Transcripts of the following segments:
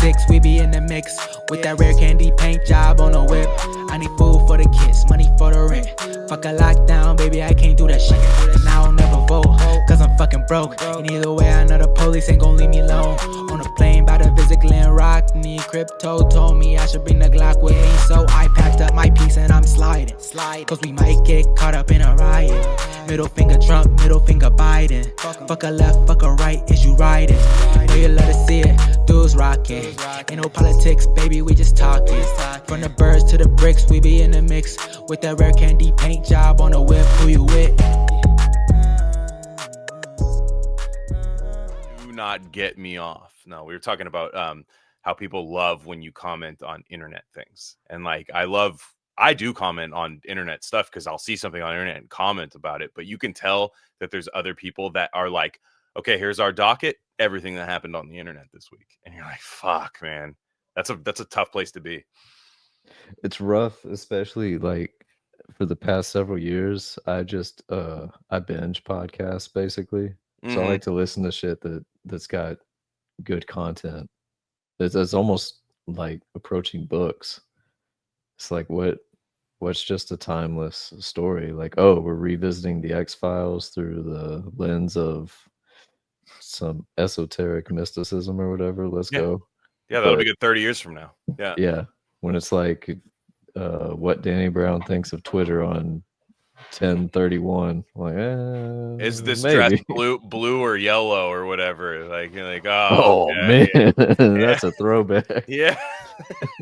6, we be in the mix with that rare candy paint job on the whip. I need food for the kids, money for the rent. Fuck a lockdown, baby, I can't do that shit. And I don't never vote, cause I'm fucking broke. And either way, I know the police ain't gon' leave me alone. On a plane by to visit Glen Rock, need crypto, told me I should bring the Glock with me. So I packed up my piece and I'm sliding. Cause we might get caught up in a riot. Middle finger Trump, middle finger Biden. Fuck a left, fuck a right, is you riding? Know you love to see it, dudes rocking. Ain't no politics, baby, we just talking. From the birds to the bricks, we be in the mix with that rare candy paint job on the whip. Who you with? Do not get me off. No, we were talking about how people love when you comment on internet things. And like, I do comment on internet stuff because I'll see something on the internet and comment about it. But you can tell that there's other people that are like, okay, here's our docket, everything that happened on the internet this week. And you're like, fuck, man, that's a tough place to be. It's rough, especially like for the past several years. I binge podcasts basically. So I like to listen to shit that's got good content. It's almost like approaching books. It's like what's just a timeless story? Like, oh, we're revisiting the X-Files through the lens of some esoteric mysticism or whatever. Let's go. Yeah, that'll be good 30 years from now. Yeah. Yeah. When it's like what Danny Brown thinks of Twitter on 10/31, like, is this maybe. dress blue or yellow or whatever? Like, you're like, oh okay, man, that's a throwback. Yeah.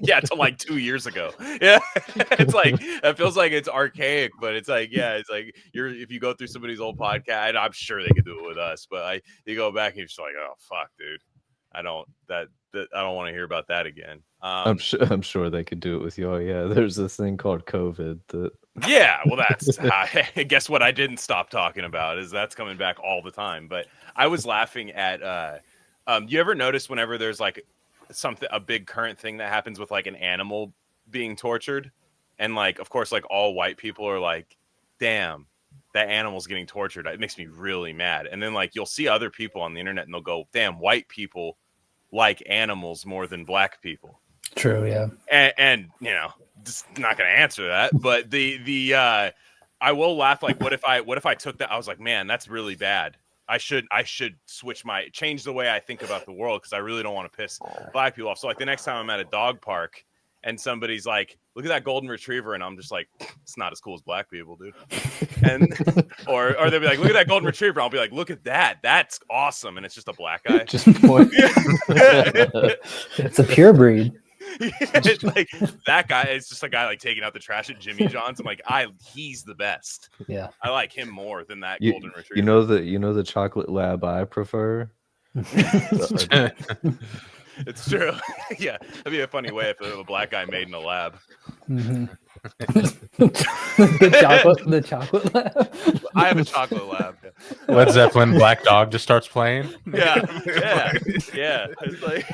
Yeah, to like 2 years ago. Yeah. It's like, it feels like it's archaic, but it's like, yeah, it's like if you go through somebody's old podcast, and I'm sure they could do it with us, but you go back and you're just like, oh fuck, dude. I don't want to hear about that again. I'm sure they could do it with you. Oh yeah, there's this thing called COVID. Yeah, well, that's guess what? I didn't stop talking about is that's coming back all the time. But I was laughing at. You ever notice whenever there's like a big current thing that happens with like an animal being tortured, and like of course like all white people are like, damn, that animal's getting tortured. It makes me really mad. And then like you'll see other people on the internet and they'll go, damn, white people like animals more than black people. True, yeah. And you know, just not gonna answer that. But the I will laugh, like what if I took that? I was like, man, that's really bad. I should change the way I think about the world because I really don't want to piss black people off. So like the next time I'm at a dog park and somebody's like, look at that golden retriever, and I'm just like, it's not as cool as black people, dude. And or they'll be like, look at that golden retriever. I'll be like, look at that. That's awesome. And it's just a black guy. Just point. It's a pure breed. Yeah, it's like that guy is just a guy like taking out the trash at Jimmy John's. I'm like, he's the best. Yeah. I like him more than that golden retriever. You know the chocolate lab I prefer? It's true. Yeah, that'd be a funny way if a black guy made in a lab. Mm-hmm. the chocolate lab. I have a chocolate lab. Yeah. Led Zeppelin Black Dog just starts playing. Yeah. It's like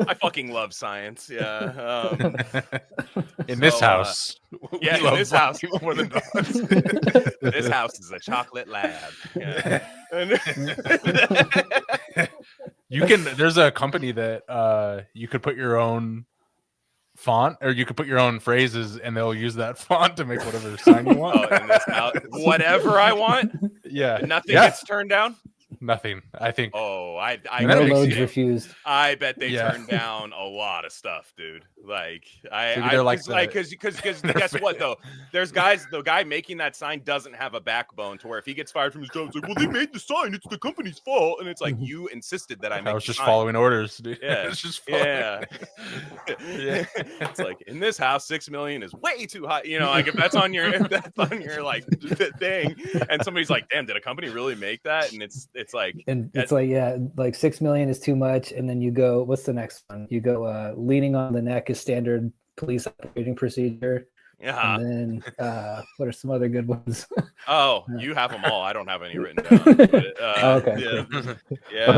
I fucking love science. Yeah. In this house. Yeah, in this house more than dogs. This house is a chocolate lab. Yeah. There's a company that you could put your own font, or you could put your own phrases, and they'll use that font to make whatever sign you want. In this house, whatever I want. Yeah, nothing gets turned down. Nothing. I think. Oh, I no loads refused. I bet they turned down a lot of stuff, dude. Like because guess what though? There's guys. The guy making that sign doesn't have a backbone to where if he gets fired from his job, it's like, well, they made the sign. It's the company's fault, and it's like you insisted that I was just following orders, dude. Yeah, it's just yeah. It's like in this house, $6 million is way too high. You know, like if that's on your like thing, and somebody's like, damn, did a company really make that? And it's like, and it's like, yeah, like 6 million is too much. And then you go, what's the next one? You go, leaning on the neck is standard police operating procedure. Yeah. And then what are some other good ones? Oh, you have them all. I don't have any written down. But, okay. Yeah.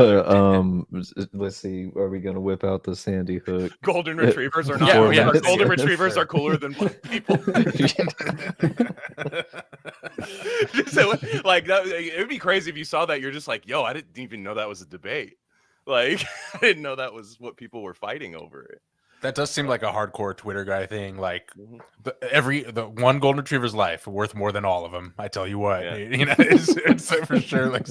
Let's see. Are we gonna whip out the Sandy Hook? Golden retrievers are not. Yeah, golden retrievers are cooler than black people. So, like that, it would be crazy if you saw that. You're just like, yo, I didn't even know that was a debate. Like, I didn't know that was what people were fighting over. That does seem like a hardcore Twitter guy thing. Like Mhm. the one golden retriever's life worth more than all of them. I tell you what, Yeah. you know, it's for sure. Like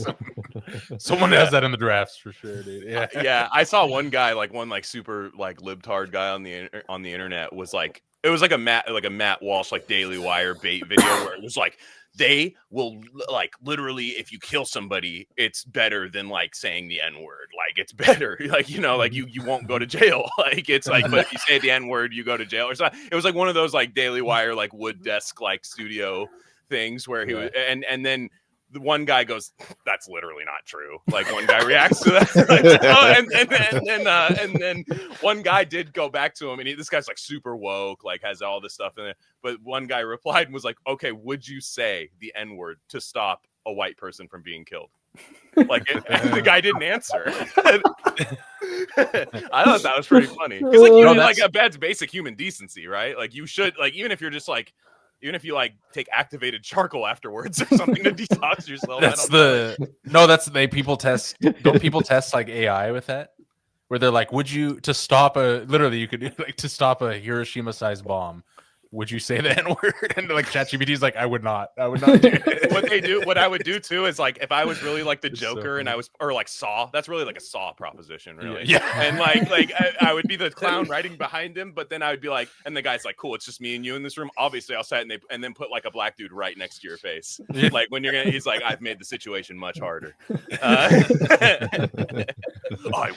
someone has that in the drafts for sure, dude. Yeah, Yeah. I saw one guy, like one like super like libtard guy on the internet was like, it was like a Matt Walsh like Daily Wire bait video where it was like, they will like literally, if you kill somebody, it's better than like saying the N-word. Like it's better, like, you know, like you won't go to jail. Like it's like, but if you say the N-word, you go to jail or something. It was like one of those like Daily Wire like wood desk like studio things where he was, and then the one guy goes, "That's literally not true." Like one guy reacts to that, like, oh, and then one guy did go back to him, and this guy's like super woke, like has all this stuff in it. But one guy replied and was like, "Okay, would you say the N-word to stop a white person from being killed?" Like, and the guy didn't answer. I thought that was pretty funny because, like, like that's basic human decency, right? Like, you should, like, even if you're just like. Even if you like take activated charcoal afterwards or something to detox yourself. People test. Don't people test like AI with that? Where they're like, would you to stop you could do like to stop a Hiroshima sized bomb? Would you say the N-word? And like ChatGPT is like, I would not do it. What I would do too is like if I was really like the Joker so and I was, or like Saw, that's really like a Saw proposition, really. Yeah. And like I would be the clown riding behind him, but then I would be like, and the guy's like, cool, it's just me and you in this room. Obviously, I'll sit and then put like a black dude right next to your face. Like when he's like, I've made the situation much harder. I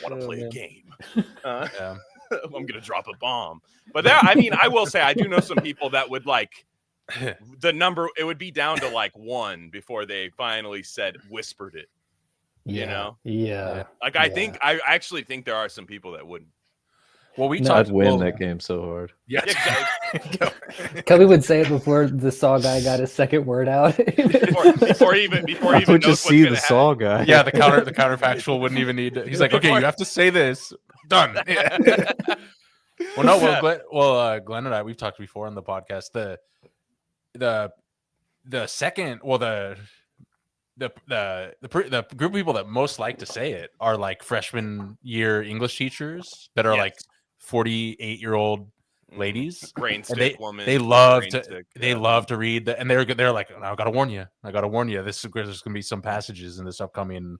want to play a game. I'm gonna drop a bomb. But there, I mean, I will say I do know some people that would like the number. It would be down to like 1 before they finally whispered it. Yeah. You know? Yeah. Like I actually think there are some people that wouldn't. Well, I'd win that game so hard. Yeah, Kelby would say it before the Saw guy got his second word out. before he even I would just see the Saw guy. Yeah, the counterfactual wouldn't even need to. He's like, okay, you have to say this. Done. Yeah. Well, no. Well, Glenn and I, we've talked before on the podcast. The second, well, the group of people that most like to say it are like freshman year English teachers that are like 48-year-old ladies. Brain stick woman. They love to read that, and they're like, I gotta warn you. There's gonna be some passages in this upcoming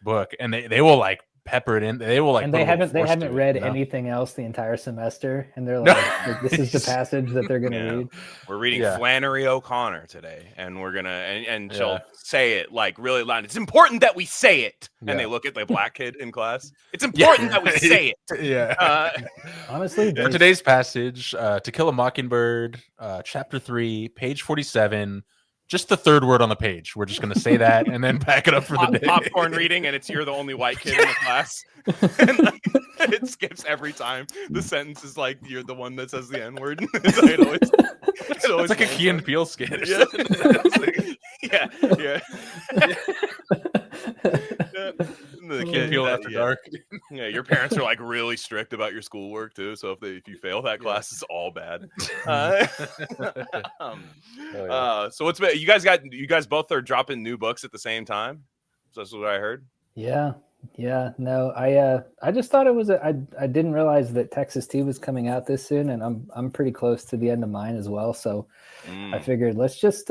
book, and they will like pepper it in. They will like, and they haven't read anything else the entire semester, and they're like, this is the passage that they're gonna read. We're reading Flannery O'Connor today, and we're gonna and she'll say it like really loud. It's important that we say it, and they look at the black kid in class. It's important that we say it. Yeah. Honestly, for today's passage, To Kill a Mockingbird, chapter 3, page 47. Just the third word on the page. We're just going to say that and then pack it up for the day. Popcorn reading, and you're the only white kid in the class. And like, it skips every time. The sentence is like, you're the one that says the N-word. It's always like a Key and Peele sketch. Yeah. Key and Peele After Dark. Yeah, your parents are like really strict about your schoolwork too. So if you fail that class, it's all bad. So what's been, you guys both are dropping new books at the same time? So that's what I heard. Yeah. No, I just thought it was I didn't realize that Texas Tea was coming out this soon, and I'm pretty close to the end of mine as well. So I figured let's just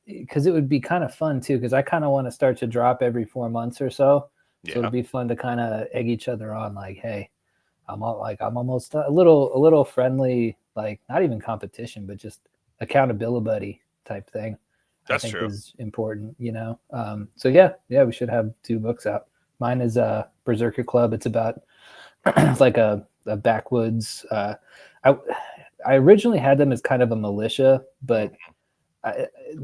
because it would be kind of fun too, because I kind of want to start to drop every 4 months or so. So it'd be fun to kind of egg each other on, like, hey, I'm almost a little friendly, like not even competition, but just accountability buddy type thing. That's I think true. is important, you know. So yeah, we should have 2 books out. Mine is Berserker Club. It's about it's like a backwoods. I originally had them as kind of a militia, but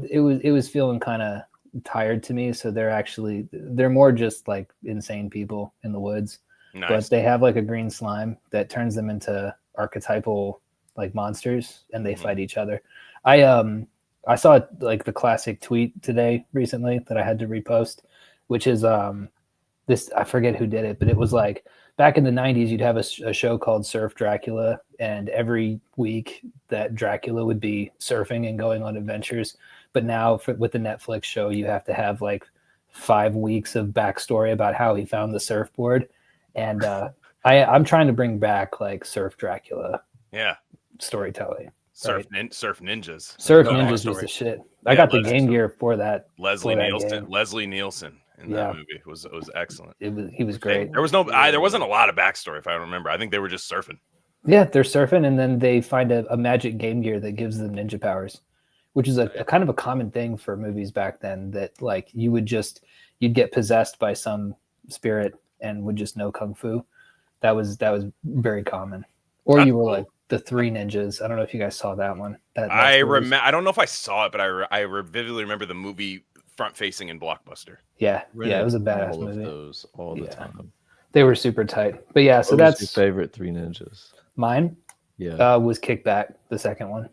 it was feeling kind of tired to me. So they're more just like insane people in the woods. Nice. But they have like a green slime that turns them into archetypal like monsters, and they fight each other. I saw like the classic tweet today recently that I had to repost, which is this, I forget who did it, but it was like back in the 90s, you'd have a show called Surf Dracula, and every week that Dracula would be surfing and going on adventures. But now with the Netflix show, you have to have like 5 weeks of backstory about how he found the surfboard. And I'm trying to bring back like Surf Dracula Yeah. storytelling. Surf Right. Surf Ninjas. Surf No, Ninjas was story. the shit. Yeah, I got the Leslie- Game Gear for that. Leslie for that Nielsen. game. Leslie Nielsen in Yeah. that movie was excellent. He was great. There was there wasn't a lot of backstory if I remember. I think they were just surfing. Yeah, they're surfing, and then they find a magic Game Gear that gives them ninja powers, which is a kind of a common thing for movies back then. That like you'd get possessed by some spirit and would just know kung fu. That was very common. Or That's you were cool. like the Three Ninjas. I don't know if you guys saw that one. I remember. I don't know if I saw it, but I vividly remember the movie front facing in Blockbuster. Yeah, it was a badass all movie. Of those all the time. They were super tight. But yeah, so What that's was your favorite Three Ninjas. mine. Yeah. Was Kickback, the second one,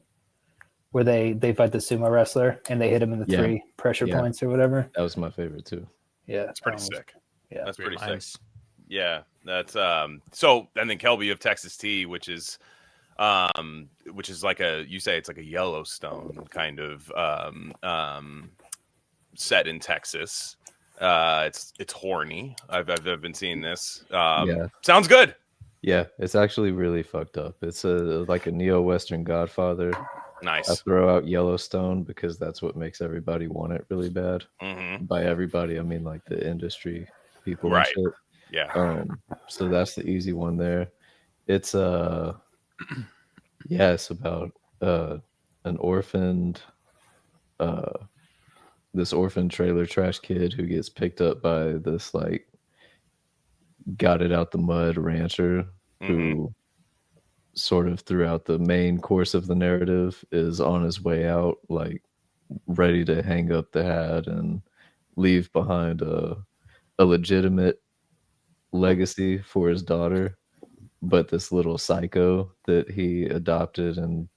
where they fight the sumo wrestler and they hit him in the 3 pressure points or whatever. That was my favorite too. Yeah, That's pretty sick. Yeah, That's pretty sick. Nice. Yeah, that's so. And then Kelby, you have Texas Tea, which is like it's like a Yellowstone kind of set in Texas. It's horny. I've been seeing this. Sounds good. Yeah, it's actually really fucked up. It's like a neo-Western Godfather. Nice. I throw out Yellowstone because that's what makes everybody want it really bad. Mm-hmm. By everybody, I mean like the industry people. Right. And shit. Yeah. So that's the easy one there. It's it's about an orphaned this orphan trailer trash kid who gets picked up by this like got it out the mud rancher who sort of throughout the main course of the narrative is on his way out, like ready to hang up the hat and leave behind a legitimate legacy for his daughter, but this little psycho that he adopted and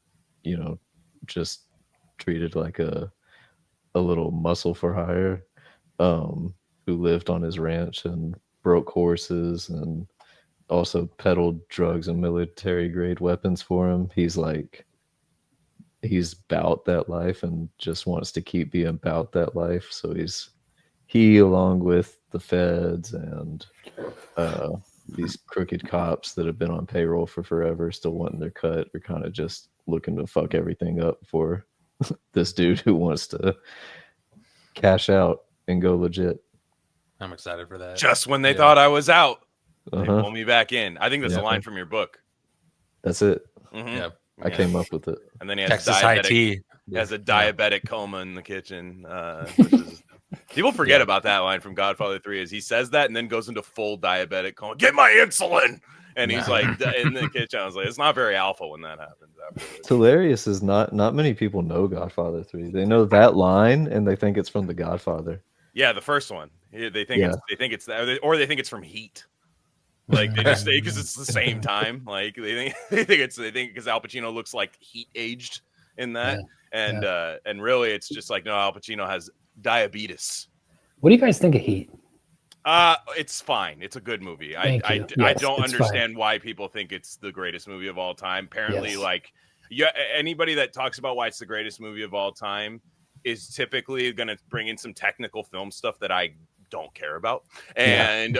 just treated like a little muscle for hire, who lived on his ranch and broke horses and also peddled drugs and military grade weapons for him. He's about that life and just wants to keep being about that life. So he along with the feds and these crooked cops that have been on payroll for forever, still wanting their cut, are kind of just looking to fuck everything up for this dude who wants to cash out and go legit. I'm excited for that. Just when they thought I was out, they Uh-huh. pull me back in. I think that's a line from your book. That's it. Mm-hmm. Yeah. I came up with it. And then he has Texas high tea. has a diabetic coma in the kitchen. Which is, people forget about that line from Godfather 3 is he says that and then goes into full diabetic coma. Get my insulin. And he's like in the kitchen. I was like, it's not very alpha when that happens. It's hilarious is not many people know Godfather 3. They know that line and they think it's from The Godfather. Yeah, the first one. They think it's that, or they think it's from Heat. Like they just say because it's the same time. Like they think because Al Pacino looks like heat aged in that, and really it's just like no, Al Pacino has diabetes. What do you guys think of Heat? It's fine. It's a good movie. Thank I you. don't It's understand why people think it's the greatest movie of all time. Apparently, anybody that talks about why it's the greatest movie of all time is typically going to bring in some technical film stuff that I don't care about. And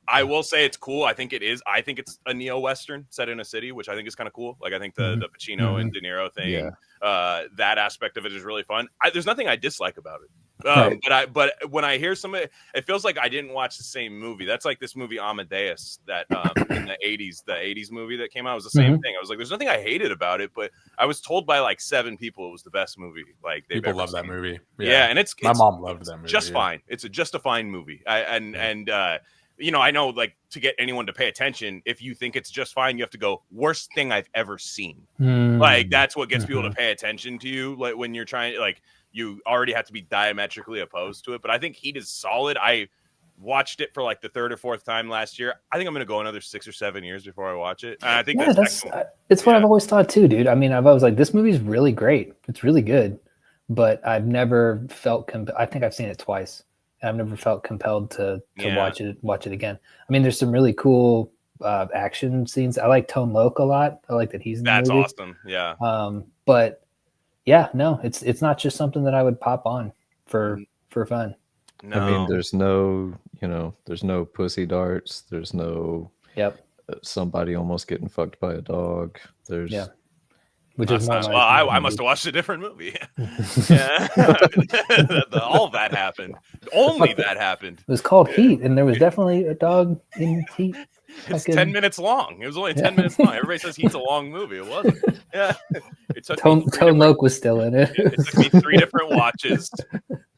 I will say it's cool. I think it is. I think it's a neo-Western set in a city, which I think is kind of cool. Like I think the Pacino and De Niro thing, that aspect of it is really fun. There's nothing I dislike about it. But when I hear somebody, it feels like I didn't watch the same movie. That's like this movie Amadeus that in the 80s movie that came out was the same thing. I was like, there's nothing I hated about it, but I was told by like 7 people it was the best movie. Like people love that movie. Yeah, and it's my mom loved that movie. Just fine. It's just a fine movie. I know like to get anyone to pay attention, if you think it's just fine, you have to go worst thing I've ever seen. Like that's what gets people to pay attention to you. Like when you're trying like. You already have to be diametrically opposed to it, but I think Heat is solid. I watched it for like the 3rd or 4th time last year. I think I'm going to go another 6 or 7 years before I watch it. And I think it's what I've always thought too, dude. I mean, I've always like this movie's really great. It's really good, but I've never felt. I think I've seen it twice, and I've never felt compelled to watch it again. I mean, there's some really cool action scenes. I like Tone Loc a lot. I like that he's in the movie. That's awesome. Yeah. But. Yeah, no, it's not just something that I would pop on for fun. No. I mean, there's no, You know, there's no pussy darts. There's no Yep. somebody almost getting fucked by a dog. There's Yeah. Which is more Well, like I must have watched a different movie. Yeah, all that happened. Only that happened. It was called Heat, and there was definitely a dog in Heat. It's Fucking- 10 minutes long. It was only 10 minutes long. Everybody says Heat's a long movie. It wasn't. Yeah, it took me Tone Loc was still in it. it took me 3 different watches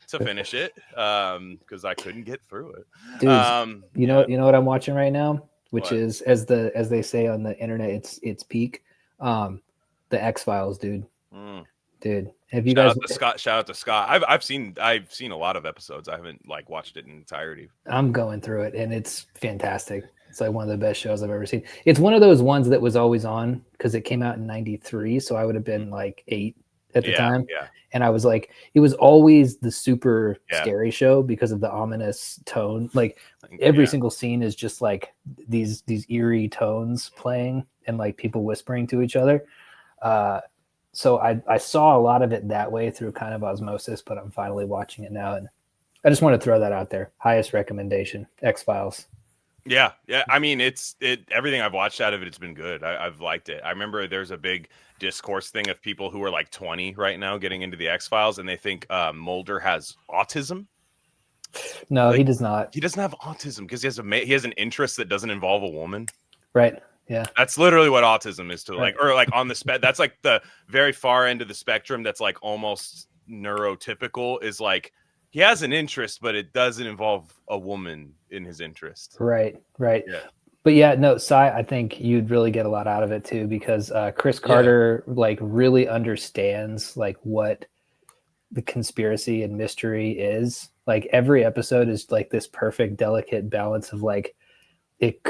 to finish it because I couldn't get through it. Dude, you know what I'm watching right now, which What? is as they say on the internet, it's peak. The X-Files, dude. Dude, have you guys? Shout out to Scott. I've seen a lot of episodes. I haven't like watched it in entirety. I'm going through it, and it's fantastic. It's like one of the best shows I've ever seen. It's one of those ones that was always on because it came out in '93, so I would have been like 8 at the time. Yeah. And I was like, it was always the super Yeah. scary show because of the ominous tone. Like every single scene is just like these eerie tones playing and like people whispering to each other. So I saw a lot of it that way through kind of osmosis, but I'm finally watching it now. And I just want to throw that out there. Highest recommendation, X-Files. Yeah. I mean, everything I've watched out of it, it's been good. I've liked it. I remember there's a big discourse thing of people who are like 20 right now getting into the X-Files, and they think Mulder has autism. No, he does not. He doesn't have autism because he has an interest that doesn't involve a woman. Right. Yeah. That's literally what autism is to Right. or like on the that's like the very far end of the spectrum. That's like almost neurotypical is like he has an interest, but it doesn't involve a woman in his interest. Right. Yeah. But yeah, no, Cy, I think you'd really get a lot out of it too, because Chris Carter like really understands like what the conspiracy and mystery is. Like every episode is like this perfect, delicate balance of like, it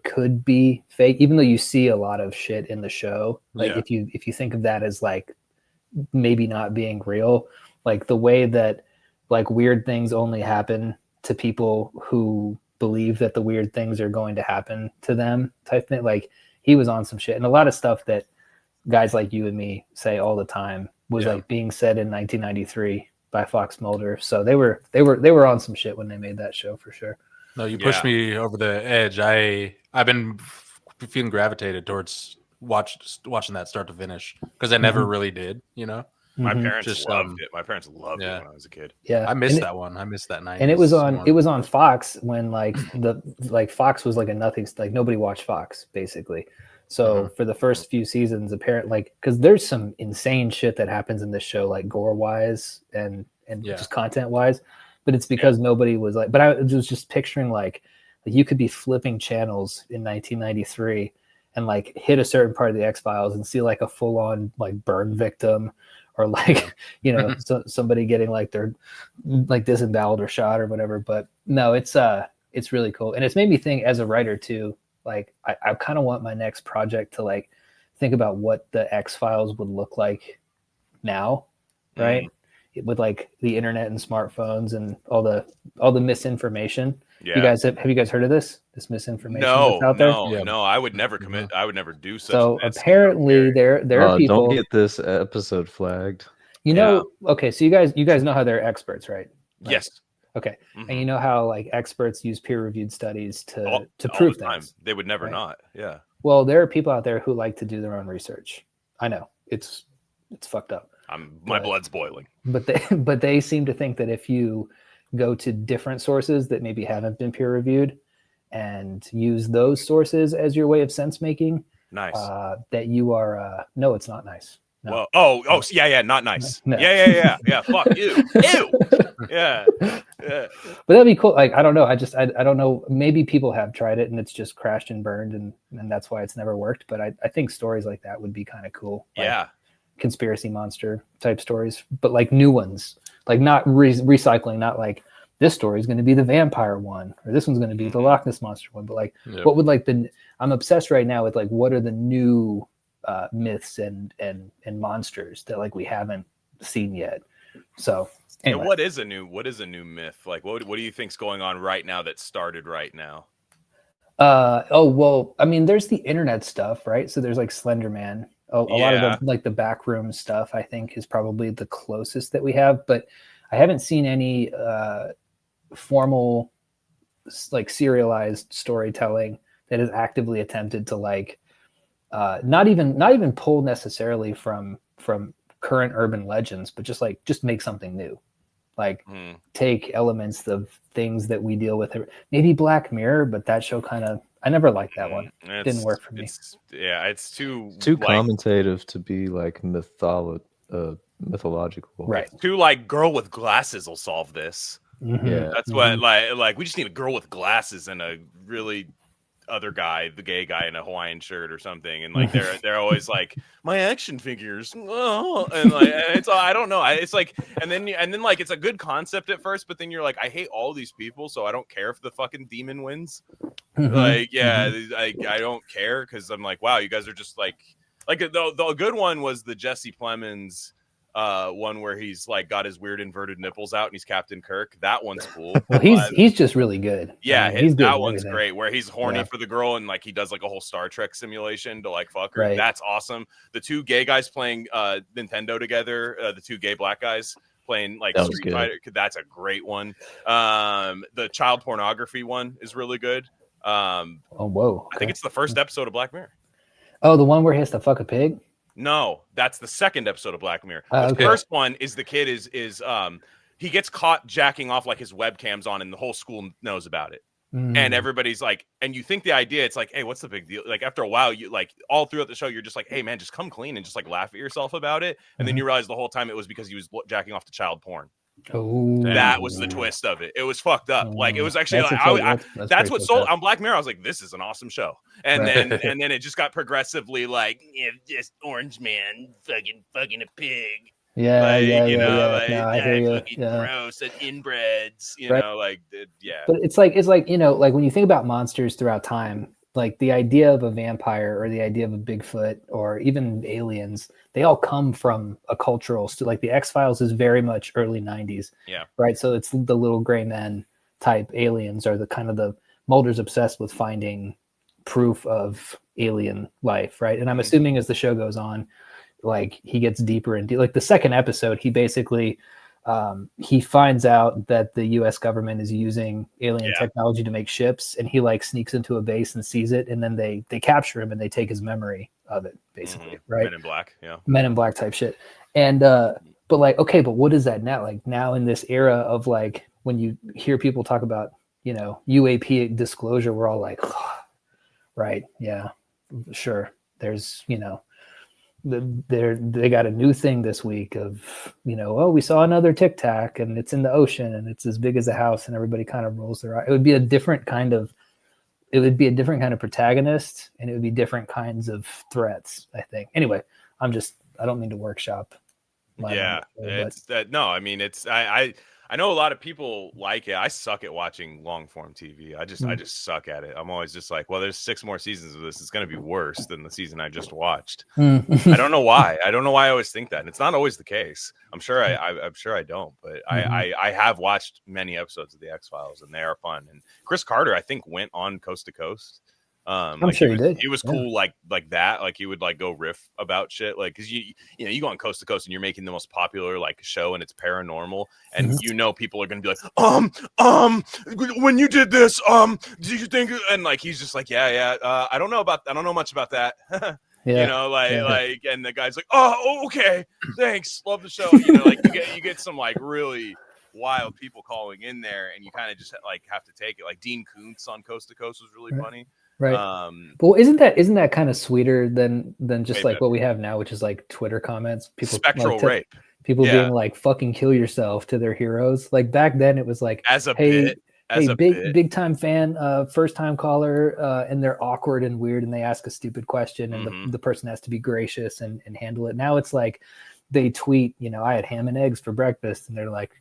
could be fake, even though you see a lot of shit in the show. Like if you think of that as like maybe not being real, like the way that like weird things only happen to people who believe that the weird things are going to happen to them type thing. Like he was on some shit, and a lot of stuff that guys like you and me say all the time was like being said in 1993 by Fox Mulder. So they were on some shit when they made that show for sure. No, you pushed me over the edge. I've been feeling gravitated towards watching that start to finish because I never really did. You know, my parents loved it. My parents loved it when I was a kid. Yeah, I missed that one. I missed that night. And it was on Fox when like Fox was like a nothing. Like nobody watched Fox basically. So for the first few seasons, apparently, like because there's some insane shit that happens in this show, like gore wise and just content wise. But it's because nobody was like, but I was just picturing like you could be flipping channels in 1993 and like hit a certain part of the X-Files and see like a full on like burn victim or like, you know, somebody getting like their like disemboweled or shot or whatever. But no, it's really cool. And it's made me think as a writer too, like I kind of want my next project to like think about what the X-Files would look like now. Right. With like the internet and smartphones and all the misinformation. Yeah. Have you guys heard of this misinformation No, that's out there? No, I would never commit. I would never do such. So apparently there are people. Don't get this episode flagged. You know, okay, so you guys know how they're experts, right? Like, yes. Okay. And you know how like experts use peer-reviewed studies to prove things. They would never right? not. Yeah. Well, there are people out there who like to do their own research. I know it's fucked up. My blood's boiling. But they seem to think that if you go to different sources that maybe haven't been peer reviewed and use those sources as your way of sense making, nice. That you are no, it's not nice. No. Well, yeah, not nice. No. Yeah. Fuck you. Ew. Yeah. But that'd be cool. Like I don't know. I don't know. Maybe people have tried it and it's just crashed and burned, and that's why it's never worked. But I think stories like that would be kind of cool. Like, yeah. Conspiracy monster type stories, but like new ones, like not recycling, not like this story is going to be the vampire one or this one's going to be the Loch Ness monster one, but like what would like I'm obsessed right now with like what are the new myths and monsters that like we haven't seen yet. So anyway. What is a new myth? Like what do you think's going on right now that started right now? Well, I mean, there's the internet stuff, right? So there's like Slender Man. A lot of the backroom stuff, I think, is probably the closest that we have. But I haven't seen any formal like serialized storytelling that is actively attempted to like not even pull necessarily from current urban legends, but just make something new. Like take elements of things that we deal with. Maybe Black Mirror, but that show kind of, I never liked that one. Didn't work for me. It's too commentative to be like mythological. Right. It's too like girl with glasses will solve this. Yeah, That's what like we just need a girl with glasses and a really other guy, the gay guy in a Hawaiian shirt or something, and like they're always like my action figures, oh, and like and it's I don't know, it's like and then like it's a good concept at first, but then you're like I hate all these people, so I don't care if the fucking demon wins. Like I don't care because I'm like wow, you guys are just like the good one was the Jesse Plemons one where he's like got his weird inverted nipples out and he's Captain Kirk. That one's cool. Well, he's just really good. Yeah, I mean, that one's great. Where he's horny for the girl and like he does like a whole Star Trek simulation to like fuck her. Right. That's awesome. The two gay guys playing Nintendo together, the two gay black guys playing like Street Fighter. That's a great one. The child pornography one is really good. Oh whoa! Okay. I think it's the first episode of Black Mirror. Oh, the one where he has to fuck a pig. No, that's the second episode of Black Mirror. The first one is the kid is he gets caught jacking off like his webcam's on and the whole school knows about it. And everybody's like, and you think the idea, it's like, hey, what's the big deal? Like after a while, you like all throughout the show, you're just like, hey man, just come clean and just like laugh at yourself about it. And then you realize the whole time it was because he was jacking off to child porn. Oh, that was the twist of it. It was fucked up. Like it was actually that's what sold on Black Mirror. I was like, this is an awesome show. And then it just got progressively like just orange man fucking a pig. Yeah, like, you know, like, no, I hear you. Gross and inbreds, you know, like yeah. But it's like you know, like when you think about monsters throughout time, like the idea of a vampire or the idea of a Bigfoot or even aliens, they all come from a cultural like the X-Files is very much early 90s. Yeah. Right. So it's the little gray men type aliens are the kind of the Mulder's obsessed with finding proof of alien life. Right. And I'm assuming as the show goes on, like he gets deeper into like the second episode, he basically he finds out that the US government is using alien technology to make ships, and he like sneaks into a base and sees it, and then they capture him and they take his memory of it, basically. Right. Men in Black. Yeah. Men in Black type shit. And but like, okay, but what is that now? Like now in this era of like when you hear people talk about, you know, UAP disclosure, we're all like, oh, right, yeah, sure. There's, you know, they got a new thing this week of, you know, oh, we saw another Tic Tac and it's in the ocean and it's as big as a house and everybody kind of rolls their eye. It would be a different kind of protagonist, and it would be different kinds of threats, I think. Anyway, I don't mean to workshop. It's that. No, I mean, it's I know a lot of people like it. I suck at watching long form TV. I just suck at it. I'm always just like, well, there's 6 more seasons of this. It's going to be worse than the season I just watched. I don't know why. I always think that. And it's not always the case. I'm sure I don't, but I have watched many episodes of the X-Files and they are fun. And Chris Carter, I think, went on Coast to Coast. I'm sure he did. He was cool, like that. Like he would like go riff about shit, like because you know you go on Coast to Coast and you're making the most popular like show and it's paranormal, and you know people are gonna be like, when you did this, do you think? And like he's just like, yeah, I don't know much about that. You know, like, and the guy's like, oh, okay, thanks, love the show. You know, like you get some like really wild people calling in there, and you kind of just like have to take it. Like Dean Koontz on Coast to Coast was really funny. Right. Well, isn't that kind of sweeter than just like what we have now, which is like Twitter comments, people spectral rape, people being like fucking kill yourself to their heroes. Like back then it was like as a bit. Big time fan, first time caller, and they're awkward and weird and they ask a stupid question and the person has to be gracious and handle it. Now it's like they tweet, you know, I had ham and eggs for breakfast, and they're like,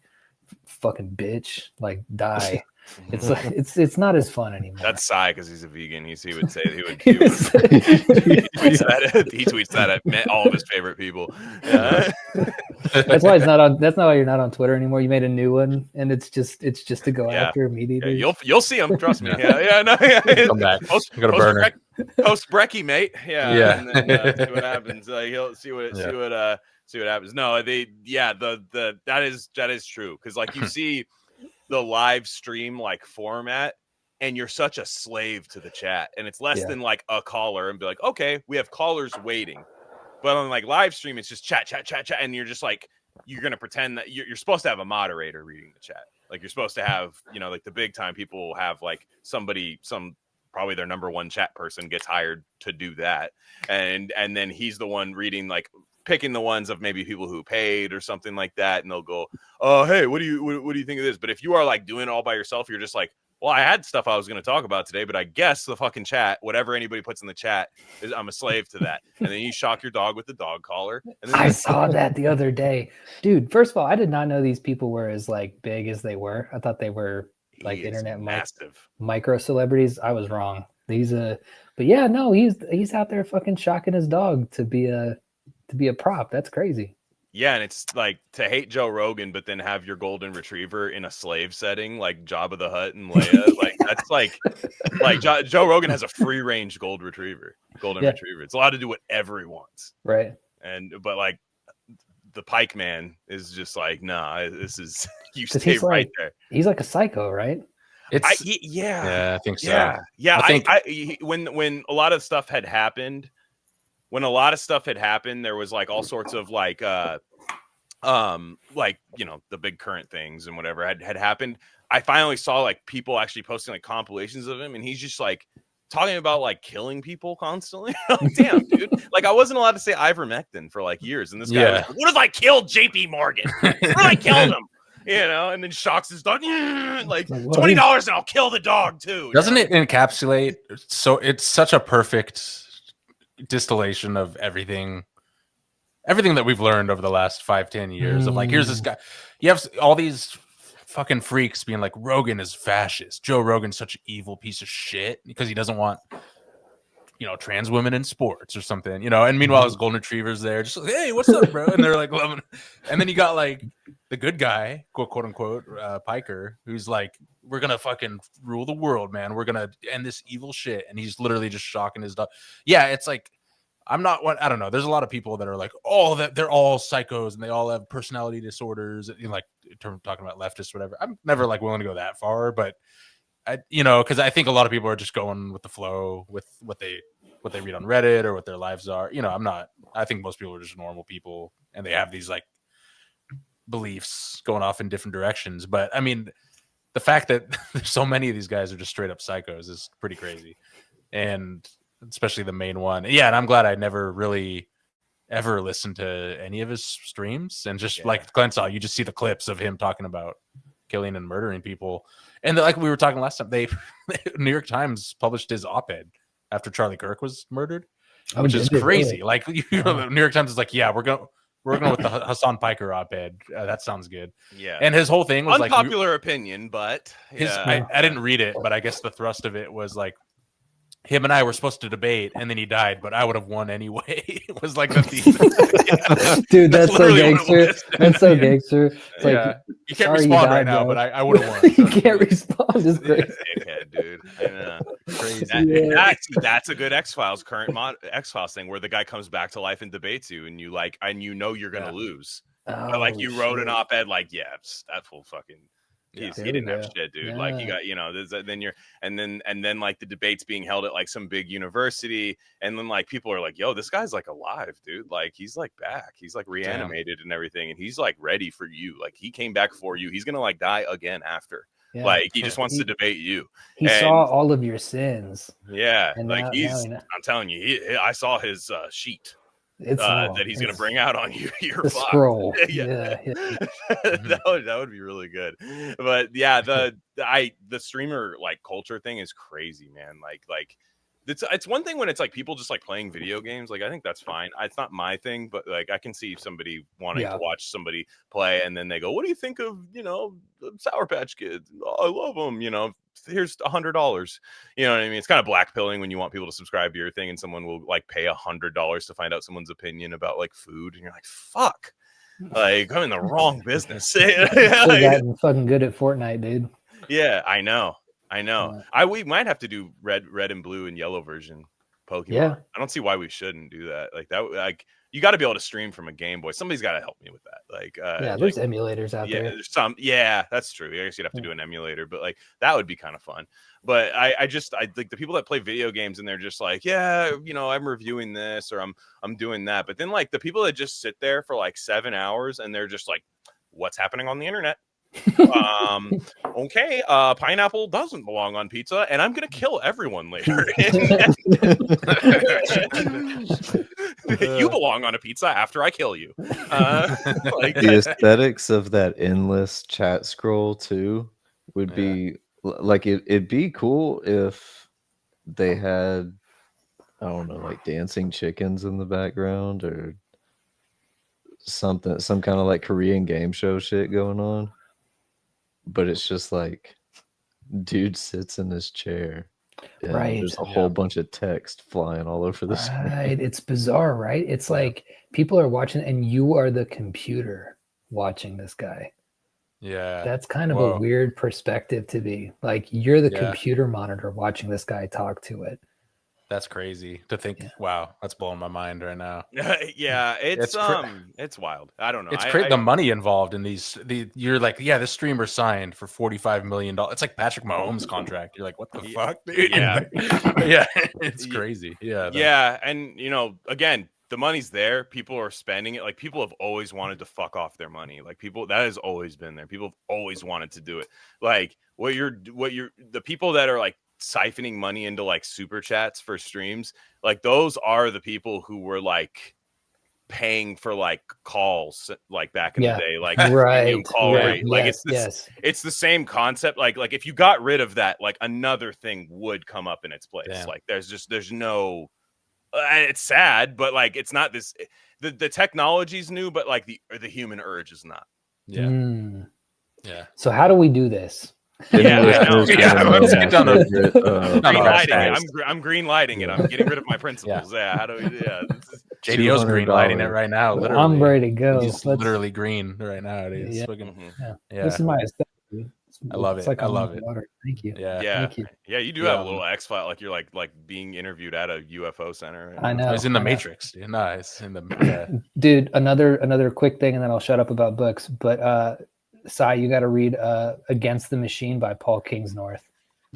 fucking bitch, like die. It's like it's not as fun anymore. That's Sai because he's a vegan. He would say he tweets that at all of his favorite people. That's why that's not why you're not on Twitter anymore. You made a new one, and it's just to go after meat eaters. Yeah, you'll see him. Trust me. Come back. Post Brecky, mate. And then, see what happens. He'll see what happens. No, that is true because like you see the live stream like format and you're such a slave to the chat, and it's less Yeah. than like a caller and be like, okay, we have callers waiting. But on like live stream, it's just chat, and you're just like, you're gonna pretend that you're supposed to have a moderator reading the chat. Like you're supposed to have, you know, like the big time people have like somebody, probably their number one chat person gets hired to do that, and then he's the one reading, like picking the ones of maybe people who paid or something like that, and they'll go, oh hey, what do you think of this? But if you are like doing it all by yourself, you're just like, well, I had stuff I was going to talk about today, but I guess the fucking chat, whatever anybody puts in the chat, I'm a slave to that. And then you shock your dog with the dog collar. And then I saw that the other day, dude. First of all, I did not know these people were as like big as they were. I thought they were like internet massive micro celebrities. I was wrong. But yeah, no, he's out there fucking shocking his dog to be a prop. That's crazy. Yeah, and it's like to hate Joe Rogan, but then have your golden retriever in a slave setting, like Jabba the Hutt and Leia. Like that's like Joe Rogan has a free range golden retriever. It's allowed to do whatever he wants. Right. But like the Pike man is just like, nah, this is you stay right there. He's like a psycho, right? Yeah, I think so. Yeah. I think when a lot of stuff had happened. When a lot of stuff had happened, there was like all sorts of like you know, the big current things and whatever had happened. I finally saw like people actually posting like compilations of him, and he's just like talking about like killing people constantly. Like, damn, dude. Like I wasn't allowed to say ivermectin for like years, and this guy was like, what if I killed JP Morgan? What if I killed him? You know, and then shocks his dog, like $20 and I'll kill the dog too. Doesn't it encapsulate? So it's such a perfect distillation of everything that we've learned over the last 5-10 years of like, here's this guy, you have all these fucking freaks being like, Rogan is fascist, Joe Rogan's such an evil piece of shit because he doesn't want, you know, trans women in sports or something, you know, and meanwhile his golden retriever's there just like, hey, what's up, bro? And they're like loving it. And then you got like the good guy, quote unquote, Piker, who's like, we're gonna fucking rule the world, man, we're gonna end this evil shit, and he's literally just shocking his dog. Yeah, it's like, I don't know, there's a lot of people that are like, oh, that they're all psychos and they all have personality disorders, you know, like talking about leftists, whatever. I'm never like willing to go that far, but you know, because I think a lot of people are just going with the flow with what they read on Reddit or what their lives are. You know, I think most people are just normal people and they have these like beliefs going off in different directions. But I mean, the fact that there's so many of these guys are just straight up psychos is pretty crazy. And especially the main one. Yeah, and I'm glad I never really ever listened to any of his streams. And just like Glenn saw, you just see the clips of him talking about killing and murdering people. And like we were talking last time, New York Times published his op-ed after Charlie Kirk was murdered, which is crazy. Like, you know, the New York Times is like, yeah, we're going with the Hassan Piker op-ed. That sounds good. Yeah. And his whole thing was unpopular opinion, but I didn't read it, but I guess the thrust of it was like, him and I were supposed to debate, and then he died, but I would have won anyway. It was like the theme. Dude, that's so gangster. That's so gangster. It's like, you can't respond right now, but I would have won. You can't respond. It's great. Dickhead, dude. I know. Crazy. That's a good X-Files X-Files thing where the guy comes back to life and debates you, and you know you're gonna lose. But like you wrote an op-ed, like that full fucking. He didn't have shit, dude. Like you got, you know, then you're and then like the debates being held at like some big university, and then like people are like, yo, this guy's like alive, dude. Like he's like back, he's like reanimated and everything, and he's like ready for you. Like he came back for you. He's gonna like die again after. Yeah. Like he just wants to debate you. He saw all of your sins. Yeah, and like I'm telling you, I saw his sheet. That he's going to bring out on your scroll. Yeah. that would be really good. But yeah, the streamer like culture thing is crazy, man. Like it's one thing when it's like people just like playing video games. Like I think that's fine. It's not my thing, but like I can see somebody wanting to watch somebody play, and then they go, "What do you think of, you know, Sour Patch Kids? Oh, I love them. You know, here's $100." You know what I mean? It's kind of blackpilling when you want people to subscribe to your thing, and someone will like pay $100 to find out someone's opinion about like food, and you're like, "Fuck." Like I'm in the wrong business. Gotten fucking good at Fortnite, dude. Yeah, I know. We might have to do red and blue and yellow version Pokemon. Yeah. I don't see why we shouldn't do that. Like that, like you got to be able to stream from a Game Boy. Somebody's got to help me with that. Like, there's emulators out yeah, there. there's some. Yeah, that's true. I guess you'd have to do an emulator, but like that would be kind of fun. But I like the people that play video games and they're just like, yeah, I'm reviewing this or I'm doing that. But then like the people that just sit there for like 7 hours and they're just like, what's happening on the internet? Okay, pineapple doesn't belong on pizza, and I'm gonna kill everyone later. You belong on a pizza after I kill you. Like The aesthetics of that endless chat scroll too would be like it'd be cool if they had, I don't know, like dancing chickens in the background or something, some kind of like Korean game show shit going on. But it's just like dude sits in his chair and Right. there's a whole bunch of text flying all over the screen. Right. It's bizarre, right? It's like people are watching and you are the computer watching this guy. Yeah. That's kind of a weird perspective to be. Like you're the computer monitor watching this guy talk to it. That's crazy to think. Yeah. Wow, that's blowing my mind right now. Yeah, it's wild. I don't know. It's crazy. The money involved in you're like, yeah, this streamer signed for $45 million. It's like Patrick Mahomes' contract. You're like, what the fuck, dude? Yeah, yeah, it's crazy. Yeah, yeah, and again, the money's there. People are spending it. Like people have always wanted to fuck off their money. Like people that has always been there. People have always wanted to do it. Like the people that are like siphoning money into like super chats for streams, like those are the people who were like paying for like calls like back in the day, like right call rate. Like it's the same concept. Like if you got rid of that, like another thing would come up in its place. Damn. Like there's no it's sad, but like it's not this the technology's new, but like the human urge is not. Yeah. So how do we do this? Let's get down I'm green lighting it. I'm getting rid of my principles. How do we? JDO's green lighting it right now. Literally. I'm ready to go. He's literally green right now. Dude. This is my aesthetic. I love it. Like I love it. Water. Thank you. Thank you. Yeah, you do have a little X-File. Like you're like being interviewed at a UFO center. I know. It's in the Matrix. No, it's in the. Dude, another quick thing, and then I'll shut up about books. But Sai, you got to read Against the Machine by Paul Kingsnorth.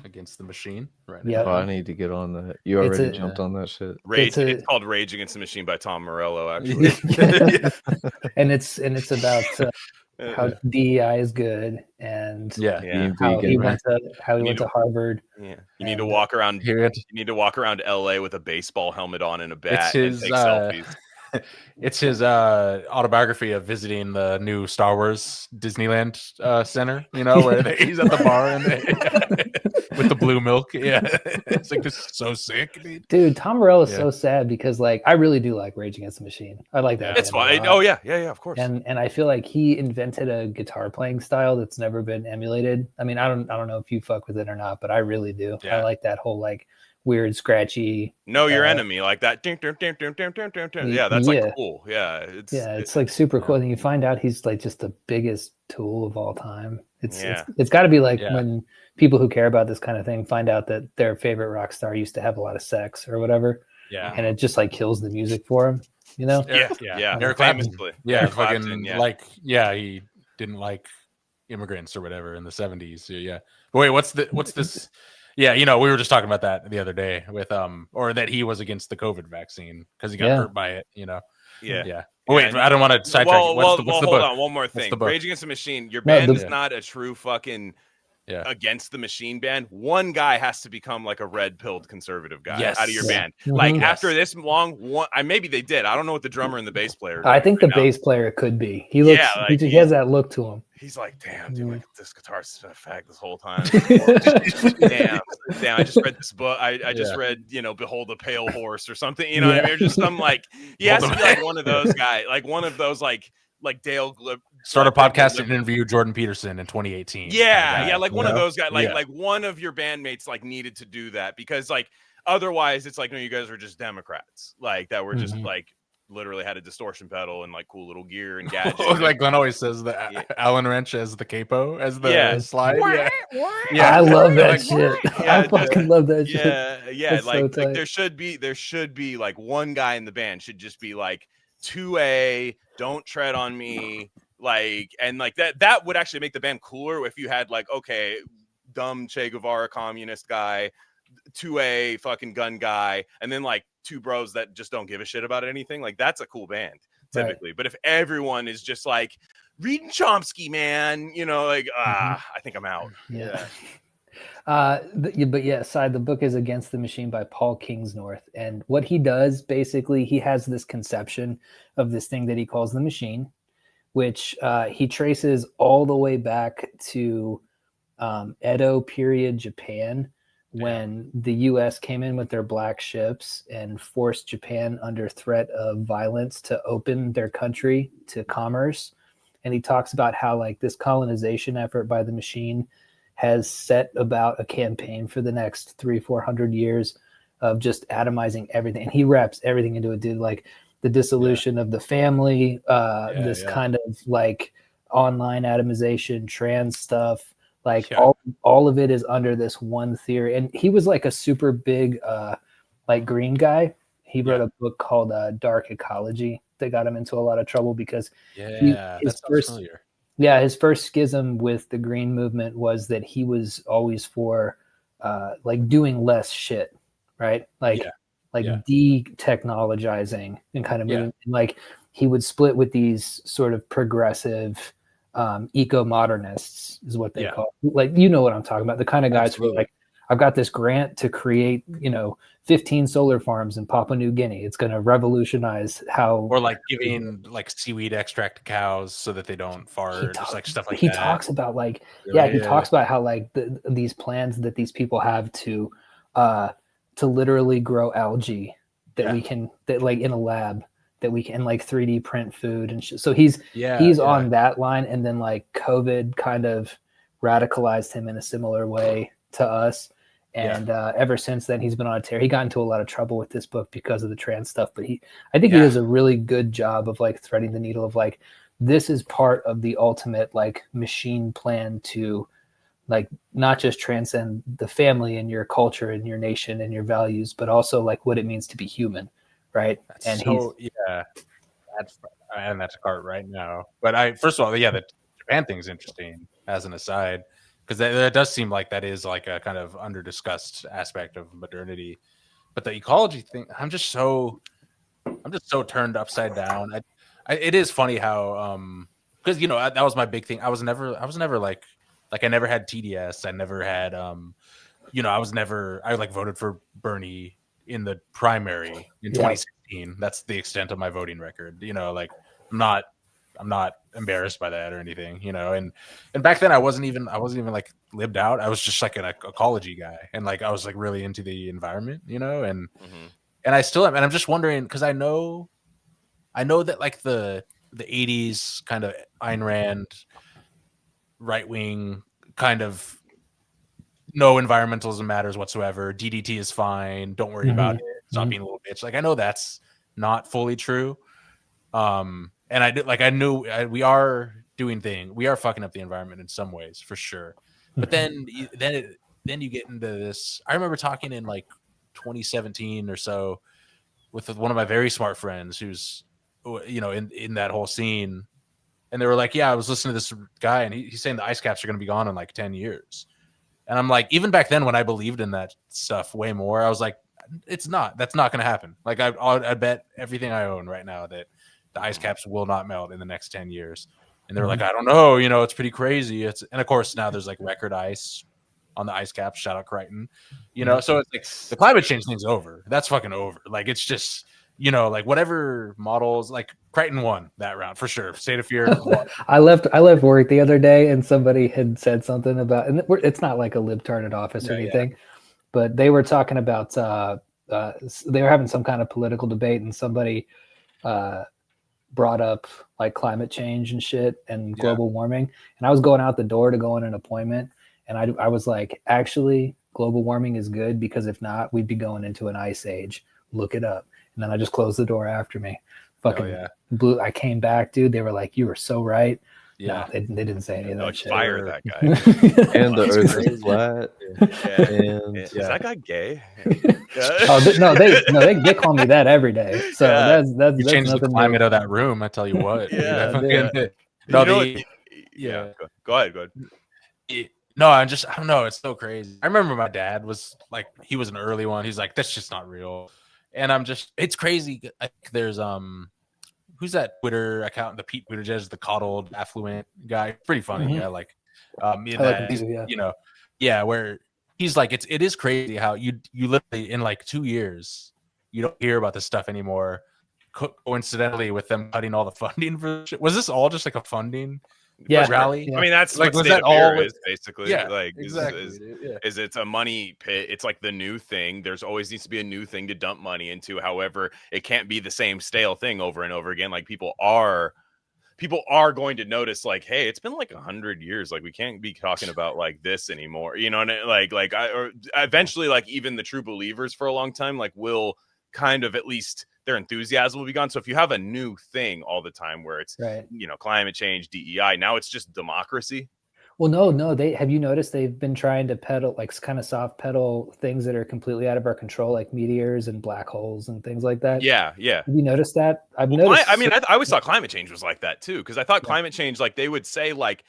Against the Machine, right? Yeah, I need to get on that. You already jumped on that shit. It's called Rage Against the Machine by Tom Morello, actually. and it's about how DEI is good and how he went to Harvard. Yeah, you need to walk around. You need to walk around LA with a baseball helmet on and a bat and take selfies. It's his autobiography of visiting the new Star Wars Disneyland center, where he's at the bar and with the blue milk. Yeah, it's like, this is so sick, dude. Tom Morello is so sad because like I really do like Rage Against the Machine. I like that. It's fine. Oh yeah, of course. And I feel like he invented a guitar playing style that's never been emulated. I mean, I don't know if you fuck with it or not, but I really do. I like that whole like weird scratchy know your enemy like that. Yeah, that's like cool. Yeah, it's like super cool. And you find out he's like just the biggest tool of all time. It's got to be like when people who care about this kind of thing find out that their favorite rock star used to have a lot of sex or whatever. Yeah, and it just like kills the music for him. Yeah. Eric Clapton. He didn't like immigrants or whatever in the 70s. Yeah. But wait, what's this? Yeah, we were just talking about that the other day with or that he was against the COVID vaccine because he got hurt by it, Yeah. Oh, wait, I don't want to sidetrack. What's the hold book? on, one more thing. Rage Against the Machine. Your band is not a true fucking Against the Machine band. One guy has to become like a red-pilled conservative guy out of your band. Like after this long, maybe they did. I don't know what the drummer and the bass player. I think the bass player could be. He looks. He has that look to him. He's like, damn, dude, like, this guitar's a fact this whole time. damn. I just read this book. I just read, Behold the Pale Horse or something. You know what I mean? Or just some like he has to be like one of those guys, like one of those like Dale start a podcast and interview Jordan Peterson in 2018. Yeah, like one of those guys, like one of your bandmates like needed to do that because like otherwise it's like no, you guys were just Democrats like that were just like literally had a distortion pedal and like cool little gear and gadgets. Like Glenn always says, the Allen wrench as the capo, as the slide. I love that shit. I fucking love that shit. Yeah. Like there should be like one guy in the band should just be like 2A, don't tread on me, like, and like that would actually make the band cooler if you had like, okay, dumb Che Guevara communist guy, 2A fucking gun guy, and then like two bros that just don't give a shit about anything. Like that's a cool band typically. Right. But if everyone is just like reading Chomsky, man, you know, like I think I'm out. Yeah. But yeah, the book is Against the Machine by Paul Kingsnorth, and what he does basically, he has this conception of this thing that he calls the machine, which he traces all the way back to Edo period Japan, when the U.S. came in with their black ships and forced Japan under threat of violence to open their country to commerce. And he talks about how like this colonization effort by the machine has set about a campaign for the next 300-400 years of just atomizing everything. And he wraps everything into it, dude. Like the dissolution of the family, kind of like online atomization, trans stuff, like all of it is under this one theory. And he was like a super big like green guy. He wrote a book called Dark Ecology that got him into a lot of trouble because his first schism with the green movement was that he was always for like doing less shit, right? Like de-technologizing and kind of moving. And like he would split with these sort of progressive eco-modernists is what they call it. Like, you know what I'm talking about, the kind of guys who are like, I've got this grant to create 15 solar farms in Papua New Guinea. It's going to revolutionize how, or like giving like seaweed extract to cows so that they don't fart, just like stuff like that. He talks about like he talks about how like these plans that these people have to literally grow algae that we can, that like in a lab, that we can like 3D print food and shit. So he's on that line. And then like COVID kind of radicalized him in a similar way to us. And ever since then, he's been on a tear. He got into a lot of trouble with this book because of the trans stuff. But I think he does a really good job of like threading the needle of like, this is part of the ultimate like machine plan to like not just transcend the family and your culture and your nation and your values, but also like what it means to be human. Right. That's a cart right now. But first of all, the Japan thing is interesting as an aside, because that does seem like that is like a kind of under discussed aspect of modernity. But the ecology thing, I'm just so turned upside down. It is funny how because that was my big thing. I was never like I never had TDS. I never had I like voted for Bernie in the primary in 2016. That's the extent of my voting record. Like I'm not embarrassed by that or anything, and back then I wasn't even like lived out. I was just like an ecology guy, and like I was like really into the environment, and I still am. And I'm just wondering, because I know that like the 80s kind of Ayn Rand right wing kind of no environmentalism matters whatsoever. DDT is fine. Don't worry about it. Stop being a little bitch. Like I know that's not fully true. And I knew we are fucking up the environment in some ways for sure. But then you get into this. I remember talking in like 2017 or so with one of my very smart friends who's, in that whole scene. And they were like, yeah, I was listening to this guy and he's saying the ice caps are going to be gone in like 10 years. And I'm like, even back then when I believed in that stuff way more, I was like, that's not going to happen. Like I bet everything I own right now that the ice caps will not melt in the next 10 years. And they're like, I don't know, it's pretty crazy. And of course now there's like record ice on the ice caps. Shout out Crichton, so it's like the climate change thing's over. That's fucking over. Like, it's just, like whatever models, like Crichton won that round for sure. State of Fear. I left work the other day and somebody had said something about, and it's not like a libtard at office or anything, but they were talking about, they were having some kind of political debate and somebody, brought up like climate change and shit and global warming. And I was going out the door to go on an appointment. And I was like, actually, global warming is good, because if not, we'd be going into an ice age. Look it up. And then I just closed the door after me. Fucking blew. I came back, dude. They were like, you were so right. No, they didn't say any of They're that like, shit. fire that guy. And the He's Earth crazy. is flat. Yeah. And Is that guy gay? They call me that every day. So Yeah. that's You change the nothing climate new. of that room, I tell you what. dude, Yeah, that fucking- yeah. No, You know the, what- yeah. Go ahead. No, I don't know. It's so crazy. I remember my dad was like, he was an early one. He's like, that's just not real. And it's crazy. Like, there's who's that Twitter account? The Pete Buttigieg, the coddled affluent guy. Pretty funny. Mhm. Yeah, like I like him too, yeah. where he's like, it is crazy how you literally in like 2 years you don't hear about this stuff anymore. Coincidentally, with them cutting all the funding for shit. Was this all just like a funding rally? Yeah. I mean, that's Like, what was State that of Beer all- is basically. Yeah, like exactly. is, dude, yeah. is it's a money pit. It's like the new thing. There's always needs to be a new thing to dump money into. However, it can't be the same stale thing over and over again. Like people are going to notice, like, hey, it's been like 100 years. Like we can't be talking about like this anymore. You know, and eventually, like even the true believers for a long time, like will kind of at least their enthusiasm will be gone. So if you have a new thing all the time where it's Right. climate change, DEI, now it's just democracy. Well, no. Have you noticed they've been trying to pedal, like, kind of soft pedal things that are completely out of our control, like meteors and black holes and things like that? Yeah. Have you noticed that? I've Well, noticed. I always thought climate change was like that too, because I thought climate change, like they would say, like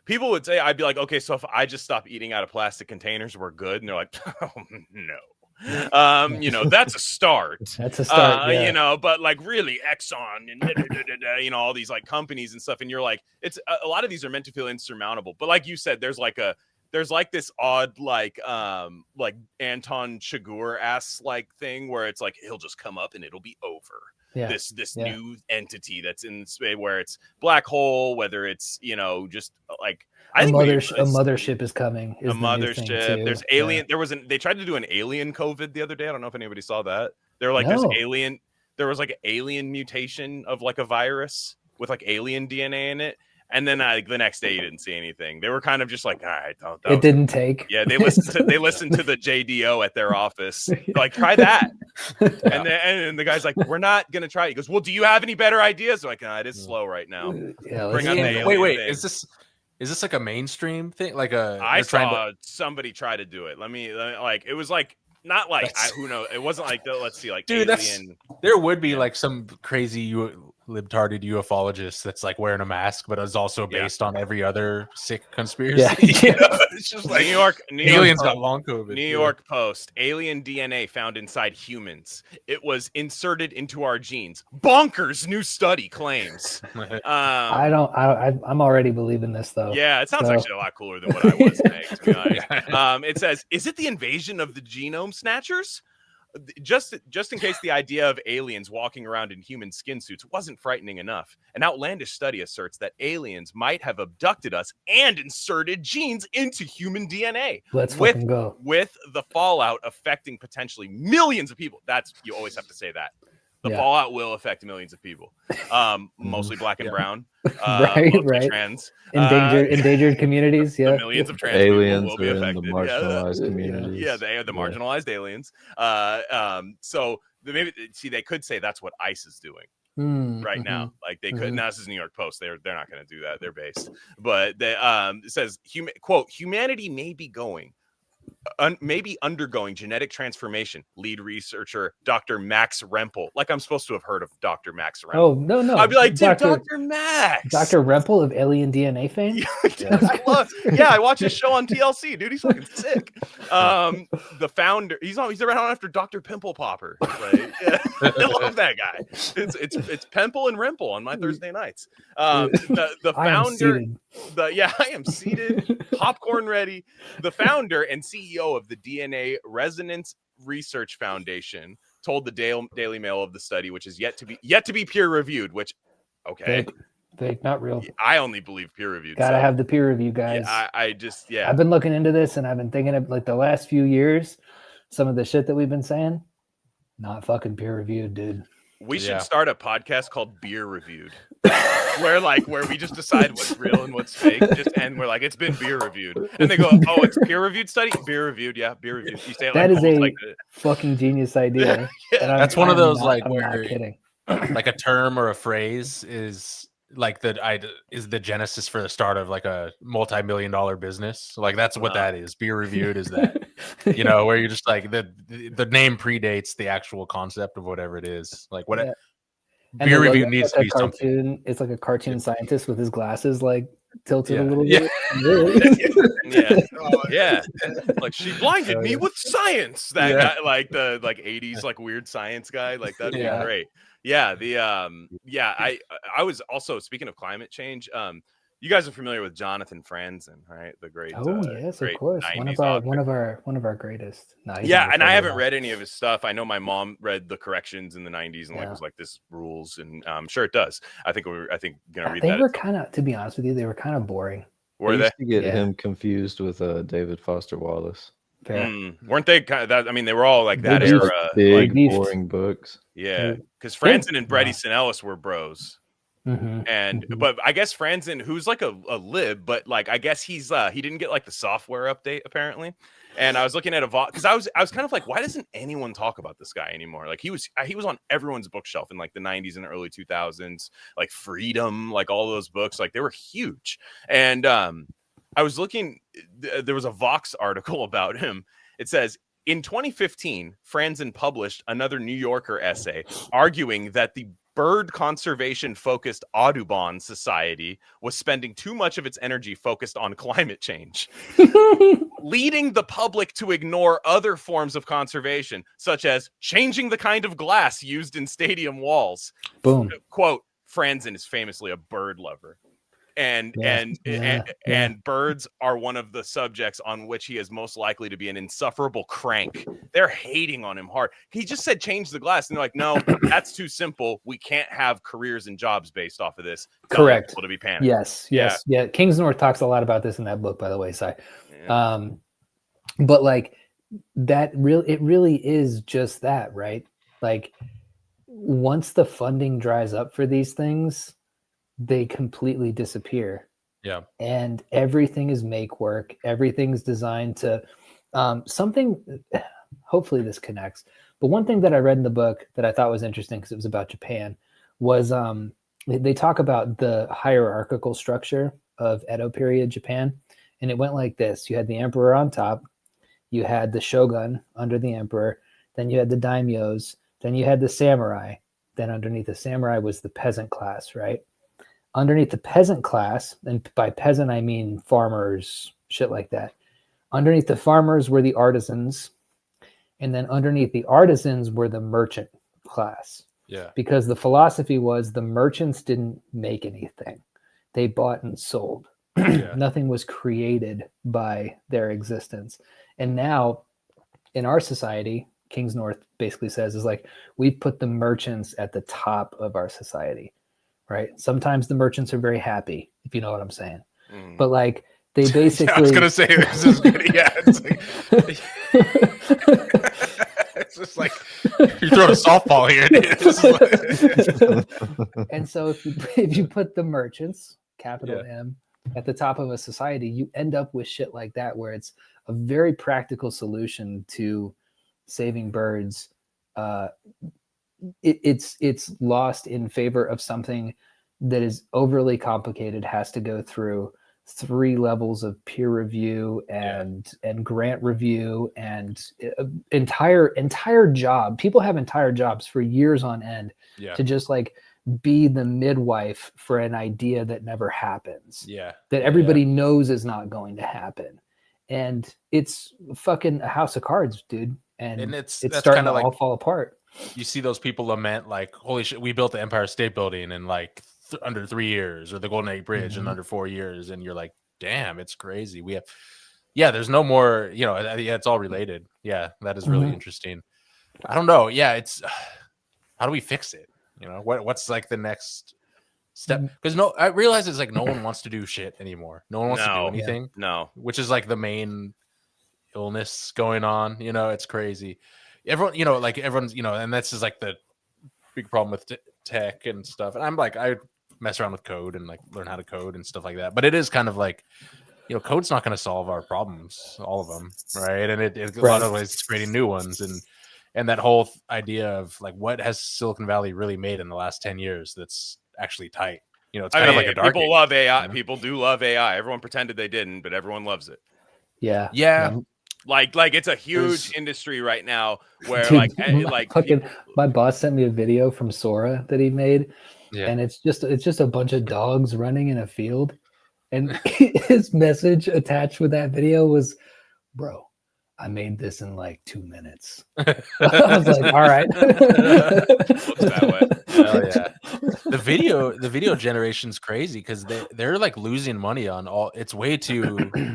people would say, I'd be like, okay, so if I just stop eating out of plastic containers, we're good, and they're like, oh no. That's a start. That's a start. Yeah. But like really Exxon and all these like companies and stuff, and you're like, it's a lot of these are meant to feel insurmountable, but like you said, there's like this odd like Anton Chigurh ass like thing where it's like he'll just come up and it'll be over. Yeah. This new entity that's in space, where it's black hole, whether it's just like I think a mothership is coming. A mothership. There's alien. They tried to do an alien COVID the other day. I don't know if anybody saw that. They're like this alien. There was like an alien mutation of like a virus with like alien DNA in it. And then the next day you didn't see anything. They were kind of just like, all right, it didn't take. Yeah, they listened to the JDO at their office. They're like, try that. And the guy's like, we're not gonna try it. He goes, well, do you have any better ideas? They're like, it is slow right now. Yeah, Bring out the alien wait. thing. Is this like a mainstream thing? Like I saw somebody try to do it. Let me like it was like not like who knows. It wasn't like let's see, like dude, alien. There would be like some crazy libtarded ufologist that's like wearing a mask, but is also based on every other sick conspiracy. Yeah. It's just like New York aliens got long COVID. New York Post: alien DNA found inside humans. It was inserted into our genes. Bonkers new study claims. I'm already believing this though. Yeah, it sounds actually a lot cooler than what I was saying, to be honest. It says, is it the invasion of the genome snatchers? Just in case the idea of aliens walking around in human skin suits wasn't frightening enough, an outlandish study asserts that aliens might have abducted us and inserted genes into human DNA. Let's fucking go. With the fallout affecting potentially millions of people. You always have to say that. The fallout will affect millions of people, mostly black and brown, right. trans, endangered communities. Yeah, millions of trans aliens people will be affected. The marginalized communities. Yeah, they are the marginalized aliens. So they could say that's what ICE is doing right now. Like they could. Now this is New York Post. They're not going to do that. They're based, but it says quote, humanity may be undergoing genetic transformation. Lead researcher Dr. Max Rempel. Like I'm supposed to have heard of Dr. Max Rempel. Oh no! I'd be like, dude, Dr. Max, Dr. Rempel of Alien DNA fame. I watch his show on TLC, dude. He's fucking sick. The founder, he's around after Dr. Pimple Popper. Right? Yeah. I love that guy. It's Pimple and Rempel on my Thursday nights. The founder, I am seated, popcorn ready. The founder and CEO of the DNA Resonance Research Foundation told the Daily Mail of the study, which is yet to be peer reviewed. Which, okay, fake, not real. I only believe peer reviewed. Gotta have the peer review, guys. Yeah, I've been looking into this, and I've been thinking of like the last few years, some of the shit that we've been saying, not fucking peer reviewed, dude. We should start a podcast called Beer Reviewed, where we just decide what's real and what's fake, and we're like, it's been beer reviewed, and they go, oh, it's peer reviewed study, beer reviewed, yeah, beer reviewed. You say it that is a the fucking genius idea. That's one of those I'm not kidding. like a term or a phrase is like is the genesis for the start of like a multi-million-dollar business. Like that's what that is. Peer reviewed is that, you know, where you're just like the name predates the actual concept of whatever it is. Like what Yeah. And peer the review logo's needs like to be a something. cartoon. It's like a cartoon scientist with his glasses like tilted a little Yeah. bit. Really? Yeah. Like she blinded me with science. That Yeah. guy, like the 80s like weird science guy, like that'd be Yeah. great. Yeah, I was also, speaking of climate change, you guys are familiar with Jonathan Franzen, right? The great Oh yes, of great course. 90s One author. of our greatest. No, he's Yeah, not and I further haven't back. read any of his stuff. I know my mom read the corrections in the 90s and like Yeah. was like, this rules, and I'm sure it does. I think gonna read They that. were kind of, to be honest with you, they were kind of boring. Were I they? used to get Yeah. him confused with David Foster Wallace. Fair. Weren't they kind of that? I mean, they were all like that They era. Like big, beefed. boring books. Yeah, They- because Franzen and Bret yeah. Easton Ellis were bros. Mhm, And mhm. but I guess Franzen, who's like a lib, but like I guess he didn't get like the software update apparently. And I was looking at because I was kind of like, why doesn't anyone talk about this guy anymore? Like he was on everyone's bookshelf in like the 90s and early 2000s, like Freedom, like all those books, like they were huge. And I was looking, there was a Vox article about him. It says, in 2015, Franzen published another New Yorker essay arguing that the bird conservation focused Audubon Society was spending too much of its energy focused on climate change, leading the public to ignore other forms of conservation, such as changing the kind of glass used in stadium walls. Boom. Quote, Franzen is famously a bird lover. And birds are one of the subjects on which he is most likely to be an insufferable crank. They're hating on him hard. He just said change the glass, and they're like, no, that's too simple. We can't have careers and jobs based off of this. Correct. People to be panicked. Yes. Yeah. Kings North talks a lot about this in that book, by the way, Si. Yeah. But like it really is just that, right? Like once the funding dries up for these things, they completely disappear. Yeah. And everything is make work. Everything's designed to something. Hopefully this connects. But one thing that I read in the book that I thought was interesting, because it was about Japan, was they talk about the hierarchical structure of Edo period Japan. And it went like this. You had the emperor on top. You had the shogun under the emperor. Then you had the daimyos. Then you had the samurai. Then underneath the samurai was the peasant class, right? Underneath the peasant class, and by peasant I mean farmers, shit like that. Underneath the farmers were the artisans, and then underneath the artisans were the merchant class. Yeah. Because the philosophy was the merchants didn't make anything. They bought and sold. Yeah. Nothing was created by their existence. And now in our society, Kings North basically says is like, we've put the merchants at the top of our society. Right. Sometimes the merchants are very happy, if you know what I'm saying. But like they basically I was gonna say this is good. Yeah. It's just like you're throwing a softball here, dude. And so if you put the merchants, capital M, at the top of a society, you end up with shit like that, where it's a very practical solution to saving birds. It's lost in favor of something that is overly complicated, has to go through 3 levels of peer review and grant review and entire job. People have entire jobs for years on end to just like be the midwife for an idea that never happens. That everybody knows is not going to happen. And it's fucking a house of cards, dude. And it's starting to all fall apart. You see those people lament like, holy shit, we built the Empire State Building in like under 3 years, or the Golden Gate Bridge in under 4 years. And you're like, damn, it's crazy. We have, there's no more, it's all related. Yeah. That is really interesting. I don't know. Yeah. It's, how do we fix it? What's like the next step? Because I realize it's like no one wants to do shit anymore. No one wants to do anything. No. Which is like the main illness going on. It's crazy. Everyone, everyone's, and that's just like the big problem with tech and stuff. And I'm like, I mess around with code and like learn how to code and stuff like that. But it is kind of like, code's not going to solve our problems, all of them, right? And a lot of ways it's creating new ones. And that whole idea of like, what has Silicon Valley really made in the last 10 years that's actually tight? You know, it's kind of like a dark people age, love AI. you know? People do love AI. Everyone pretended they didn't, but everyone loves it. Yeah. Yeah. Like it's a huge industry right now where Dude, like fucking, people, my boss sent me a video from Sora that he made, Yeah. and it's just a bunch of dogs running in a field, and his message attached with that video was, "Bro, I made this in like 2 minutes." I was like, "All right." looks that way. Oh yeah. The video generation's crazy because they're like losing money on all. It's way too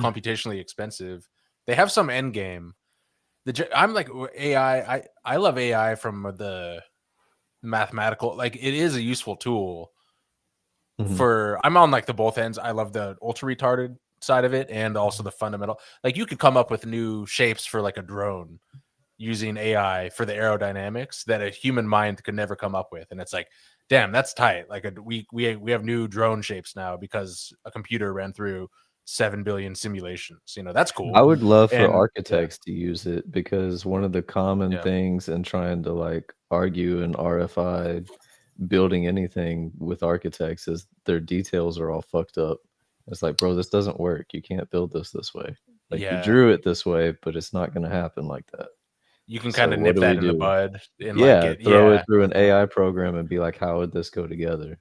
computationally expensive. They have some end game. I'm like AI. I love AI from the mathematical. Like it is a useful tool for. I'm on like the both ends. I love the ultra retarded side of it and also the fundamental. Like you could come up with new shapes for like a drone using AI for the aerodynamics that a human mind could never come up with, and it's like, damn, that's tight. Like we have new drone shapes now because a computer ran through 7 billion simulations. You know, that's cool. I would love for And architects to use it, because one of the common Yeah. things in trying to like argue an RFI building anything with architects is their details are all fucked up. It's like, bro, this doesn't work. You can't build this way. Like you Yeah. drew it this way, but it's not going to happen like that. You can So kind of what nip do that we in the do? bud and Yeah, like throw it through an AI program and be like, how would this go together?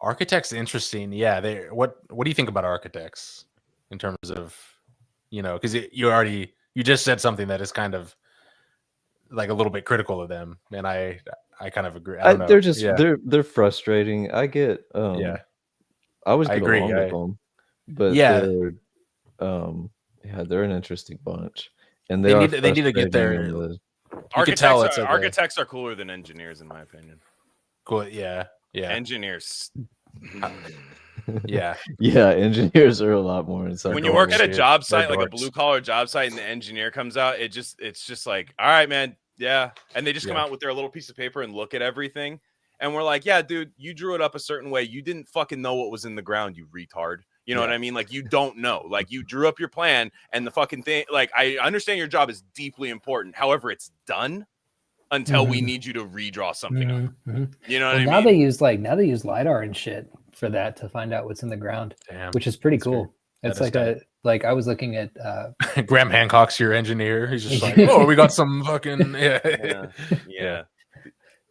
Architects interesting. Yeah, they what do you think about architects in terms of, you know, because you just said something that is kind of like a little bit critical of them, and I kind of agree. I don't know. They're just they're frustrating. I get Yeah. I always I get agree. along with them, but Yeah. they're an interesting bunch, and They are need to get frustrating their. in the You can tell it's like architects are cooler than engineers, in my opinion. cool. Yeah. Engineers. Yeah. Yeah, engineers are a lot more inside. When you work at a dude. job They're site, like a dorks. blue collar job site, and the engineer comes out, it's just like, all right, man, yeah. And they just come Yeah. out with their little piece of paper and look at everything. And we're like, yeah, dude, you drew it up a certain way. You didn't fucking know what was in the ground, you retard. You know what I mean? Like, you don't know. Like, you drew up your plan and the fucking thing. Like, I understand your job is deeply important. However, it's done until we need you to redraw something up. You know what I mean? Now they use LiDAR and shit for that to find out what's in the ground, Damn. which is pretty cool. That It's is like I was looking at Graham Hancock's your engineer. He's just like, oh, we got some fucking yeah.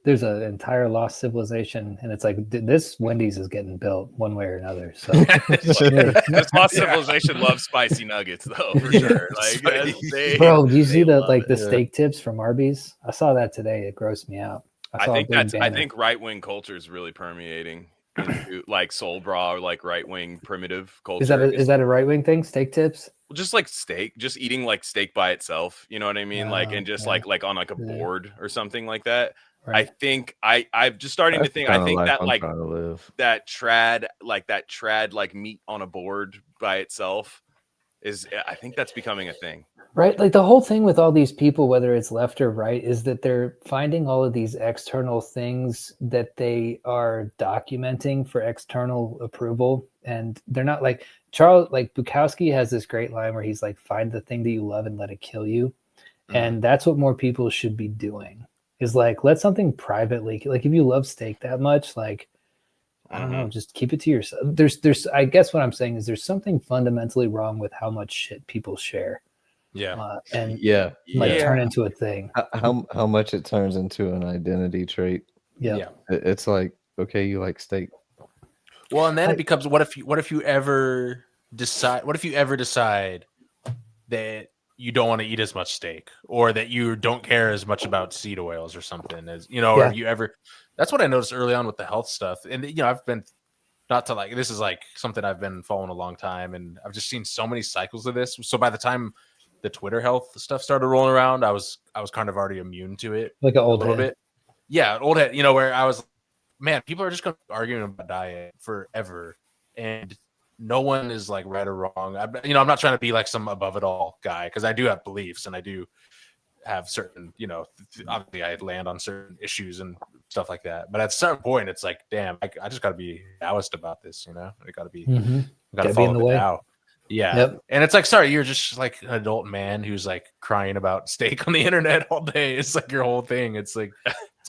There's an entire lost civilization, and it's like this Wendy's is getting built one way or another. So This lost civilization loves spicy nuggets, though, for sure. Like, bro, do you see the the steak tips from Arby's? I saw that today. It grossed me out. I think right wing culture is really permeating into like soul bra or like right wing primitive culture. Is that a right wing thing? Steak tips? Just like steak, just eating like steak by itself. You know what I mean? Like, and just like on like a board or something like that. Right. I think I'm just starting to think. I think that like that trad like meat on a board by itself is. I think that's becoming a thing. Right. Like the whole thing with all these people, whether it's left or right, is that they're finding all of these external things that they are documenting for external approval. And they're not like Bukowski has this great line where he's like, find the thing that you love and let it kill you. And that's what more people should be doing. Is like, let something privately, like if you love steak that much, like, I don't know, just keep it to yourself. There's, I guess what I'm saying is there's something fundamentally wrong with how much shit people share. Yeah. Turn into a thing. How much it turns into an identity trait. Yeah. It's like, okay, you like steak. Well, and then it becomes, what if you ever decide that you don't want to eat as much steak, or that you don't care as much about seed oils or something, as you know, or you ever. That's what I noticed early on with the health stuff. And you know, I've been this is like something I've been following a long time, and I've just seen so many cycles of this. So by the time the Twitter health stuff started rolling around, I was kind of already immune to it, like an old a little bit. Yeah, old head, you know, where I was, man, people are just going to be arguing about diet forever, and no one is like right or wrong. I'm not trying to be like some above it all guy, because I do have beliefs and I do have certain, you know, obviously I land on certain issues and stuff like that. But at a certain point, it's like, damn, I just got to be Taoist about this, you know. I got to be, got to follow the Tao. Yeah. Yep. And it's like, sorry, you're just like an adult man who's like crying about steak on the internet all day. It's like your whole thing. It's like,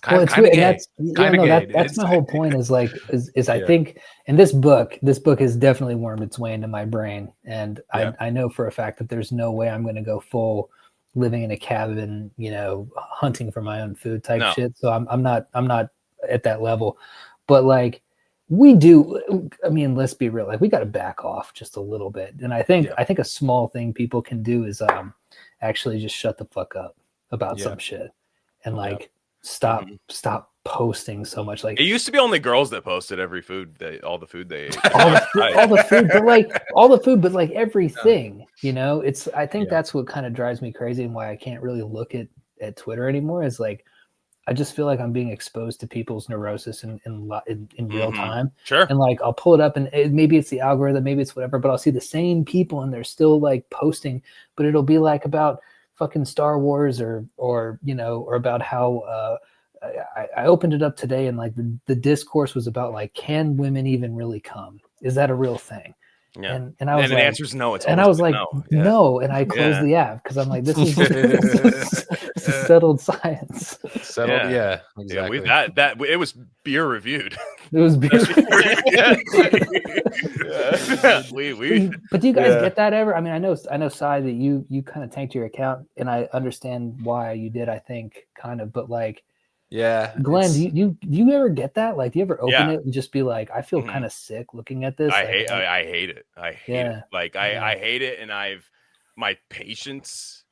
kind of weird, and gay. that's Kind of gay. that's my whole point is like is I Yeah. think, and this book has definitely wormed its way into my brain, and Yeah. I know for a fact that there's no way I'm going to go full living in a cabin, hunting for my own food type No. shit. So I'm not at that level, but like we do. I mean, let's be real. Like we got to back off just a little bit, and I think a small thing people can do is actually just shut the fuck up about some shit, and like stop posting so much. Like It used to be only girls that posted all the food they ate. all the food, but like everything, it's, I think that's what kind of drives me crazy and why I can't really look at Twitter anymore, is like, I just feel like I'm being exposed to people's neurosis in real time. Sure. And like, I'll pull it up and maybe it's the algorithm, maybe it's whatever, but I'll see the same people and they're still like posting, but it'll be like about fucking Star Wars or about how, I opened it up today and like the discourse was about like, can women even really come? Is that a real thing? Yeah. And I was the like, answer is no. And I was like, no. no. And I closed the app because I'm like, this is settled science. Settled, yeah, exactly. That it was peer reviewed. It was beautiful. But do you guys get that ever? I mean, I know, Sai, that you kind of tanked your account, and I understand why you did. I think kind of, but like, Glenn, do you ever get that? Like, do you ever open it and just be like, I feel kind of sick looking at this? I hate it. I hate it. Like I hate it, and my patience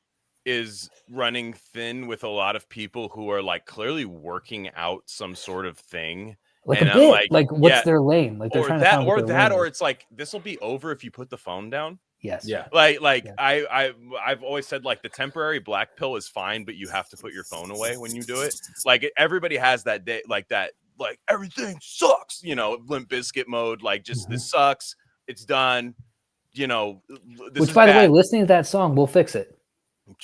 is running thin with a lot of people who are like clearly working out some sort of thing. Like and a bit, like what's their lane? Like they're trying to find or it's like, this will be over if you put the phone down. Yes. Yeah. I've always said like the temporary black pill is fine, but you have to put your phone away when you do it. Like everybody has that day, like everything sucks, Limp Bizkit mode. Like just this sucks. It's done. Which, by the way, listening to that song will fix it.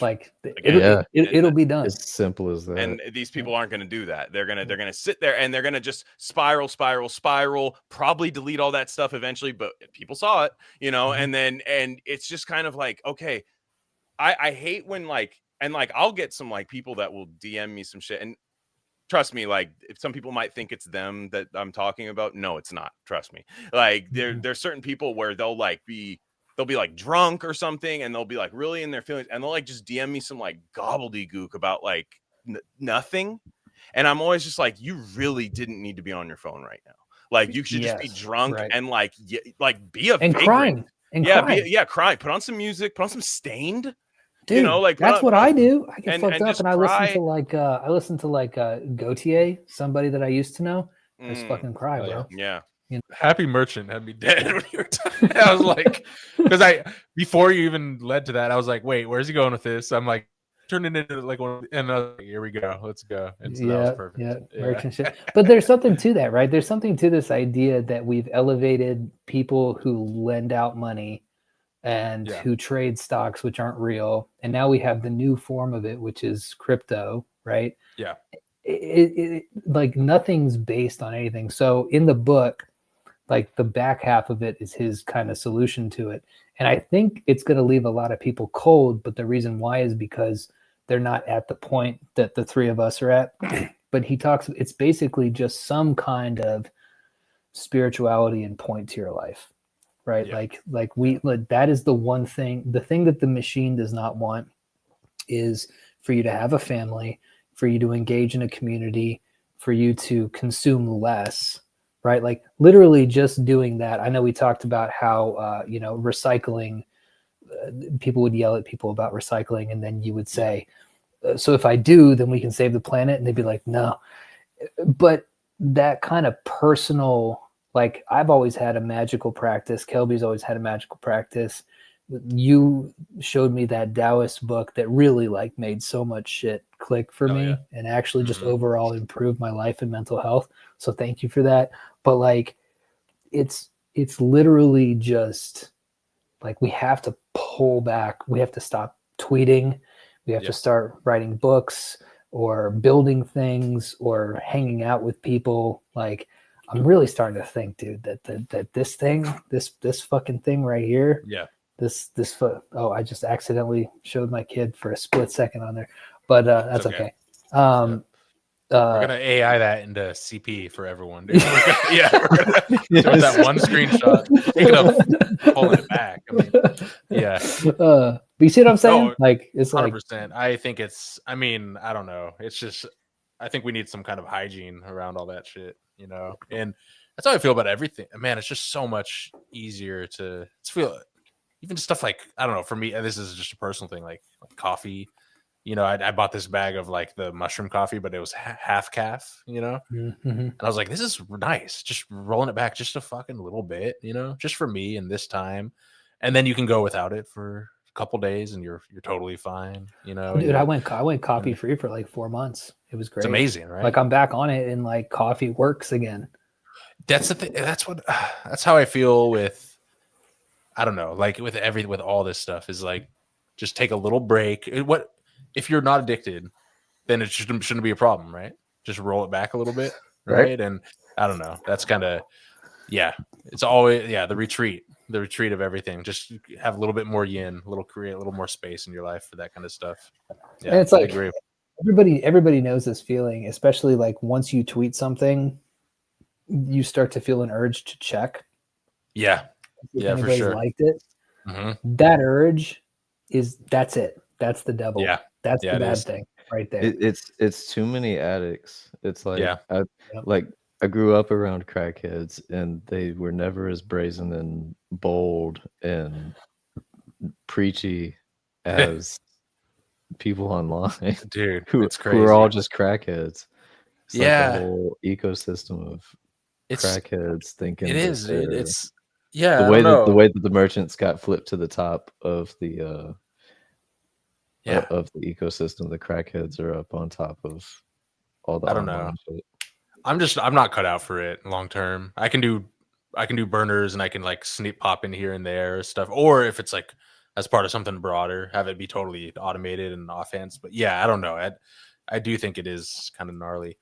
Like it'll be done. As simple as that. And these people aren't going to do that. They're gonna sit there and they're gonna just spiral, probably delete all that stuff eventually. But people saw it, and it's just kind of like, okay, I hate when I'll get some like people that will DM me some shit, and trust me, like if some people might think it's them that I'm talking about. No, it's not. Trust me. Like there's certain people where they'll be like drunk or something, and they'll be like really in their feelings, and they'll like just DM me some like gobbledygook about like nothing. And I'm always just like, you really didn't need to be on your phone right now. Like you should just be drunk and like be a vagrant. Crying. Cry. Put on some music, put on some Stained. Dude, that's what I do. I get fucked up and I listen to like Gautier, somebody that I used to know. I just fucking cry, bro. Yeah. Happy Merchant had me dead when you were talking. I was like, because before you even led to that, I was like, wait, where's he going with this? I'm like, turn it into like one, and I was like, here we go, let's go. And so that was perfect. Merchant shit. But there's something to that, right? There's something to this idea that we've elevated people who lend out money and who trade stocks which aren't real, and now we have the new form of it, which is crypto, right? Yeah. It like nothing's based on anything. So in the book, like the back half of it is his kind of solution to it. And I think it's going to leave a lot of people cold, but the reason why is because they're not at the point that the three of us are at. But he talks, it's basically just some kind of spirituality and point to your life, right? Yeah. Like that is the one thing, the thing that the machine does not want is for you to have a family, for you to engage in a community, for you to consume less, right? Like literally just doing that. I know we talked about how, recycling, people would yell at people about recycling. And then you would say, so if I do, then we can save the planet. And they'd be like, no. But that kind of personal, like I've always had a magical practice. Kelby's always had a magical practice. You showed me that Taoist book that really like made so much shit click for me and actually just overall improved my life and mental health. So thank you for that. But like, it's literally just like, we have to pull back. We have to stop tweeting. We have to start writing books or building things or hanging out with people. Like, I'm really starting to think, dude, that this thing, this fucking thing right here. Yeah. This foot. Oh, I just accidentally showed my kid for a split second on there, but that's okay. We're gonna AI that into CP for everyone, dude. We're gonna with that one screenshot, take it up, pulling it back. I mean, yeah. But you see what I'm saying? No, Like it's 100%. I think it's. I mean, I don't know. It's just. I think we need some kind of hygiene around all that shit, you know. And that's how I feel about everything. Man, it's just so much easier to feel. Even stuff like I don't know. For me, this is just a personal thing. Like coffee. You know, I bought this bag of like the mushroom coffee, but it was half calf, you know? Mm-hmm. And I was like, this is nice. Just rolling it back just a fucking little bit, you know, just for me and this time. And then you can go without it for a couple days and you're totally fine, you know? Dude, I went coffee free for like 4 months. It was great. It's amazing, right? Like I'm back on it and like coffee works again. That's the thing. That's how I feel with, I don't know, like with all this stuff is like, just take a little break. If you're not addicted, then it shouldn't be a problem, right? Just roll it back a little bit, right? And I don't know. That's kind of, yeah. It's always, the retreat of everything. Just have a little bit more yin, create a little more space in your life for that kind of stuff. Yeah, and it's like everybody knows this feeling, especially like once you tweet something, you start to feel an urge to check. Yeah, if for sure. Liked it. Mm-hmm. That urge that's it. That's the devil. Yeah. That's the bad thing right there. It's too many addicts. It's like I grew up around crackheads and they were never as brazen and bold and preachy as people online. Dude, who are all just crackheads. It's like the whole ecosystem of crackheads thinking it is. It's the way that the merchants got flipped to the top of the of the ecosystem. The crackheads are up on top of all the. I don't know. Shit. I'm not cut out for it long term. I can do burners and I can like pop in here and there stuff, or if it's like as part of something broader, have it be totally automated and offense. But yeah, I don't know. I do think it is kind of gnarly.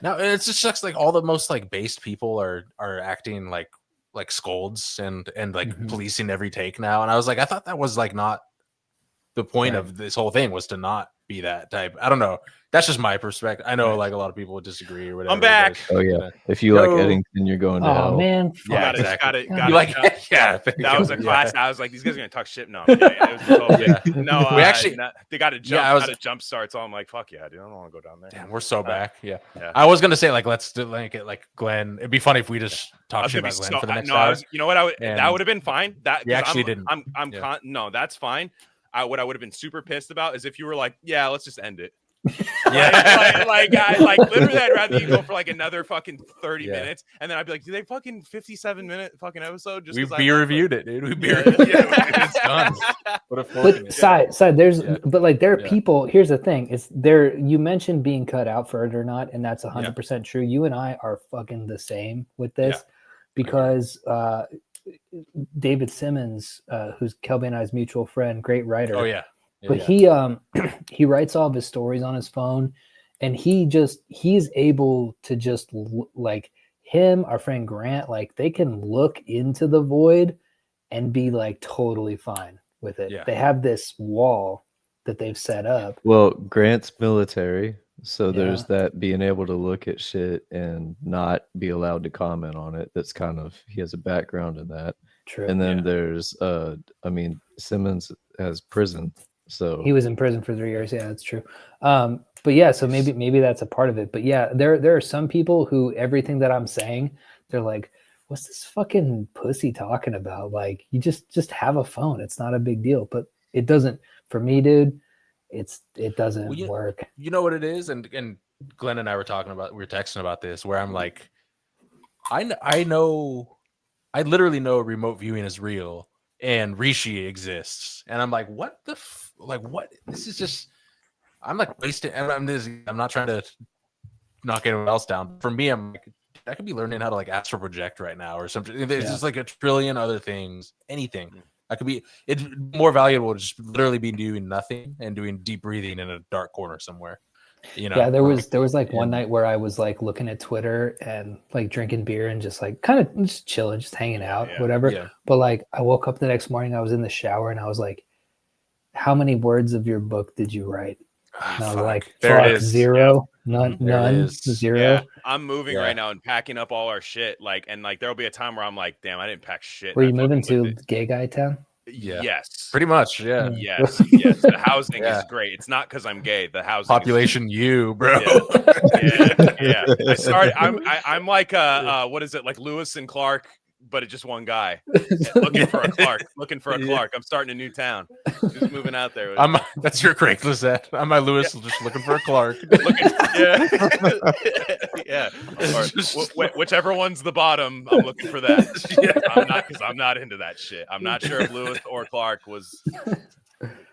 Now it's just like all the most like based people are acting like scolds and like policing every take now. And I was like, I thought that was like not the point of this whole thing was to not be that type. I don't know. That's just my perspective. I know like a lot of people would disagree or whatever. I'm back. Oh yeah. If you like Eddington, you're going to hell. Oh man. Yeah, exactly. Got it. That was a class. I was like, these guys are gonna talk shit. No, I'm kidding. It was no, we actually they got to jump. Got a jump start. So I'm like, fuck yeah, dude. I don't want to go down there. Damn, we're so back. Yeah. I was gonna say like let's do like it like Glenn. It'd be funny if we just talk shit about Glenn for the next hour. You know what? That would have been fine. That you actually didn't. No, that's fine. What I would have been super pissed about is if you were like, yeah, let's just end it. like literally I'd rather you go for like another fucking 30 minutes and then I'd be like, do they fucking 57-minute fucking episode? Just we reviewed it, dude. We beer it's done. What a but side there's but like there are people. Here's the thing, is there you mentioned being cut out for it or not, and that's 100% true. You and I are fucking the same with this because David Simmons, who's Kelby and I's mutual friend, great writer. Oh yeah. But he writes all of his stories on his phone, and he's able to just like him, our friend Grant, like they can look into the void and be like totally fine with it. They have this wall that they've set up. Well, Grant's military, so there's that being able to look at shit and not be allowed to comment on it. That's kind of, he has a background in that. True. And then there's Simmons has prison. So he was in prison for 3 years. Yeah, that's true. But yeah, so maybe that's a part of it. But yeah, there are some people who everything that I'm saying, they're like, what's this fucking pussy talking about? Like, you just have a phone. It's not a big deal. But it doesn't, for me, dude, it doesn't work. You know what it is? And Glenn and I were texting about this, where I'm like, I literally know remote viewing is real and Rishi exists. And I'm like, what the what? This is just, I'm like wasting. I'm not trying to knock anyone else down. For me, I'm like, I could be learning how to like astral project right now or something. There's just like a trillion other things. Anything. I could be. It's more valuable to just literally be doing nothing and doing deep breathing in a dark corner somewhere. You know. Yeah, there was like one night where I was like looking at Twitter and like drinking beer and just like kind of just chilling, just hanging out, whatever. Yeah. But like I woke up the next morning, I was in the shower and I was like, how many words of your book did you write? And I was Fuck. like, There it fuck, is. zero, none, There it none, is. zero. Yeah, I'm moving Yeah. right now and packing up all our shit. Like, and like, there'll be a time where I'm like, damn, I didn't pack shit. Were and you I moving fucking to looked gay guy town? Yeah. Yes. Pretty much, yeah. Yes. Yes. The housing Yeah. is great. It's not because I'm gay. The housing is Population you, bro. yeah. I started. I'm like what is it, like Lewis and Clark, but it's just one guy looking for a Clark. Looking for a Yeah. Clark. I'm starting a new town. Just moving out there. That's your Craigslist ad. I'm my Lewis, just looking for a Clark. Yeah. Yeah. Or Just- whichever one's the bottom, I'm looking for that. I'm not into that shit. I'm not sure if Lewis or Clark was.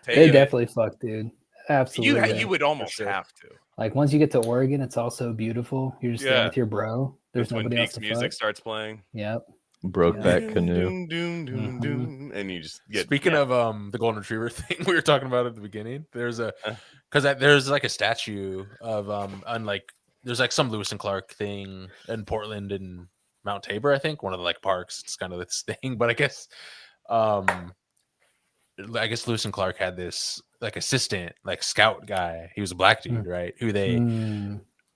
They definitely fuck, dude. You Absolutely. would almost sure. have to. Like once you get to Oregon, it's all so beautiful. You're just there Yeah. with your bro. There's The Twin nobody else Peaks to music fuck. starts playing. Yep. Brokeback Canoe. Doom, doom, doom, doom, and you just get. Speaking yeah. of the golden retriever thing we were talking about at the beginning, there's there's like a statue of unlike there's like some Lewis and Clark thing in Portland and Mount Tabor, I think, one of the like parks. It's kind of this thing, but I guess Lewis and Clark had this like assistant, like scout guy. He was a black dude, right? Who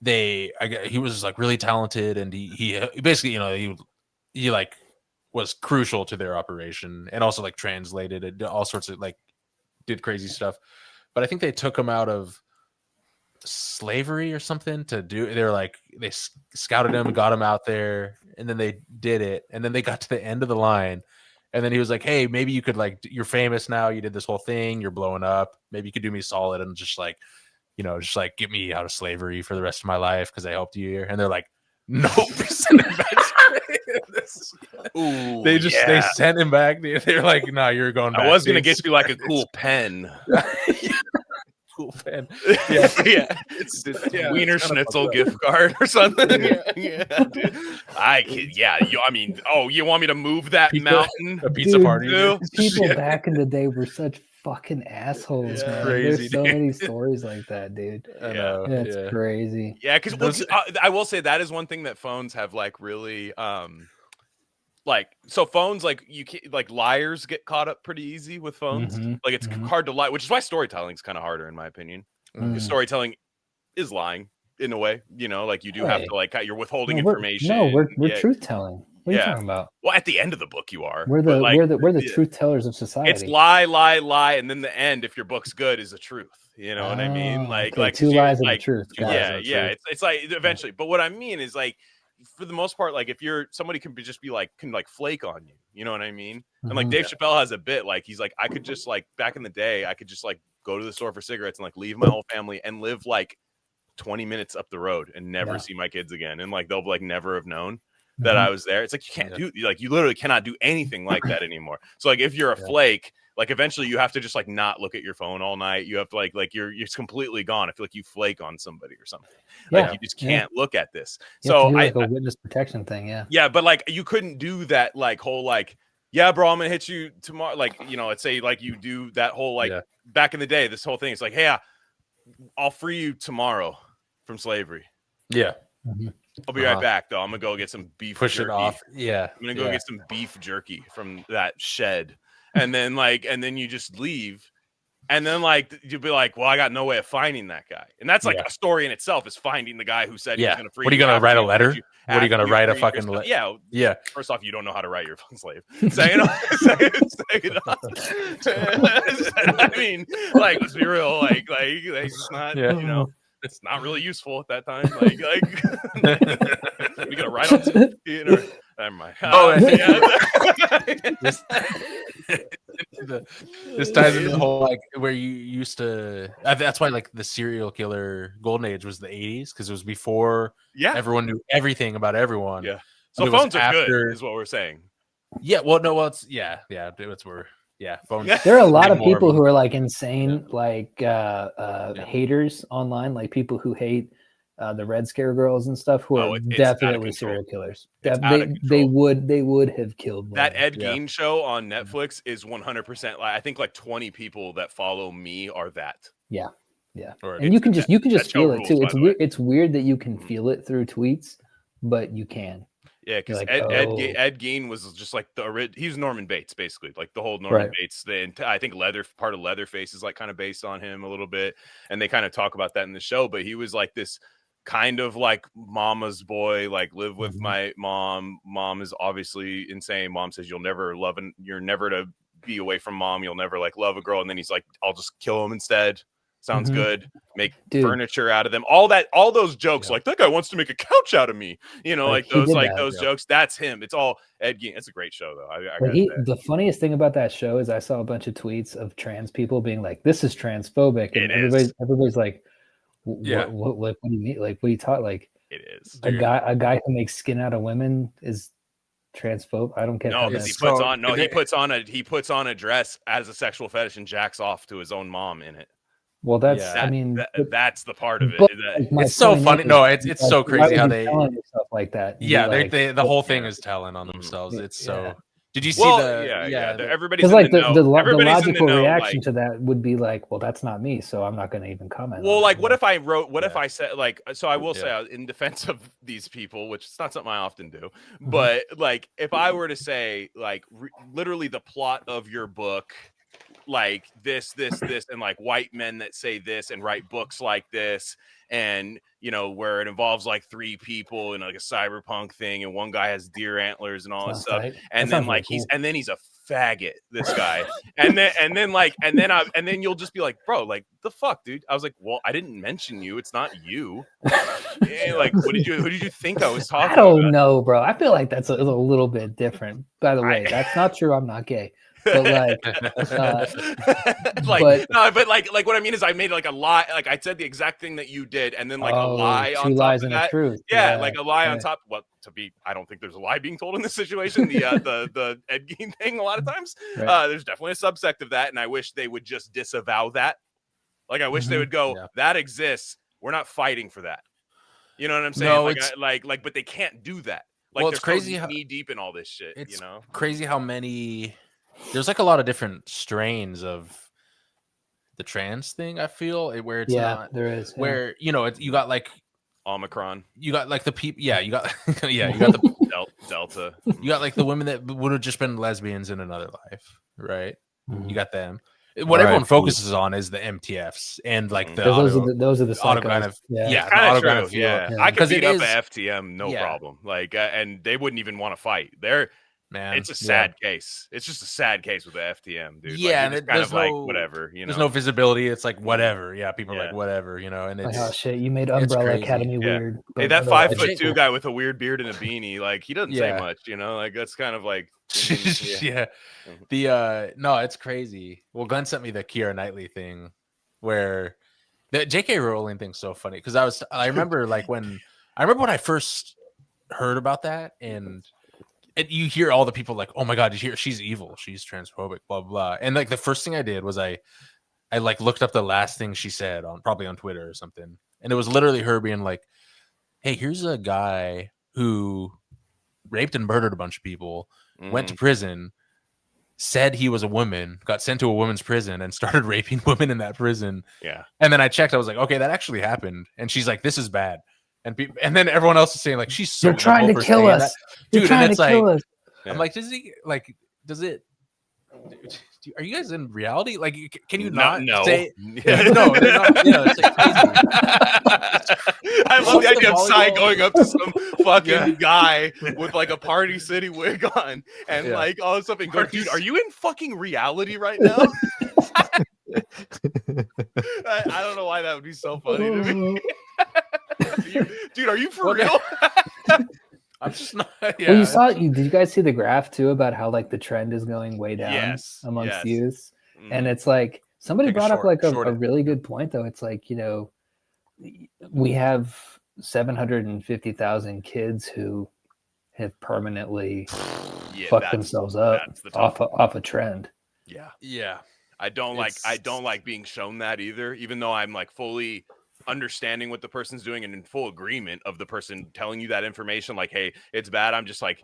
he was like really talented, and he basically, you know, he like was crucial to their operation, and also like translated it, all sorts of like did crazy stuff. But I think they took him out of slavery or something to do. They're like they scouted him and got him out there, and then they did it, and then they got to the end of the line. And then he was like, hey, maybe you could like, you're famous now. You did this whole thing. You're blowing up. Maybe you could do me solid and just like, you know, just like get me out of slavery for the rest of my life because I helped you here. And they're like, nope. Send him back. Ooh, they sent him back. They're like, nah, you're going back. I was gonna get you like a cool pen. Cool pen. Yeah, yeah. It's Wiener it's kinda Schnitzel fucked gift card or something. Yeah, dude. You want me to move that Pizza- mountain? A pizza Dude, party. dude. People Yeah. back in the day were such fucking assholes, Yeah. man. Crazy, There's so dude. many stories like that, dude. I know, That's yeah. crazy. Yeah, because I will say that is one thing that phones have like really like, so phones, like you can, like liars get caught up pretty easy with phones. Mhm, Like it's mhm. hard to lie, which is why storytelling is kind of harder in my opinion. Because Mm. storytelling is lying in a way, you know, like you do have Hey. to like you're withholding No, information. we're Yeah. truth telling. What are Yeah. you talking about? Well, at the end of the book you are. We're but, the like, we're the yeah. truth tellers of society. It's lie, and then the end, if your book's good, is the truth. You know what I mean? Oh, Like, okay, like 2 'cause lies and like, the truth. Got yeah, it. yeah. It's like eventually. But what I mean is like, for the most part, like if you're somebody can just be like can like flake on you. You know what I mean? And like Mhm. Dave Chappelle has a bit like he's like I could just like back in the day I could just like go to the store for cigarettes and like leave my whole family and live like 20 minutes up the road and never Yeah. see my kids again, and like they'll like never have known that Mhm. I was there. It's like you can't do like you literally cannot do anything like that anymore. So like if you're a flake, like eventually you have to just like not look at your phone all night. You have to like you're completely gone. I feel like you flake on somebody or something. Like Yeah, you just yeah. can't look at this. You have So to do like a witness protection thing. Yeah. yeah, but like you couldn't do that like whole like, yeah, bro, I'm gonna hit you tomorrow. Like, you know, let's say like you do that whole like Yeah. back in the day, this whole thing. It's like, hey, I'll free you tomorrow from slavery. Yeah. I'll be right back though. I'm gonna go get some beef. Push jerky. it off. Yeah. I'm gonna go get some beef jerky from that shed. And then and then you just leave. And then like you'll be like, well, I got no way of finding that guy. And that's like a story in itself, is finding the guy who said he was gonna free you. What are you gonna after write a you- letter? you- What are you gonna after write a free fucking yourself. letter? Yeah. Yeah. First off, you don't know how to write your fucking slave. Second off, I mean, like, let's be real. Like it's not, Yeah. you know, it's not really useful at that time. Like we gotta write on some, you know. Never mind. This ties into the whole like where you used to. That's why like the serial killer golden age was the 80s, because it was before everyone knew everything about everyone. Yeah. So It was phones are after- good, is what we're saying. Yeah. Well, no. Well, it's it's where phones. There are a lot of More people of who are like insane, like haters online, like people who hate the Red Scare girls and stuff, who are it's out of definitely control. serial killers. It's out of They control. would have killed That women. Ed Gein show on Netflix is 100%. Like, I think like 20 people that follow me are that. Yeah. Or And you can just that show feel it rules, too. by It's the weird. way. It's weird that you can feel it through tweets, but you can. Yeah, because like, Ed oh. Ed Gein was just like he's Norman Bates basically, like the whole Norman Right. Bates thing. I think part of Leatherface is like kind of based on him a little bit, and they kind of talk about that in the show. But he was like this kind of like mama's boy, like live with my mom. Mom is obviously insane. Mom says you're never to be away from mom. You'll never like love a girl, and then he's like, I'll just kill him instead. Sounds good. Make furniture out of them. All those jokes, like that guy wants to make a couch out of me. You know, like those jokes. That's him. It's all Ed Gein. It's a great show though. I gotta say. The funniest thing about that show is I saw a bunch of tweets of trans people being like, "This is transphobic," and everybody's like, "What do you mean? Like, what are you talking? Like, it is a guy who makes skin out of women is transphobe? I don't get." No, because he puts on a dress as a sexual fetish and jacks off to his own mom in it. Well, that's that's the part of it. It's so funny. No, it's so crazy how they telling stuff like that. Yeah, the whole thing is telling on themselves. It's so. Did you see everybody's because like the logical know, reaction like, to that would be like, well, that's not me, so I'm not going to even comment. Well, like, what if I wrote? What if I said like? So I will say in defense of these people, which is not something I often do, but like if I were to say like literally the plot of your book. Like this, and like white men that say this and write books like this, and you know where it involves like 3 people in like a cyberpunk thing, and one guy has deer antlers and all this stuff, and then like he's a faggot, this guy, and then you'll just be like, bro, like the fuck, dude. I was like, well, I didn't mention you. It's not you. Like, who did you think I was talking about? I don't know, bro. I feel like that's a little bit different. By the way, that's not true. I'm not gay. But like what I mean is I made like a lie, like I said the exact thing that you did, and then like a lie on top of that. Truth. Yeah, like a lie on top. Well, I don't think there's a lie being told in this situation. The Ed Gein thing, a lot of times, there's definitely a subsect of that, and I wish they would just disavow that. Like I wish they would go, that exists. We're not fighting for that. You know what I'm saying? No, but they can't do that. Like, well, it's crazy how knee deep in all this shit. It's crazy how many. There's like a lot of different strains of the trans thing. I feel where it's not there is where you got like Omicron, you got like the people, you got you got the Delta, you got like the women that would have just been lesbians in another life, right? You got them. What everyone focuses on is the MTFs and like the those are the autogyne I could beat up a FTM no problem, like and they wouldn't even want to fight. It's a sad case. It's just a sad case with the FTM, dude. Yeah, like, and kind of like whatever, There's no visibility. It's like whatever. Yeah, people are like whatever, and it's like, oh shit, you made Umbrella Academy weird. Hey, that 5'2" guy with a weird beard and a beanie, like he doesn't say much, like that's kind of like no, it's crazy. Well, Glenn sent me the Keira Knightley thing where the J.K. Rowling thing's so funny because I remember when I first heard about that and you hear all the people like, oh my god, did you hear she's evil, she's transphobic, blah blah. And like the first thing I did was I like looked up the last thing she said probably on Twitter or something, and it was literally her being like, hey, here's a guy who raped and murdered a bunch of people, went to prison, said he was a woman, got sent to a women's prison, and started raping women in that prison. Yeah. And then I checked, I was like, okay, that actually happened. And she's like, this is bad. And then everyone else is saying like, she's so You're trying to kill us, dude. And it's like, I'm like, does it? Are you guys in reality? Like, can you not say? Yeah, no, they're not. It's like crazy. I love the idea of Sai going up to some fucking guy with like a Party City wig on and like all this stuff and go, dude, are you in fucking reality right now? I don't know why that would be so funny to me. Dude, are you for real? I'm just not. Yeah. Well, did you guys see the graph too about how like the trend is going way down amongst youth? And it's like somebody brought up like a really good point though. It's like, we have 750,000 kids who have permanently fucked themselves up off a trend. Yeah. Yeah. I don't like being shown that either, even though I'm like fully understanding what the person's doing and in full agreement of the person telling you that information, like, hey, it's bad. I'm just like,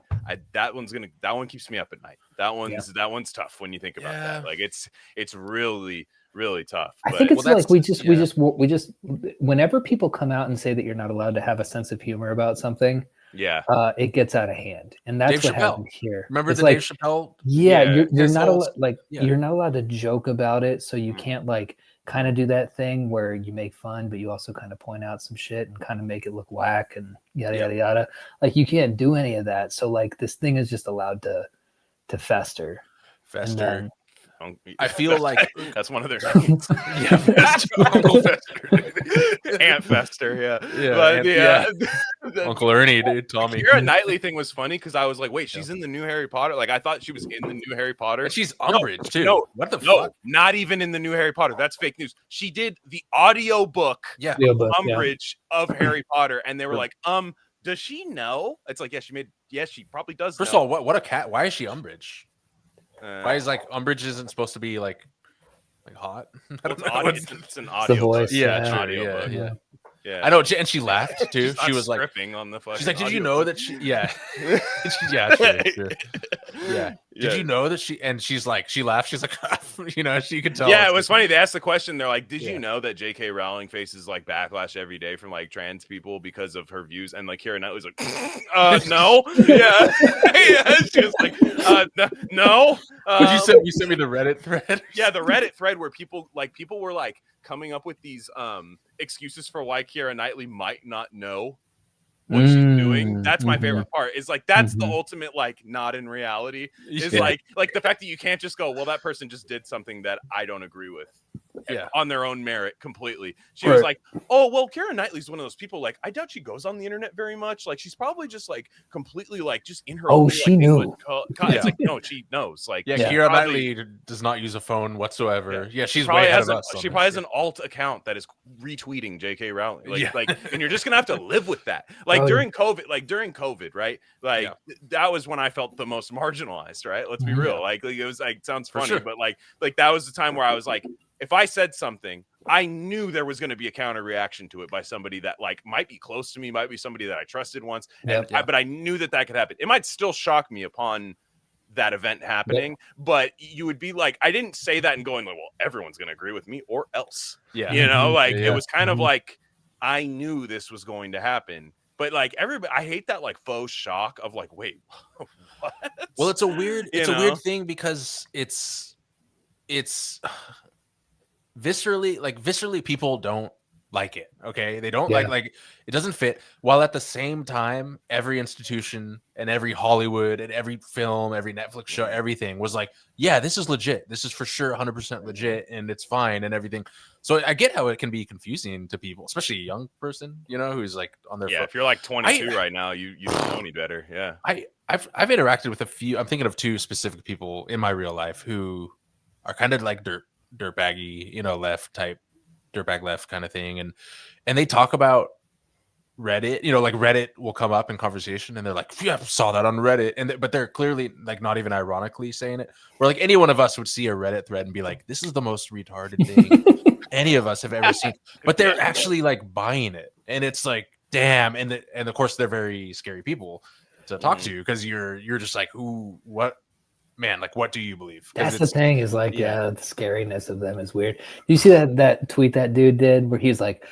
that one keeps me up at night. That one's tough when you think about that. Like it's really, really tough. I think it's like we just whenever people come out and say that you're not allowed to have a sense of humor about something, Yeah. it gets out of hand, and that's Dave what Chappelle. happened here. Remember It's the like, Dave Chappelle? yeah, Yeah, you're not whole- like yeah. you're not allowed to joke about it, so you Mhm. can't like kind of do that thing where you make fun, but you also kind of point out some shit and kind of make it look whack and yada Yep. yada yada. Like you can't do any of that. So like this thing is just allowed to fester. Fester. And I feel like that's one of their names. yeah, Fester, Uncle Fester, Aunt Fester, yeah. Yeah, But Aunt- the Uncle Ernie, dude, Tommy. Keira Knightley thing was funny because I was like, wait, she's in the new Harry Potter. Like I thought she was in the new Harry Potter. And she's Umbridge too. No, what the no, fuck? not even in the new Harry Potter. That's fake news. She did the audio book Yeah, Umbridge of Harry Potter, and they were like, does she know? It's like, yes, she probably does. First know. of all, what a cat? Why is she Umbridge? Why is like Umbridge isn't supposed to be like hot? I don't know. It's an audio voice, book. Yeah, It's an true, audio yeah, book. yeah. Yeah. I know, and she laughed too. She's She not was like, stripping on the fucking she's like, did you audio know book. that she? Yeah, yeah, true. Yeah. Did you know that she? And she's like, she laughed. She's like, you know, she could tell. Yeah, it was funny. They asked the question. They're like, "Did Yeah. you know that J.K. Rowling faces like backlash every day from like trans people because of her views?" And like Keira Knightley's like, "No, yeah, yeah." She was like, "No." But you sent me the Reddit thread. Yeah, the Reddit thread where people were like coming up with these excuses for why Keira Knightley might not know what she's doing. That's my favorite part. Is like that's the ultimate like not in reality. Is like the fact that you can't just go, well, that person just did something that I don't agree with. Yeah, on their own merit completely. She was like, oh, well, Keira Knightley's one of those people, like, I doubt she goes on the internet very much. Like, she's probably just like completely like just in her own, she like, knew. It's like, no, she knows. Like, yeah, she Keira probably, Knightley does not use a phone whatsoever. Yeah, she's probably way ahead has of us. she probably has an alt account that is retweeting J.K. Rowling. Like, Yeah. like, and you're just gonna have to live with that. Like during COVID, right? Like that was when I felt the most marginalized, right? Let's be real. Like it was like sounds funny, sure. but like that was the time where I was like, if I said something, I knew there was going to be a counter reaction to it by somebody that like might be close to me, might be somebody that I trusted once. But I knew that could happen. It might still shock me upon that event happening, but you would be like, I didn't say that and going like, well, everyone's going to agree with me or else. Yeah. You know, like it was kind of like, I knew this was going to happen. But like everybody, I hate that like faux shock of like, wait, what? Well, it's a weird know? thing because it's viscerally people don't like it. Okay, they don't like it doesn't fit. While at the same time, every institution and every Hollywood and every film, every Netflix show, everything was like, yeah, this is legit. This is for sure 100% legit, and it's fine and everything. So I get how it can be confusing to people, especially a young person, you know, who's like on their phone. If you're like 22 right now, you don't know any better. Yeah, I've interacted with a few. I'm thinking of two specific people in my real life who are kind of like dirtbaggy, you know, dirtbag left kind of thing, and they talk about Reddit. You know, like Reddit will come up in conversation, and they're like, "Yeah, I saw that on Reddit," but they're clearly like not even ironically saying it. Where like any one of us would see a Reddit thread and be like, "This is the most retarded thing any of us have ever seen," but they're actually like buying it, and it's like, damn. And of course, they're very scary people to talk to because you're just like, who, what. Man, like, what do you believe? That's the thing is like, the scariness of them is weird. You see that tweet that dude did where he's like,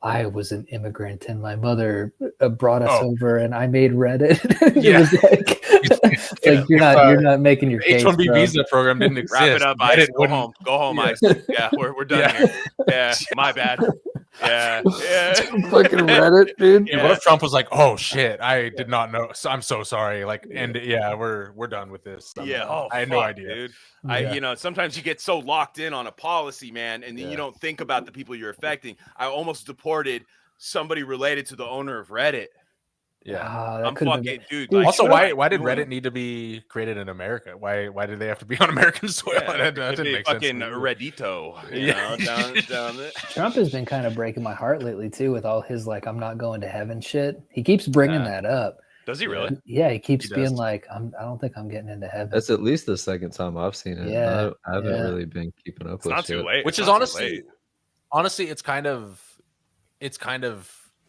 I was an immigrant and my mother brought us over and I made Reddit. You're not making your case. H-1B visa program didn't exist. Wrap it up, Ice. Go home, Ice. Yeah, we're done here. Yeah, my bad. Yeah. Fucking Reddit, dude. Yeah, what if Trump was like, "Oh shit, I did not know. So I'm so sorry." Like, and we're done with this. I had no idea, dude. You know, sometimes you get so locked in on a policy, man, and then you don't think about the people you're affecting. I almost deported somebody related to the owner of Reddit. Yeah, I'm fucking dude. Like, also, why did Reddit need to be created in America? Why did they have to be on American soil? Yeah, that didn't make fucking sense. Reddito, you know, down there. Trump has been kind of breaking my heart lately too, with all his like "I'm not going to heaven" shit. He keeps bringing that up. Does he really? Yeah, he keeps being like, I don't think I'm getting into heaven. That's at least the second time I've seen it. Yeah, I haven't really been keeping up with not it. too late. Which is honestly, it's kind of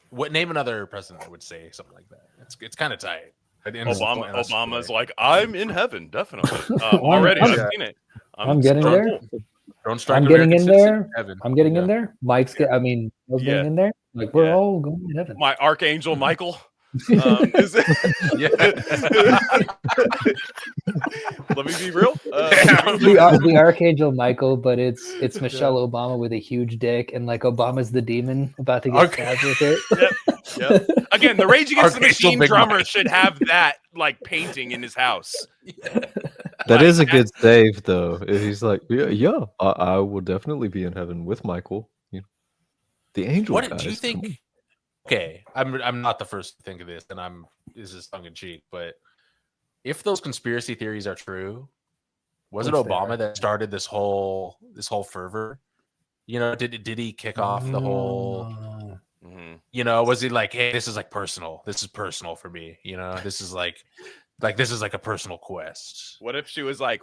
what name another president that would say something like that. It's kind of tight. Obama's like, I'm in heaven, definitely. Already, I've seen it. I'm getting there. I'm getting in there. Heaven. I'm getting in there. Mike's getting in there. Like we're all going to heaven. My archangel Michael. Yeah. Let me be real. The Archangel Michael, but it's Michelle Obama with a huge dick, and like Obama's the demon about to get stabbed with it. Yep. Again, the Rage Against the Archangel Machine Big drummer Mike. should have that like painting in his house. That is a good save, though. If he's like, yeah, I will definitely be in heaven with Michael. You know, the angel What guys. do you come on. think? Okay, I'm not the first to think of this, and this is tongue in cheek, but if those conspiracy theories are true, was it Which they Obama are. that started this whole fervor? You know, did he kick off the whole? You know, was he like, hey, this is like personal. This is personal for me. You know, this is like this is like a personal quest. What if she was like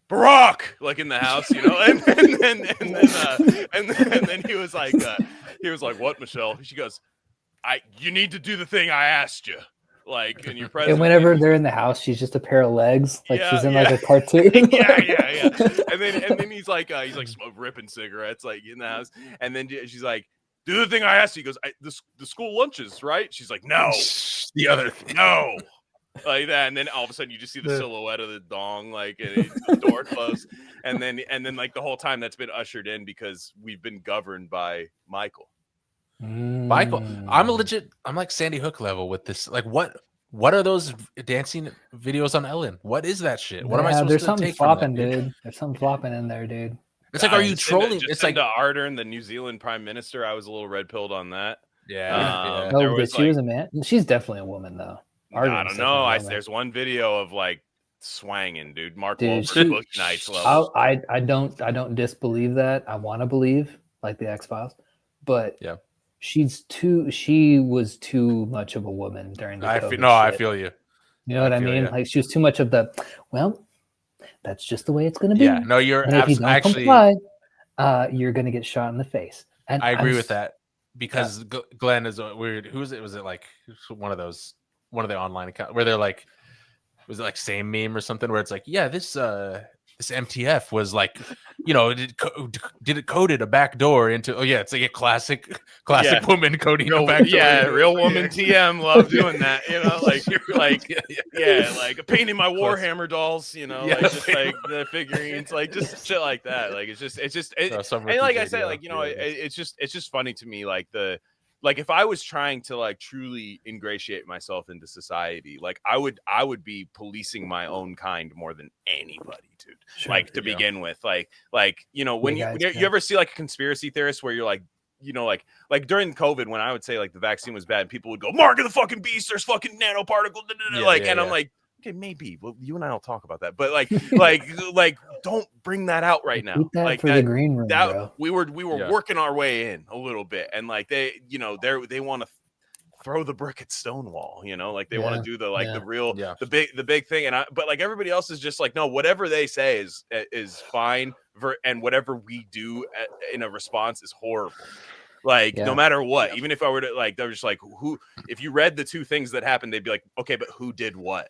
Barack, like in the house, you know, and then he was like, what, Michelle? She goes, you need to do the thing I asked you, like in your presence. And whenever they're in the house, she's just a pair of legs, like Yeah, she's in yeah. like a cartoon. yeah. And then he's like ripping cigarettes like in the house, and then she's like, do the thing I asked you. He goes, the school lunches, right? She's like, no, The other thing. no. Like that, and then all of a sudden you just see the silhouette of the dong, like and the door closed, and then like the whole time that's been ushered in because we've been governed by Michael. Michael, I'm like Sandy Hook level with this. Like, what are those dancing videos on Ellen? What is that shit? What am I supposed there's to something take flopping, from that, dude. There's something flopping in there, dude. It's like, are you trolling? It's like to Ardern, the New Zealand Prime Minister. I was a little red pilled on that. Yeah. There No, was, but she was a man. She's definitely a woman, though. I don't know. There's one video of like swanging, dude. Mark Dude, Wahlberg book nights level. I don't disbelieve that. I want to believe, like the X-Files, but yeah, she was too much of a woman during the COVID I shit. feel you. You know what I mean? You. Like she was too much of the, well, that's just the way it's going to be. Yeah, no, you're if you don't actually comply, you're going to get shot in the face. And I agree with that because Glenn is weird. Who is it? Was it like one of the online accounts where they're like, was it like same meme or something where it's like, yeah, this MTF was like, you know, did it coded a back door into, it's like a classic woman coding a back door. Yeah, real woman TM love doing that, you know, like you're like like painting my Warhammer dolls, you know, like just like the figurines, like just shit like that. Like it's just and like I said, like, you know, it's just funny to me, like if I was trying to like truly ingratiate myself into society, like I would be policing my own kind more than anybody, dude. Sure, like to begin with, like you know, when you ever see like a conspiracy theorist where you're like, you know, like during COVID when I would say like the vaccine was bad, people would go, "Mark of the fucking beast, there's fucking nanoparticle," and I'm like, okay, maybe. Well, you and I will talk about that, but like don't bring that out right now. Keep that like for the green room, bro. We were working our way in a little bit, and like they want to throw the brick at Stonewall, you know, like they want to do the the real the big thing, but like everybody else is just like, no, whatever they say is fine, and whatever we do in a response is horrible. Like no matter what, even if I were to like, they're just like, who? If you read the two things that happened, they'd be like, okay, but who did what?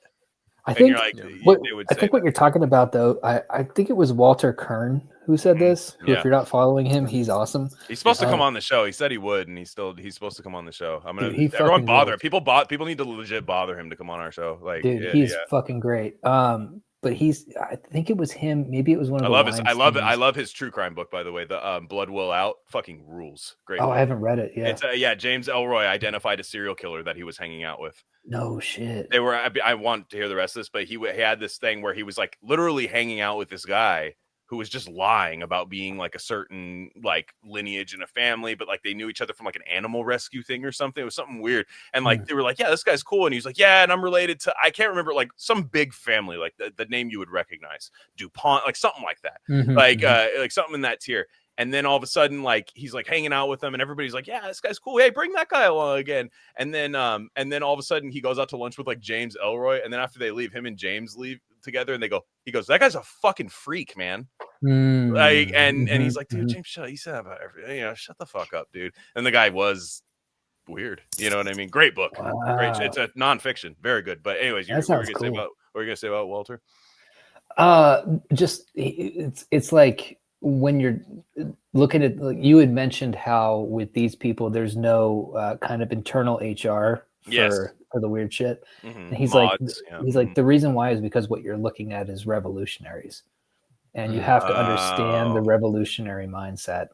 I think what you're talking about, though, I think it was Walter Kern who said this. Who, if you're not following him, he's awesome. He's supposed to come on the show. He said he would, and he's supposed to come on the show. I'm gonna everyone bother people need to legit bother him to come on our show. Like, dude, he's fucking great. But I think it was him. Maybe it was one of I love his true crime book, by the way. The Blood Will Out fucking rules. Great. Oh, book. I haven't read it yet. It's James Elroy identified a serial killer that he was hanging out with. No shit. They were. I want to hear the rest of this, but he had this thing where he was like literally hanging out with this guy who was just lying about being like a certain like lineage in a family, but like they knew each other from like an animal rescue thing or something. It was something weird. And like they were like, yeah, this guy's cool. And he was like, yeah, and I'm related to, I can't remember, like some big family, like the name you would recognize, DuPont, like something like that. Like something in that tier. And then all of a sudden, like he's like hanging out with them, and everybody's like, "Yeah, this guy's cool. Hey, bring that guy along again." And then all of a sudden, he goes out to lunch with like James Elroy, and then after they leave, him and James leave together, and he goes, "That guy's a fucking freak, man." Like, and he's like, "Dude, James, you said about everything, you know, shut the fuck up, dude." And the guy was weird, you know what I mean? Great book, great. It's a nonfiction, very good. But anyways, what were you gonna say about Walter? Just it's like. when you're looking at, like, you had mentioned how with these people there's no kind of internal HR Yes. for the weird shit. Mhm. And he's Mods, yeah. like, the reason why is because what you're looking at is revolutionaries, and you have to understand the Oh. revolutionary mindset.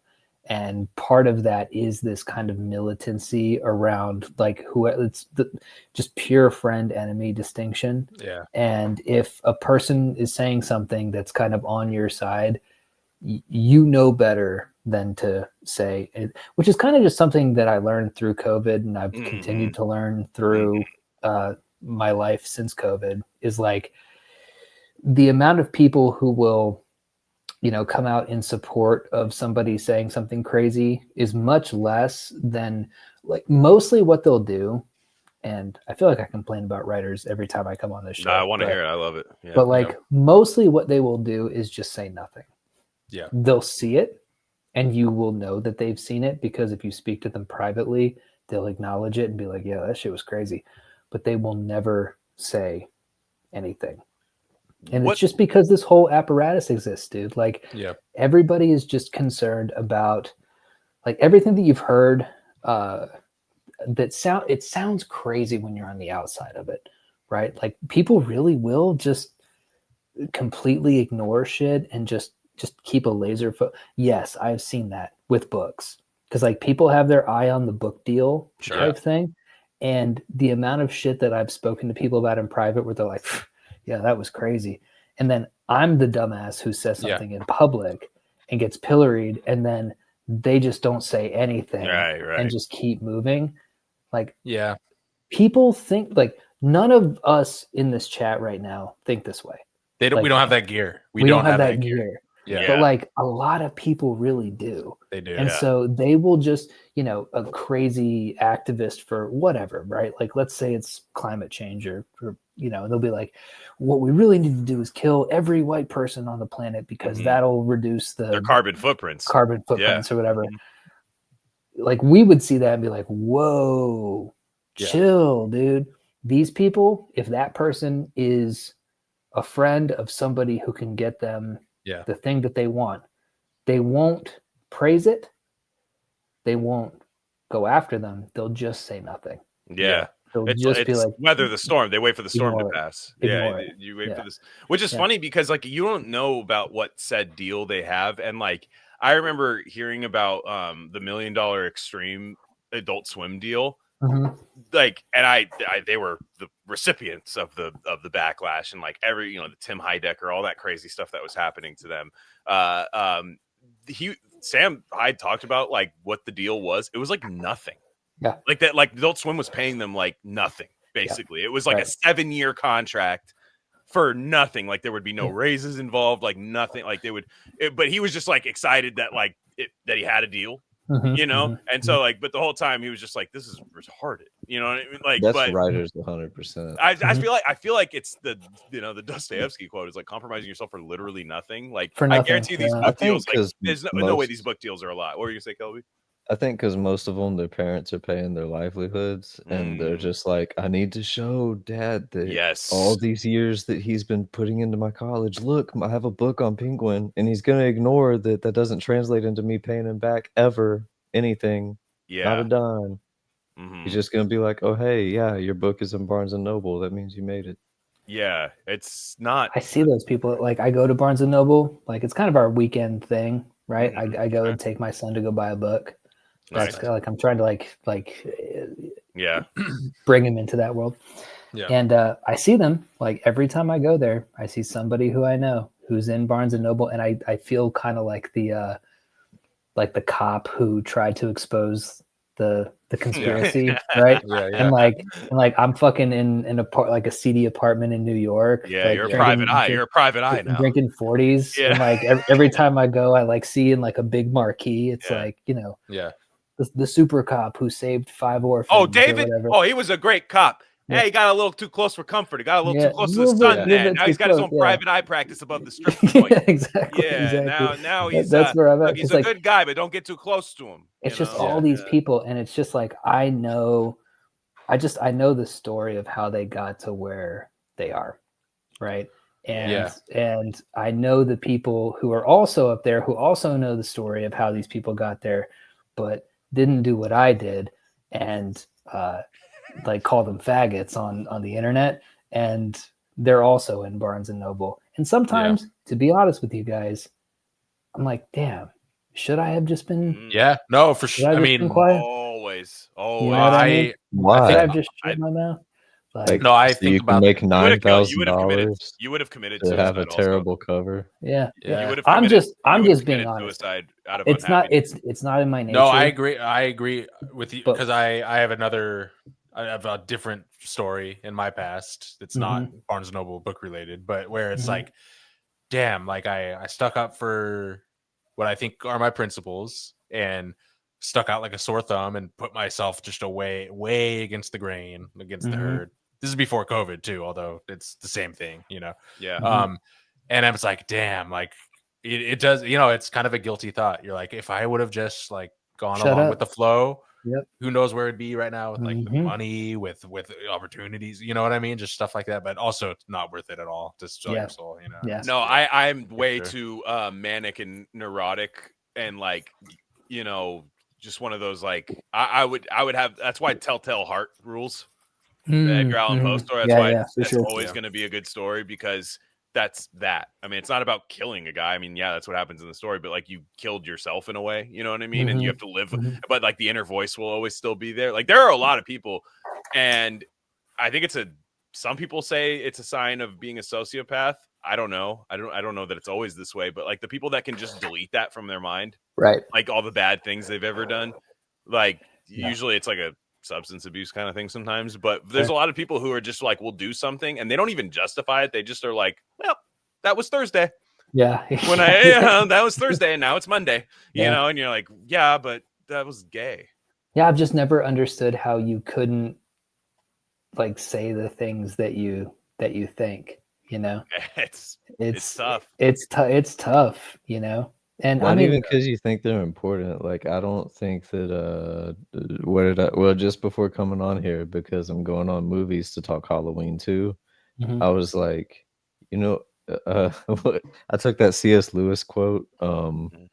And part of that is this kind of militancy around, like, who it's just pure friend enemy distinction. Yeah. And if a person is saying something that's kind of on your side, you know better than to say it, which is kind of just something that I learned through COVID, and I've continued to learn through my life since COVID, is like the amount of people who will, come out in support of somebody saying something crazy is much less than, like, mostly what they'll do. And I feel like I complain about writers every time I come on this show. I want to hear it. I love it. Yeah. But like mostly what they will do is just say nothing. Yeah. They'll see it and you will know that they've seen it, because if you speak to them privately, they'll acknowledge it and be like, yeah, that shit was crazy. But they will never say anything. And it's just because this whole apparatus exists, dude. Like, everybody is just concerned about, like, everything that you've heard. It sounds crazy when you're on the outside of it, right? Like, people really will just completely ignore shit and just keep a laser focus. Yes, I've seen that with books, because like people have their eye on the book deal type thing, and the amount of shit that I've spoken to people about in private where they're like, yeah, that was crazy. And then I'm the dumbass who says something in public and gets pilloried, and then they just don't say anything and just keep moving. Like, people think, like, none of us in this chat right now think this way. We don't have that gear. We don't have that gear. Yeah. But like a lot of people really do. They do. And so they will just, a crazy activist for whatever, right? Like, let's say it's climate change or they'll be like, what we really need to do is kill every white person on the planet, because that'll reduce their carbon footprints or whatever. Like, we would see that and be like, whoa, chill, dude. These people, if that person is a friend of somebody who can get them the thing that they want, they won't praise it. They won't go after them. They'll just say nothing. Yeah. They'll just be like, weather the storm. They wait for the storm to pass. You wait for this, which is funny because like you don't know about what said deal they have. And like, I remember hearing about the $1 Million Extreme Adult Swim deal. Like, and they were the recipients of the backlash, and like every, the Tim Heidecker, all that crazy stuff that was happening to them. Sam Hyde talked about like what the deal was. It was like nothing. Yeah. Like that, like Adult Swim was paying them like nothing, basically. It was like a 7-year contract for nothing. Like there would be no raises involved, like nothing. Like they would, but he was just like excited that like that he had a deal. And so like, but the whole time he was just like, this is retarded, you know what I mean? Like, that's but writers 100%. I feel like it's the the Dostoevsky quote is like compromising yourself for literally nothing. Like, for nothing. I guarantee these book deals, like, there's no way these book deals are a lot. What were you gonna say, Kelby? I think because most of them, their parents are paying their livelihoods, and they're just like, I need to show Dad that all these years that he's been putting into my college, look, I have a book on Penguin, and he's going to ignore that doesn't translate into me paying him back ever anything, not a dime. He's just going to be like, oh, hey, yeah, your book is in Barnes & Noble. That means you made it. Yeah, it's not. I see those people. Like, I go to Barnes & Noble. Like, it's kind of our weekend thing, right? I go and take my son to go buy a book. That's like, I'm trying to like bring him into that world. And I see them like every time I go there. I see somebody who I know who's in Barnes and Noble, and I feel kind of like the cop who tried to expose the conspiracy, right? And like I'm fucking in a seedy apartment in New York. Yeah, like, you're a private eye. You're a private eye now. Drinking 40s, and like every time I go, I like see in like a big marquee. It's like the super cop who saved 5 orphans. Oh, David. Oh, he was a great cop. Hey, he got a little too close for comfort. He got a little too close to the sun. Now he's got his own private eye practice above the strip joint. Exactly. Now he's that's where I'm at. Look, he's a good guy, but don't get too close to him. It's just all these people, and it's just like I know the story of how they got to where they are, right? and I know the people who are also up there who also know the story of how these people got there, but didn't do what I did and like call them faggots on the internet, and they're also in Barnes and Noble. And sometimes, to be honest with you guys, I'm like, damn, should I have just been? Yeah, no, for sure. I mean, quiet? Always. You know what I mean? Why? Should I have just shut my mouth? Like, no, I so think you can about make You would have $9,000 You would have committed to suicide have a also. terrible cover. Yeah. You would have I'm committed, just being honest. suicide out of It's not unhappiness. it's not in my nature. No, I agree with you But- because I have a different story in my past. It's not Barnes and Noble book related, but where it's like, damn, like I stuck up for what I think are my principles and stuck out like a sore thumb and put myself just way against the grain, against the herd. This is before COVID too, although it's the same thing, you know? Yeah. And I was like, damn, like it does, you know, it's kind of a guilty thought. You're like, if I would have just like gone Shut along up. with the flow, Yep. who knows where it'd be right now with like the money, with opportunities, you know what I mean? Just stuff like that. But also it's not worth it at all to sell your soul, you know? Yeah. No, I'm way too manic and neurotic and like, you know, just one of those like I would have, that's why Telltale Heart rules. The Edgar Allan Poe story. That's why that's always going to be a good story, because that's that. I mean, it's not about killing a guy. I mean, yeah, that's what happens in the story, but like you killed yourself in a way, you know what I mean? And you have to live, but like the inner voice will always still be there. Like there are a lot of people, and I think some people say it's a sign of being a sociopath. I don't know. I don't know that it's always this way, but like the people that can just delete that from their mind, right? Like all the bad things they've ever done, like usually it's like a substance abuse kind of thing sometimes, but there's a lot of people who are just like, will do something and they don't even justify it. They just are like, well, that was Thursday. Yeah. When that was Thursday and now it's Monday, you know, and you're like, yeah, but that was gay. Yeah. I've just never understood how you couldn't like say the things that you think, you know, It's tough. It's tough, you know. And Not I mean, even because you think they're important. Like, I don't think that well, just before coming on here, because I'm going on movies to talk Halloween 2, I was like, you know, I took that C.S. Lewis quote. Once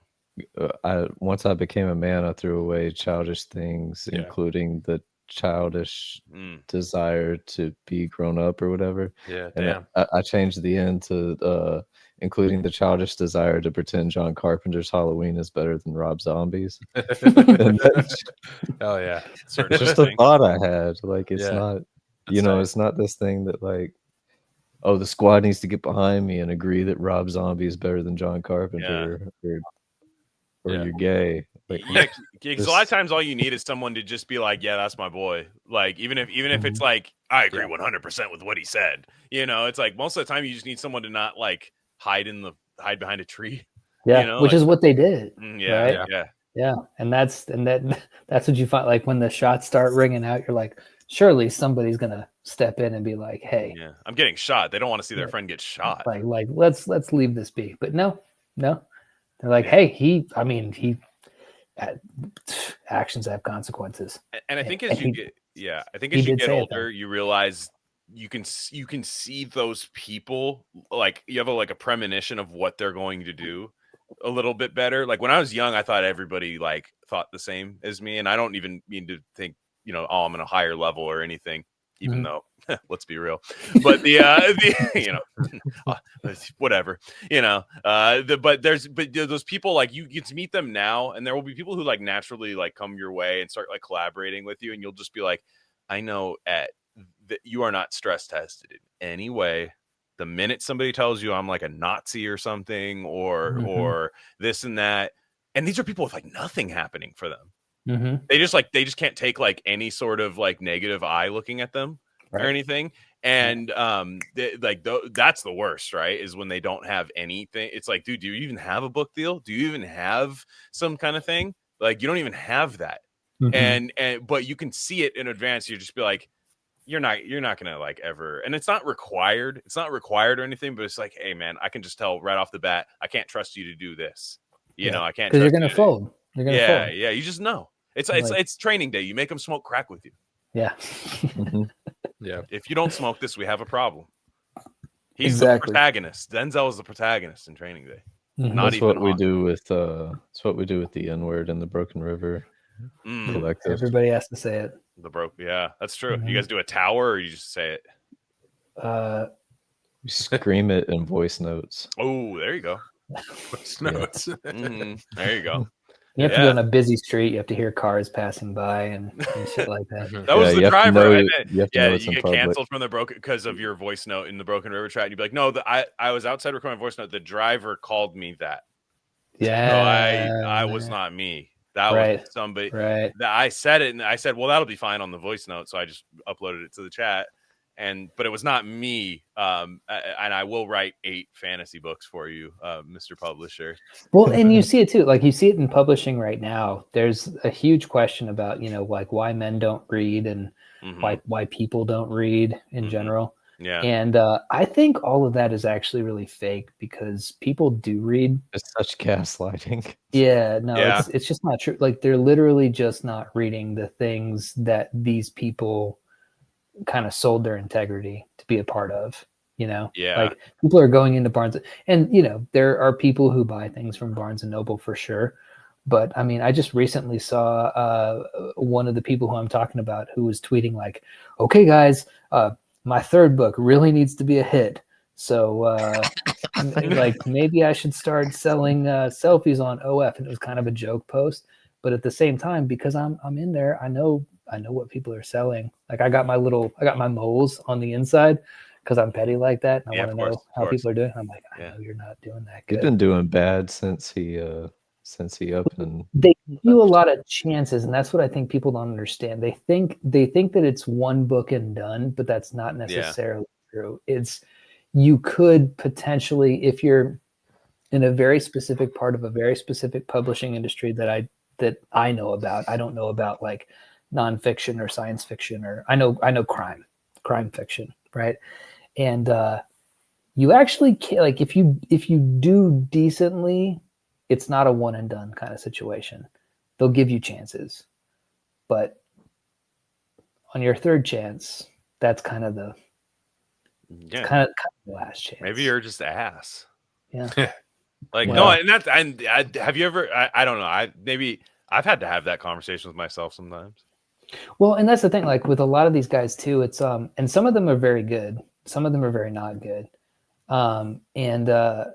I became a man, I threw away childish things, including the childish desire to be grown up or whatever. Yeah, and damn. I changed the end to including the childish desire to pretend John Carpenter's Halloween is better than Rob Zombie's. And that's Hell yeah. just a thought I had. Like, it's not, That's tight. it's not this thing that like, oh, the squad needs to get behind me and agree that Rob Zombie is better than John Carpenter, or you're gay. Like, because a lot of times all you need is someone to just be like, yeah, that's my boy. Like, even if it's like, I agree 100% with what he said, you know, it's like most of the time you just need someone to not like hide behind a tree. Yeah, you know, which is what they did. Yeah, right? Yeah. And that's what you find, like when the shots start ringing out, you're like, surely somebody's gonna step in and be like, hey, I'm getting shot. They don't want to see their friend get shot. Like let's leave this be. But no, they're like, hey, actions have consequences. And I think as you get older, you realize you can see those people, like you have a premonition of what they're going to do a little bit better. Like when I was young, I thought everybody like thought the same as me, and I don't even mean to think, you know, oh, I'm in a higher level or anything, even though let's be real. But the you know, whatever, you know, but those people, like you get to meet them now, and there will be people who like naturally like come your way and start like collaborating with you, and you'll just be like, I know that you are not stress tested in any way. The minute somebody tells you I'm like a Nazi or something, or this and that, and these are people with like nothing happening for them. They just can't take like any sort of like negative eye looking at them or anything. And that's the worst, right? Is when they don't have anything. It's like, dude, do you even have a book deal? Do you even have some kind of thing? Like, you don't even have that. And but you can see it in advance. You just be like, you're not gonna like ever, and it's not required or anything, but it's like, hey man, I can just tell right off the bat, I can't trust you to do this. You know, I can't, because you're gonna fold. You're gonna fold. Yeah, you just know. It's training day. You make them smoke crack with you. Yeah. Yeah. If you don't smoke this, we have a problem. He's Exactly. the protagonist. Denzel is the protagonist in Training Day. Mhm. Not That's even what we Hawk. do with that's what we do with the N word in the Broken River Mm, Collective. Everybody has to say it. yeah, that's true. Mhm. You guys do a tower, or you just say it? We scream it in voice notes. Oh, there you go. Notes. There you go. You have to Yeah. be on a busy street. You have to hear cars passing by and shit like that. That was the you have to driver. know, And you have to yeah, know you it's in get public. canceled from the Broken because of your voice note in the Broken River chat. And you'd be like, no, I was outside recording a voice note. The driver called me that. Yeah. No, I was not me. That Right. was somebody. Right. That I said it, and I said, well, that'll be fine on the voice note. So I just uploaded it to the chat. But it was not me. And I will write 8 fantasy books for you, Mr. Publisher. Well, and you see it too. Like you see it in publishing right now. There's a huge question about, like why men don't read and why people don't read in general. Yeah. And I think all of that is actually really fake because people do read. It's such gaslighting. Yeah, no, Yeah. it's just not true. Like they're literally just not reading the things that these people kind of sold their integrity to be a part of. Yeah. Like people are going into Barnes, and there are people who buy things from Barnes and Noble for sure. But I mean, I just recently saw one of the people who I'm talking about who was tweeting like, "Okay, guys, my 3rd book really needs to be a hit. So like maybe I should start selling selfies on OF." And it was kind of a joke post, but at the same time, because I'm in there, I know what people are selling. Like I got my moles on the inside because I'm petty like that. And I want to know how people are doing. I'm like, I know you're not doing that good. He's been doing bad since he up and they give you a lot of chances, and that's what I think people don't understand. They think that it's one book and done, but that's not necessarily true. It's you could potentially, if you're in a very specific part of a very specific publishing industry that I know about. I don't know about like nonfiction or science fiction, or I know crime fiction, right? And you actually can, like if you do decently, it's not a one and done kind of situation. They'll give you chances, but on your 3rd chance, that's kind of the kind of the last chance. Maybe you're just ass. Yeah. Like no, and that's have you ever? I don't know. I've had to have that conversation with myself sometimes. Well, and that's the thing. Like with a lot of these guys too, it's and some of them are very good. Some of them are very not good. And a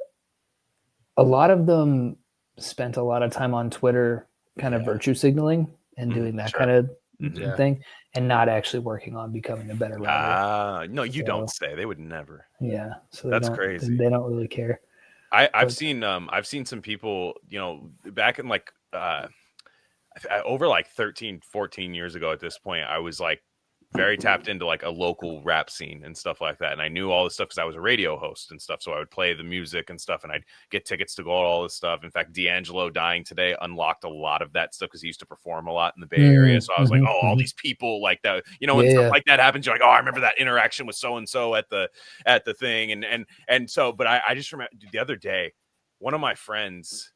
lot of them spent a lot of time on Twitter, kind of virtue signaling and doing that kind of thing, and not actually working on becoming a better writer. No, you don't say. They would never. Yeah, so that's crazy. They don't really care. I've seen some people, back in like over like 13, 14 years ago at this point, I was like very tapped into like a local rap scene and stuff like that. And I knew all this stuff because I was a radio host and stuff. So I would play the music and stuff, and I'd get tickets to go to all this stuff. In fact, D'Angelo dying today unlocked a lot of that stuff because he used to perform a lot in the Bay Area. So I was like, oh, all these people like that, when stuff like that happens, you're like, oh, I remember that interaction with so-and-so at the thing. And so, but I just remember the other day, one of my friends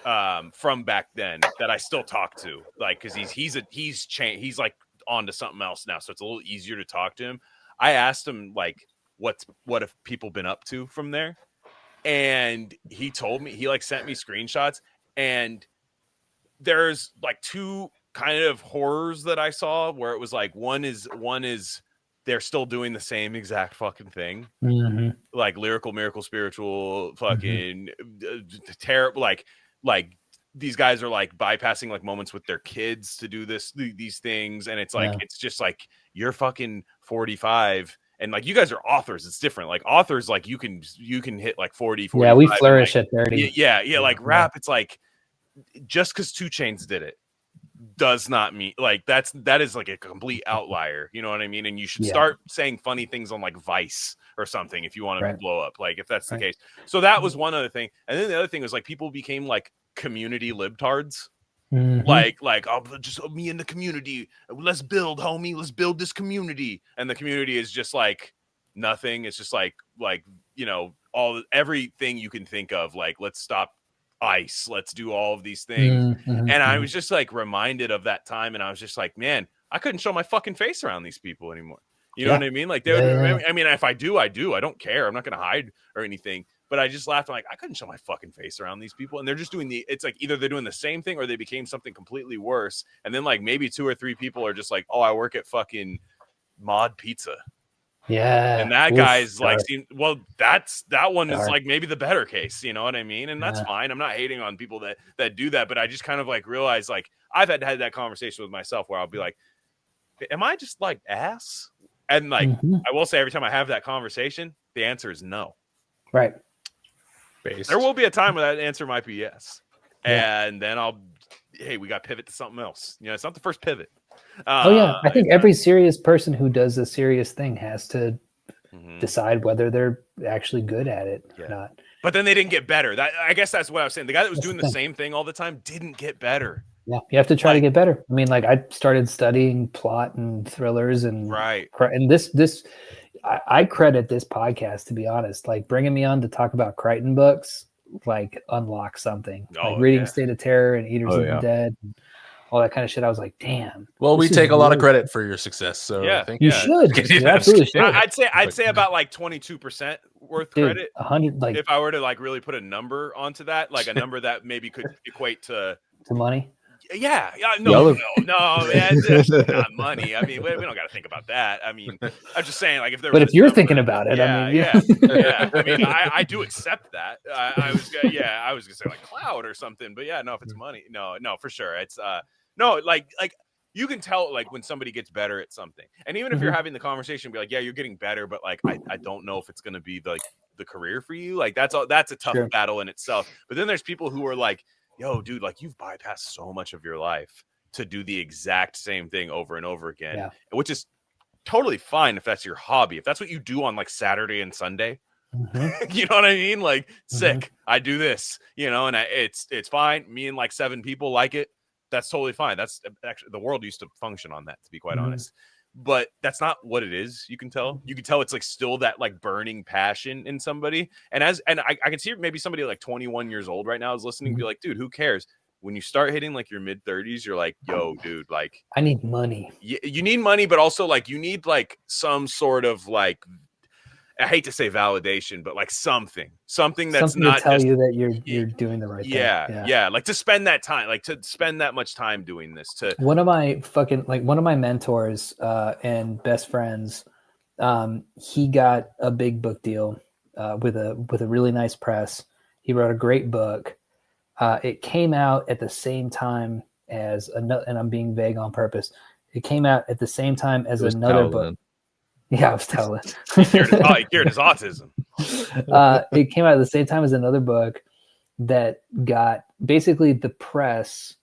from back then that I still talk to, like, cause he's changed. He's like on to something else now. So it's a little easier to talk to him. I asked him like, what have people been up to from there? And he told me, he like sent me screenshots, and there's like 2 kind of horrors that I saw where it was like, one is they're still doing the same exact fucking thing. Like lyrical, miracle, spiritual, fucking terrible. Like these guys are like bypassing like moments with their kids to do these things. And it's like, it's just like, you're fucking 45. And like, you guys are authors. It's different. Like authors, like you can hit like 40, 45. Yeah, we flourish at 30. Yeah. Like rap, it's like, just because 2 Chainz did it does not mean like that is like a complete outlier. You know what I mean? And you should start saying funny things on like Vice or something if you want to blow up, like if that's the case. So that was one other thing. And then the other thing was like people became like community libtards. Like oh, just me in the community, let's build, homie, let's build this community. And the community is just like nothing. It's just like everything you can think of, like let's stop ICE, let's do all of these things. And I was just like reminded of that time, and I was just like, man, I couldn't show my fucking face around these people anymore. You know Yeah. what I mean? Like, Yeah. I mean, if I do, I do. I don't care. I'm not going to hide or anything. But I just laughed. I'm like, I couldn't show my fucking face around these people. And they're just doing it's like either they're doing the same thing or they became something completely worse. And then like maybe 2 or 3 people are just like, oh, I work at fucking Mod Pizza. Yeah. And that Oof, guy's like, dark. well, that one is Dark. like maybe the better case. You know what I mean? And that's Yeah. fine. I'm not hating on people that do that. But I just kind of like realized like I've had that conversation with myself where I'll be like, am I just like ass? And like, I will say every time I have that conversation, the answer is no. Right. Based. There will be a time where that answer might be yes. Yeah. And then hey, we got to pivot to something else. You know, it's not the first pivot. Oh yeah. I think every serious person who does a serious thing has to Mhm. decide whether they're actually good at it or not. But then they didn't get better. I guess that's what I was saying. The guy that was That's doing the the thing. same thing all the time didn't get better. Yeah, you have to try to Like- get better. I mean, like I started studying plot and thrillers and Right. and this I credit this podcast, to be honest. Like bringing me on to talk about Crichton books, like unlock something. Oh, like reading yeah. State of Terror and Eaters Oh, of yeah. the Dead, and all that kind of shit. I was like, damn. Well, we this is take a lot of really- credit for your success. So Yeah. I think You Yeah. should. You Yeah, absolutely should. I'd say about like 22% worth Dude, credit. 100 like If I were to like really put a number onto that, like a number that maybe could equate to to money. yeah, Y'all no, man, it's not money. I mean, we don't got to think about that. I mean, I'm just saying, like, if there But was if you're a thinking number- about it, yeah, I mean, yeah. I mean, I do accept that. I was gonna say like cloud or something, but yeah, no, if it's money, no, for sure, it's no, like you can tell like when somebody gets better at something, and even if you're having the conversation, be like, yeah, you're getting better, but like I don't know if it's gonna be like the career for you. Like that's a tough Sure. battle in itself. But then there's people who are like, yo, dude, like you've bypassed so much of your life to do the exact same thing over and over again, Yeah. which is totally fine if that's your hobby. If that's what you do on like Saturday and Sunday, Mhm. you know what I mean? Like sick, I do this, you know, and it's fine. Me and like 7 people like it. That's totally fine. That's actually the world used to function on that, to be quite honest. But that's not what it is. You can tell it's like still that like burning passion in somebody. And I can see maybe somebody like 21 years old right now is listening and be like, dude, who cares? When you start hitting like your mid 30s, you're like, yo, dude, like I need money. you need money, but also like you need like some sort of like, I hate to say validation, but like something that's Something not to tell just you that you're doing the right thing. yeah, like to spend that time, like to spend that much time doing this. To One of my mentors and best friends, he got a big book deal with a really nice press. He wrote a great book. It came out at the same time as another, and I'm being vague on purpose. It came out at the same time as another book. Yeah, I was telling. he cured his autism. It came out at the same time as another book that got basically the press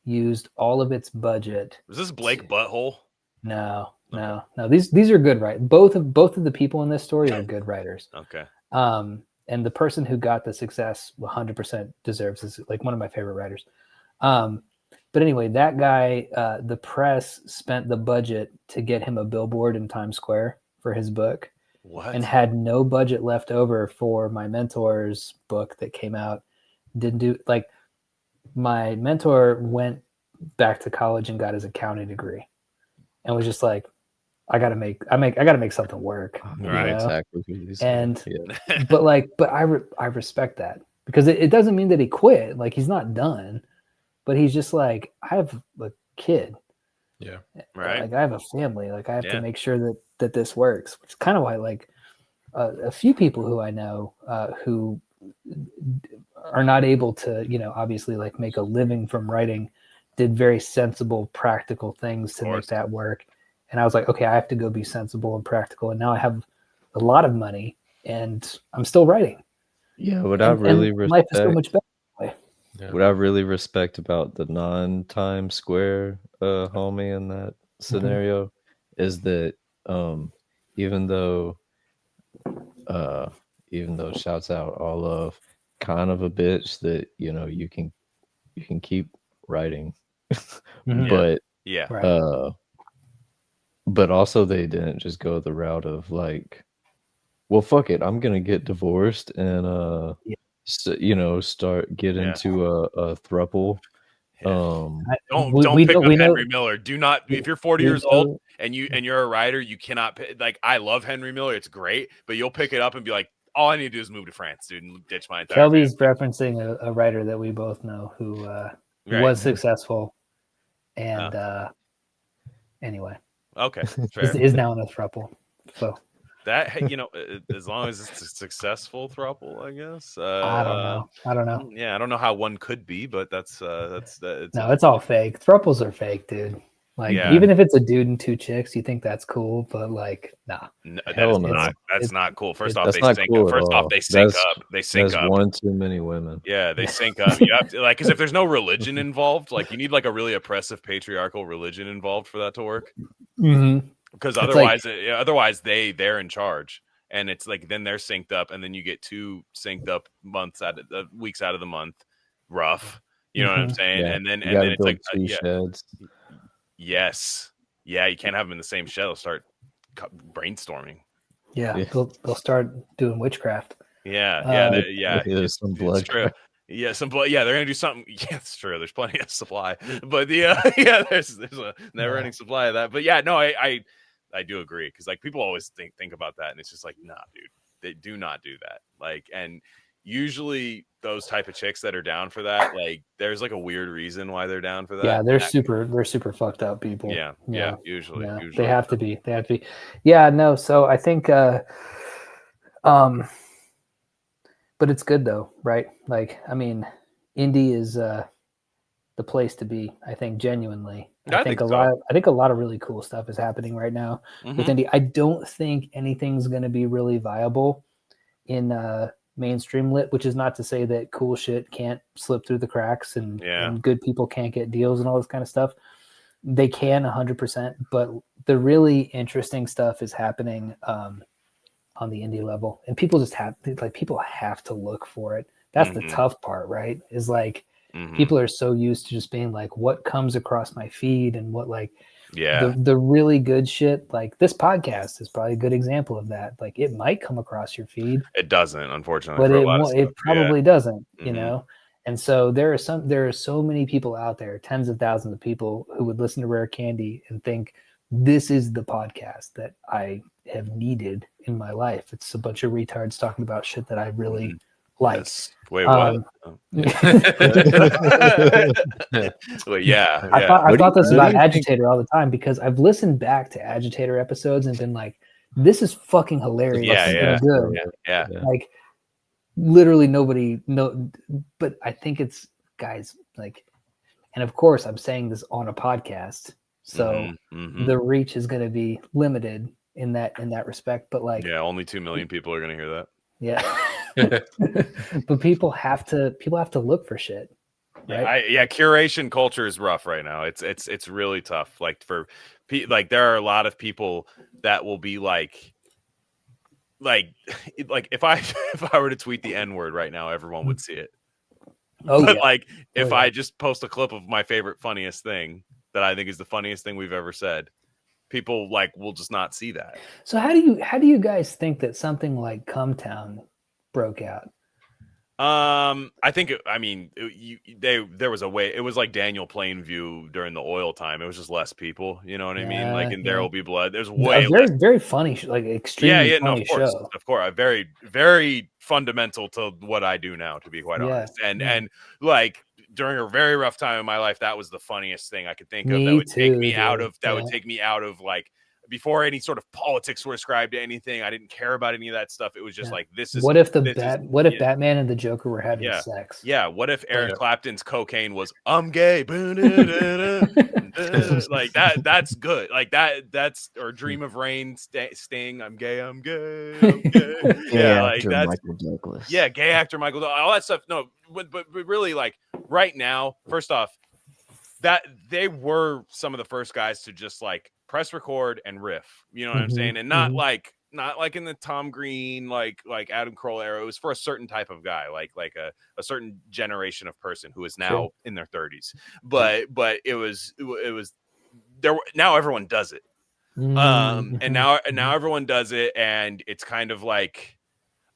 used all of its budget. Was this Blake Butthole? No. These are good, right? Both of the people in this story are good writers. Okay. And the person who got the success 100% deserves is like one of my favorite writers. But anyway, that guy, the press spent the budget to get him a billboard in Times Square for his book. What? And had no budget left over for my mentor's book that came out. Didn't do like my mentor went back to college and got his accounting degree and was just like, I gotta make something work. Right. Exactly. And but I respect that because it doesn't mean that he quit. Like he's not done, but he's just like, I have a kid. Yeah. Right. Like I have a family. Like I have Yeah. to make sure that this works, which is kind of why like a few people who I know who are not able to, obviously like make a living from writing did very sensible, practical things to make that work. And I was like, okay, I have to go be sensible and practical. And now I have a lot of money and I'm still writing. Yeah, And life is so much better. Yeah. What I really respect about the non-Times Square homie in that scenario is that even though shouts out all of kind of a bitch that you can keep writing, but Yeah. Right. but also they didn't just go the route of like, well, fuck it, I'm gonna get divorced and get into a throuple Um, Don't pick up Henry Miller. Do not, if you're 40 years old know- and you're a writer, you cannot like, I love Henry Miller, it's great, but you'll pick it up and be like, all I need to do is move to France, dude, and ditch my entire Kelby's family. referencing a writer that we both know who Right. was successful, and anyway, Okay, fair. is now in a throuple. So That, as long as it's a successful throuple, I guess. I don't know. Yeah, I don't know how one could be, but it's it's all fake. Throuples are fake, dude. Like, even if it's a dude and two chicks, you think that's cool, but like, nah. No, Hell no. That's not cool. First off, That's they not sync cool up. at First off, all. they sync That's- up. They sync There's up. one too many women. Yeah, they sync up. You have to, like, because if there's no religion involved, like, you need like a really oppressive patriarchal religion involved for that to work. Mm-hmm. Because It's otherwise they're in charge, and it's like then they're synced up, and then you get two synced up weeks out of the month. Rough, you know what I'm saying? Yeah. And then You and then gotta it's like build two sheds. yes, yeah, you can't have them in the same shed. They'll start brainstorming. Yeah, Yeah. they'll start doing witchcraft. There's some blood. It's true. Yeah, some blood. Yeah, they're gonna do something. Yeah, it's true. There's plenty of supply, but there's a never-ending supply of that. But yeah, no, I do agree, because like people always think about that, and it's just like, nah, dude, they do not do that. Like, and usually those type of chicks that are down for that, like, there's like a weird reason why they're down for that. Yeah, they're super fucked up people. Yeah, usually. They have to be. Yeah, no. So I think, but it's good though, right? Like, I mean, indie is the place to be. I think genuinely. I think a lot of really cool stuff is happening right now with indie. I don't think anything's going to be really viable in mainstream lit, which is not to say that cool shit can't slip through the cracks and good people can't get deals and all this kind of stuff. They can 100%, but the really interesting stuff is happening on the indie level, and people just have to look for it. That's the tough part, right? Is like, people are so used to just being like, what comes across my feed, and what, like, the really good shit. Like, this podcast is probably a good example of that. Like, it might come across your feed. It doesn't, unfortunately, but it probably doesn't, you know? And so there are so many people out there, tens of thousands of people, who would listen to Rare Candy and think, this is the podcast that I have needed in my life. It's a bunch of retards talking about shit that I really like. Yes. Wait, what? Well, yeah. I thought this about Agitator all the time, because I've listened back to Agitator episodes and been like, this is fucking hilarious. Yeah. Like, literally nobody know, but I think it's guys like, and of course I'm saying this on a podcast, so the reach is going to be limited in that respect. But like, only 2 million people are going to hear that. Yeah. But people have to look for shit. Right? Curation culture is rough right now. It's really tough. Like, there are a lot of people that will be like if I were to tweet the N-word right now, everyone would see it. If I just post a clip of my favorite funniest thing that I think is the funniest thing we've ever said, people will just not see that. So how do you guys think that something like Cumtown broke out? I think there was a way. It was like Daniel Plainview during the oil time. It was just less people, you know what I mean? Like in There Will Be Blood, there's way very, less. very funny, extremely funny show. Of course, very, very fundamental to what I do now, to be quite honest. And like, during a very rough time in my life, that was the funniest thing I could think of. That would take me out of like, before any sort of politics were ascribed to anything. I didn't care about any of that stuff. It was just like, this is what if Batman and the Joker were having sex? Yeah. What if Eric Clapton's cocaine was "I'm gay"? Like that's good. Like that's, or Dream of Rain, Sting, I'm gay. Yeah, like that's Michael Douglas. Yeah, gay actor Michael Douglas, all that stuff. No, but really, like, right now, first off, that they were some of the first guys to just like press record and riff, you know what I'm saying? And not like in the Tom Green, like Adam Kroll era. It was for a certain type of guy, like a certain generation of person who is now in their 30s. But it was there. Now everyone does it. And now everyone does it, and it's kind of like,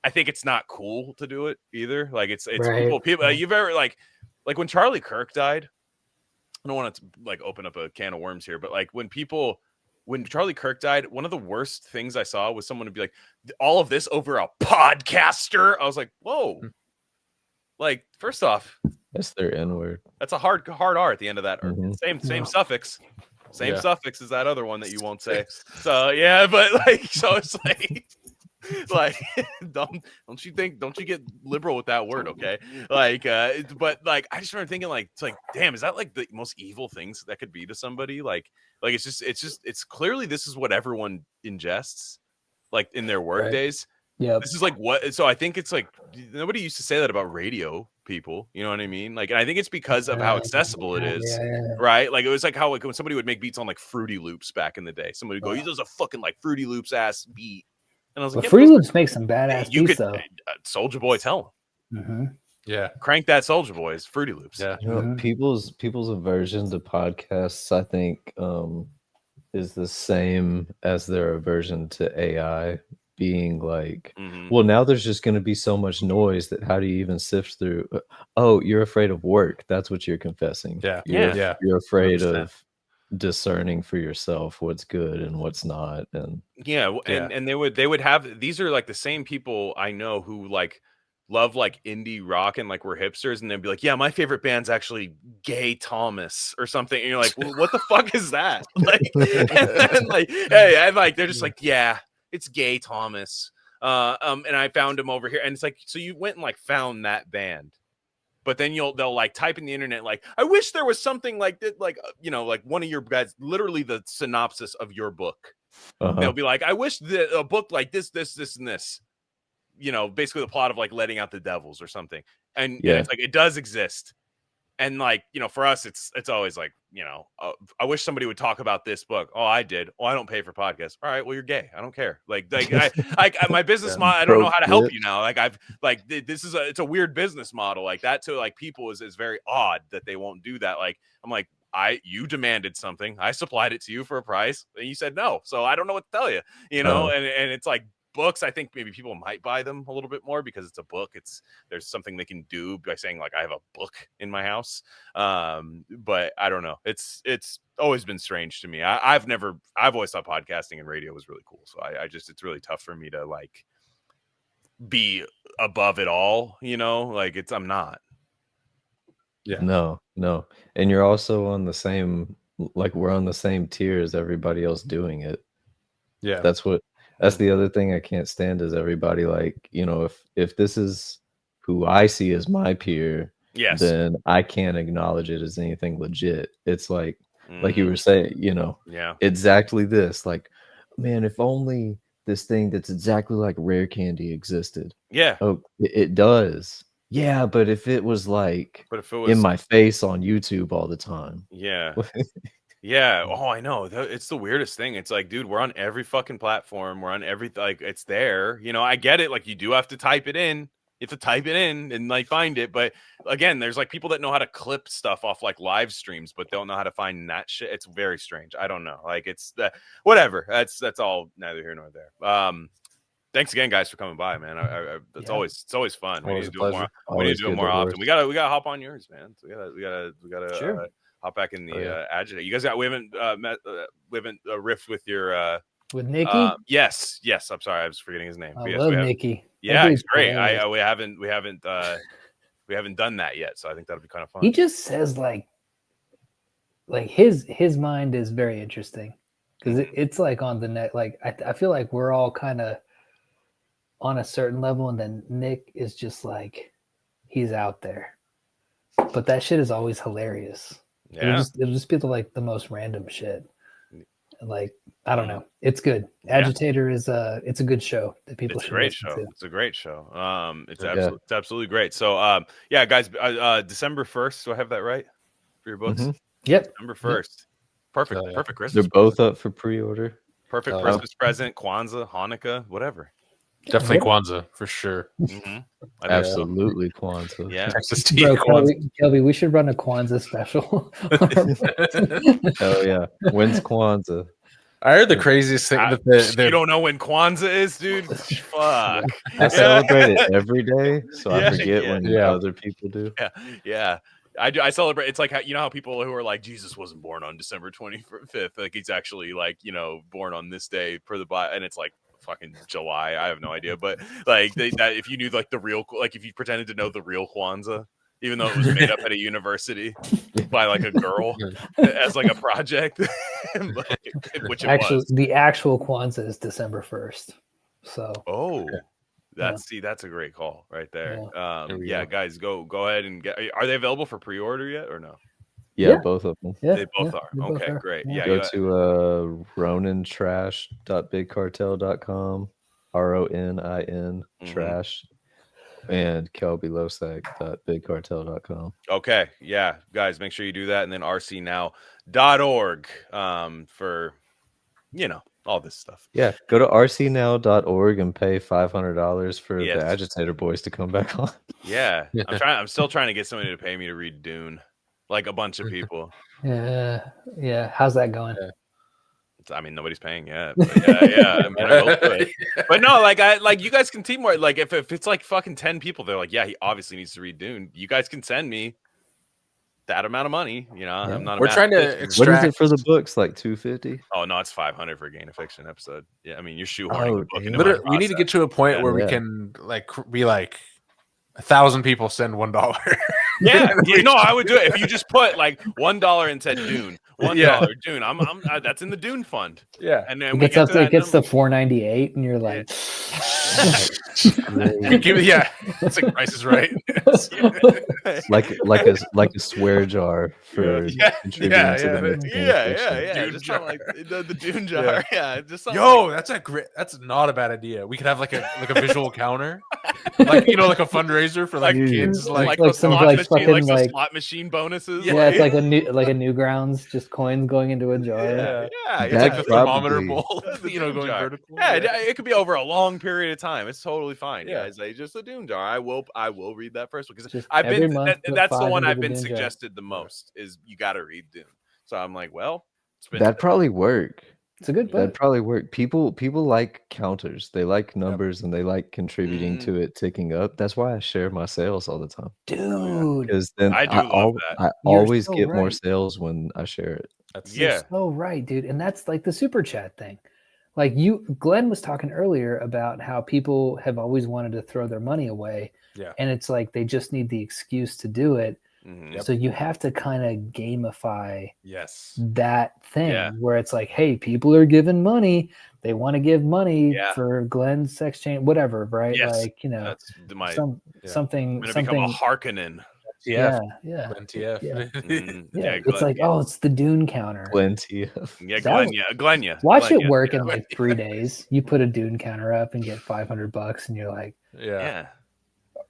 I think it's not cool to do it either. Like, it's people you've ever like when Charlie Kirk died, don't want to like open up a can of worms here, but like when Charlie Kirk died, one of the worst things I saw was someone to be like, all of this over a podcaster. I was like, whoa. Like, first off, That's their N word. that's a hard R at the end of that. Mhm. Same suffix. Same Yeah. suffix as that other one that you won't say. So yeah, but like, so it's like don't you get liberal with that word, okay? Like, but like, I just remember thinking like, it's like, damn, is that like the most evil things that could be to somebody? Like it's clearly this is what everyone ingests, like in their work Right. days. Yeah. This is like what, so I think it's like nobody used to say that about radio people, you know what I mean? Like, and I think it's because of how accessible it is, Yeah. right? Like, it was like how like when somebody would make beats on like Fruity Loops back in the day, somebody would go, "He does a fucking like Fruity Loops ass beat," and I was like, But yeah, Fruity Loops make some badass you beats could, though. Soldier Boy, tell him, Mm-hmm. Yeah. crank that Soldier Boy's Fruity Loops. Yeah. You know, Mhm. people's aversion to podcasts, I think, is the same as their aversion to AI being like, Mhm. well, now there's just going to be so much noise that how do you even sift through? Oh, you're afraid of work. That's what you're confessing. Yeah. You're, you're afraid 100%. of discerning for yourself what's good and what's not. And Yeah, and they would have, these are like the same people I know who like love like indie rock and like we're hipsters, and they'd be like, yeah, my favorite band's actually Gay Thomas or something, and you're like, well, what the fuck is that? Like, and then like, hey, and like they're just like, yeah, it's Gay Thomas. And I found him over here, and it's like, so you went and like found that band. But then they'll like type in the internet like, I wish there was something like that, like you know, like one of your guys, literally the synopsis of your book. They'll be like, I wish a book like this, and this, you know, basically the plot of like Letting Out the Devils or something. And it's like, it does exist. And like, you know, for us, it's always like, you know, I wish somebody would talk about this book. Oh, I did. Oh, I don't pay for podcasts. All right, well, you're gay. I don't care. Like my business model, I don't know how to help you now. Like it's a weird business model like that to like people is very odd that they won't do that. Like, I'm like, you demanded something. I supplied it to you for a price and you said no. So I don't know what to tell you, you know? And it's like, books, I think maybe people might buy them a little bit more because it's a book. There's something they can do by saying like, I have a book in my house. But I don't know. It's always been strange to me. I've always thought podcasting and radio was really cool. So it's really tough for me to like be above it all, you know, like I'm not. Yeah. No. And you're also on the same, like we're on the same tier as everybody else doing it. Yeah. That's the other thing I can't stand is everybody like, you know, if this is who I see as my peer, yes, then I can't acknowledge it as anything legit. It's like you were saying, you know, exactly this. Like, man, if only this thing that's exactly like Rare Candy existed. Yeah. Oh, it does. Yeah, but if it was like in my face on YouTube all the time. Yeah. Yeah. Oh, I know. It's the weirdest thing. It's like, dude, we're on every fucking platform. We're on everything. Like, it's there. You know, I get it. Like, you do have to type it in. You have to type it in and like find it. But again, there's like people that know how to clip stuff off like live streams, but don't know how to find that shit. It's very strange. I don't know. Like, it's whatever. That's all neither here nor there. Thanks again, guys, for coming by, man. It's always fun. We need to do it more. We need to do it more often. We gotta hop on yours, man. So we gotta Sure. hop back in the Agitator. You guys we haven't riffed with your with Nikki. Yes. I'm sorry, I was forgetting his name. I love Nikki. Yeah, he's great. We haven't done that yet, so I think that'll be kind of fun. He just says like his mind is very interesting because it's like on the net. Like I feel like we're all kind of on a certain level, and then Nick is just like he's out there, but that shit is always hilarious. Yeah. It'll just be the most random shit. Like, I don't know. It's good. Agitator is it's a good show that people should listen to. It's a great show. It's absolutely great. So yeah, guys, December 1st, do I have that right for your books? Mm-hmm. Yep. December 1st. Perfect. Perfect Christmas. They're both up for pre-order. Perfect Christmas present, Kwanzaa, Hanukkah, whatever. Definitely Kwanzaa for sure. Mm-hmm. Absolutely Kwanzaa. Yeah. Texas tea. Bro, Kelby, we should run a Kwanzaa special. Hell yeah. When's Kwanzaa? I heard the craziest thing that you don't know when Kwanzaa is, dude. Fuck. I celebrate it every day, so I forget when other people do. Yeah. I celebrate. It's like how, you know how people who are like Jesus wasn't born on December 25th, like he's actually like, you know, born on this day per the Bible, and it's like fucking July. I have no idea, but like that if you knew like the real, like if you pretended to know the real Kwanzaa, even though it was made up at a university by like a girl as like a project, which it Actually, was. the actual Kwanzaa is December 1st. So That's a great call right there. Yeah. Guys, go ahead and get. Are they available for pre-order yet or no? Yeah, Yeah. both of them. yeah, They both are. they both Okay, are. great. Yeah. Yeah, Go to ronintrash.bigcartel.com, RONIN trash, and kelbylosack.bigcartel.com. Okay, yeah, guys, make sure you do that, and then rcnow.org for, you know, all this stuff. Yeah, go to rcnow.org and pay $500 for Yes. the Agitator boys to come back on. Yeah, I'm still trying to get somebody to pay me to read Dune, like a bunch of people. Yeah. How's that going? I mean, nobody's paying yet. But yeah. I mean, I will do it. But no, like you guys can teamwork. Like if it's like fucking 10 people, they're like, yeah, he obviously needs to read Dune. You guys can send me that amount of money. You know, I'm not. We're trying to mathematician. What is it extract for the books? Like $250? Oh no, it's 500 for a Gain of Fiction episode. Yeah, I mean, you're shoehorning Oh, the book damn. into my Literally, we need to get to a point Yeah. where we Yeah. can like be like 1,000 people send $1. Yeah, no, I would do it if you just put like $1 and said Dune, $1 Dune. I'm that's in the Dune fund. Yeah. And then It we gets get up to to that number. $4.98, and you're like, It's like Price is Right. like a swear jar for contributing to the making of fiction. Yeah. Dune Just jar. not like the Dune jar. Yeah, just something Yo, like that's not a bad idea. We could have like a visual counter, like like a fundraiser for like Dude. kids, like Like the some, slot like, machine, fucking, like the like- slot machine bonuses. yeah, it's like a Newgrounds, just coins going into a jar. yeah. It's like the thermometer probably- bowl, The going Dune jar. vertical. Yeah, it could be over a long period of time. It's totally fine, Yeah. guys. Like just a Dune jar. I will read that first one because Just I've every been month put that's the 5 one into I've the been Dune jar. suggested the most is you got to read Dune. So I'm like, well, That'd probably work. It's a good That'd book. probably work. People like counters. They like numbers and they like contributing to it ticking up. That's why I share my sales all the time. Dude, Because then I do love that. I You're always so get more right. sales when I share it. That's Yeah. so right, dude. And that's like the super chat thing. Like Glenn was talking earlier about how people have always wanted to throw their money away. Yeah. And it's like they just need the excuse to do it. Mhm. So you have to kind of gamify Yes. that thing Yeah. where it's like, hey, people are giving money. They want to give money Yeah. for Glenn's sex change, whatever, right? Yes. Like, you know, That's my. something, I'm gonna become a Harkonnen. yeah. NTF. Yeah. Mhm. Yeah. It's Glenn, like, oh, it's the Dune counter. Plenty of. yeah, that was- Glenya. Watch it Glenya. work Yeah. in like 3 days. You put a Dune counter up and get $500, and you're like, Yeah.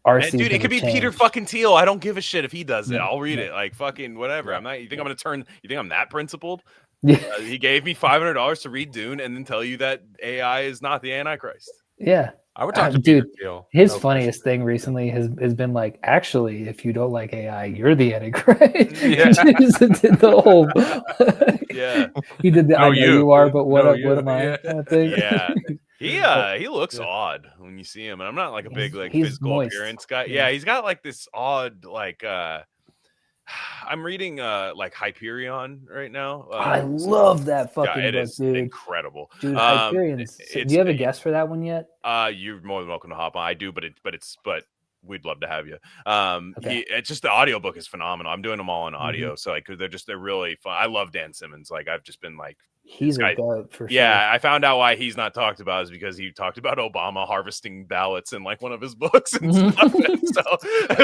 RC. And dude, it could be Peter fucking Thiel. I don't give a shit if he does it. Yeah. I'll read Yeah. it. Like fucking whatever. I'm not. You think I'm gonna turn? You think I'm that principled? Yeah. He gave me $500 to read Dune and then tell you that AI is not the Antichrist. Yeah. I would talk to Dude, Peter Thiel. His No funniest question. thing recently has been like, actually, if you don't like AI, you're the Antichrist. Yeah. He just did the whole. Yeah, He did the No, I know you are, but what No, what am I yeah. kind of thing. yeah. He looks Yeah. odd when you see him, and I'm not like a big like He's physical moist. appearance guy. Yeah. Yeah, he's got like this odd like. I'm reading like Hyperion right now. I love that Yeah, fucking it book, is dude. incredible. Dude, Um, Hyperion's. Do it's- you have a guess for that one yet? You're more than welcome to hop on. I do, but we'd love to have you. Okay. It's just the audiobook is phenomenal. I'm doing them all in Mm-hmm. audio, so like they're really fun. I love Dan Simmons. Like I've just been like, He's guy- a goat for sure. yeah, I found out why he's not talked about is because he talked about Obama harvesting ballots in like one of his books and stuff. And so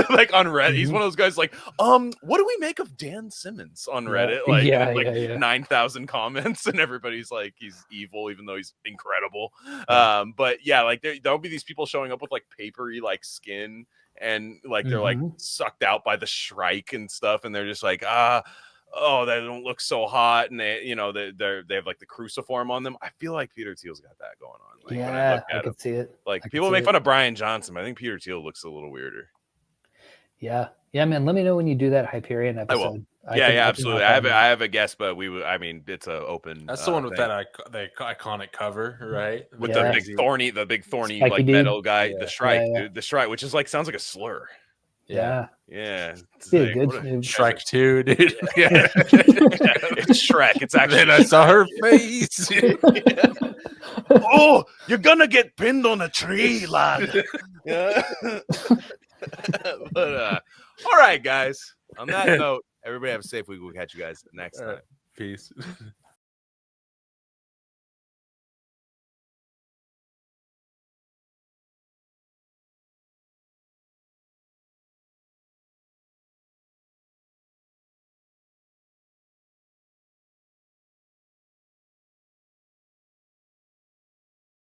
like on Reddit, he's one of those guys like, what do we make of Dan Simmons on Reddit? Like, Yeah, with, like yeah. 9,000 comments and everybody's like he's evil even though he's incredible. But yeah, like there'll be these people showing up with like papery like skin and like they're like sucked out by the Shrike and stuff, and they're just like oh, they don't look so hot, and they have like the cruciform on them. I feel like Peter Thiel's got that going on. Like, when Yeah, look I at him. could see it. Like I people could make see fun it. of Brian Johnson, but I think Peter Thiel looks a little weirder. Yeah, man. Let me know when you do that Hyperion episode. I will. I Yeah, can absolutely. hop I on have a guess, but I mean, it's a open. That's the one with thing. the iconic cover, right? With Yeah. the big thorny Spiky like dude. metal guy, Yeah. the Shrike, Yeah. dude. The Shrike, which is like sounds like a slur. Yeah. Yeah. Be a Like, good what new Shrek 2, dude. Yeah. it's Shrek. It's actually. Then I saw her face. Oh, you're gonna get pinned on a tree, lad. Yeah. But all right, guys. On that note, everybody have a safe week. We'll catch you guys next All right. time. Peace.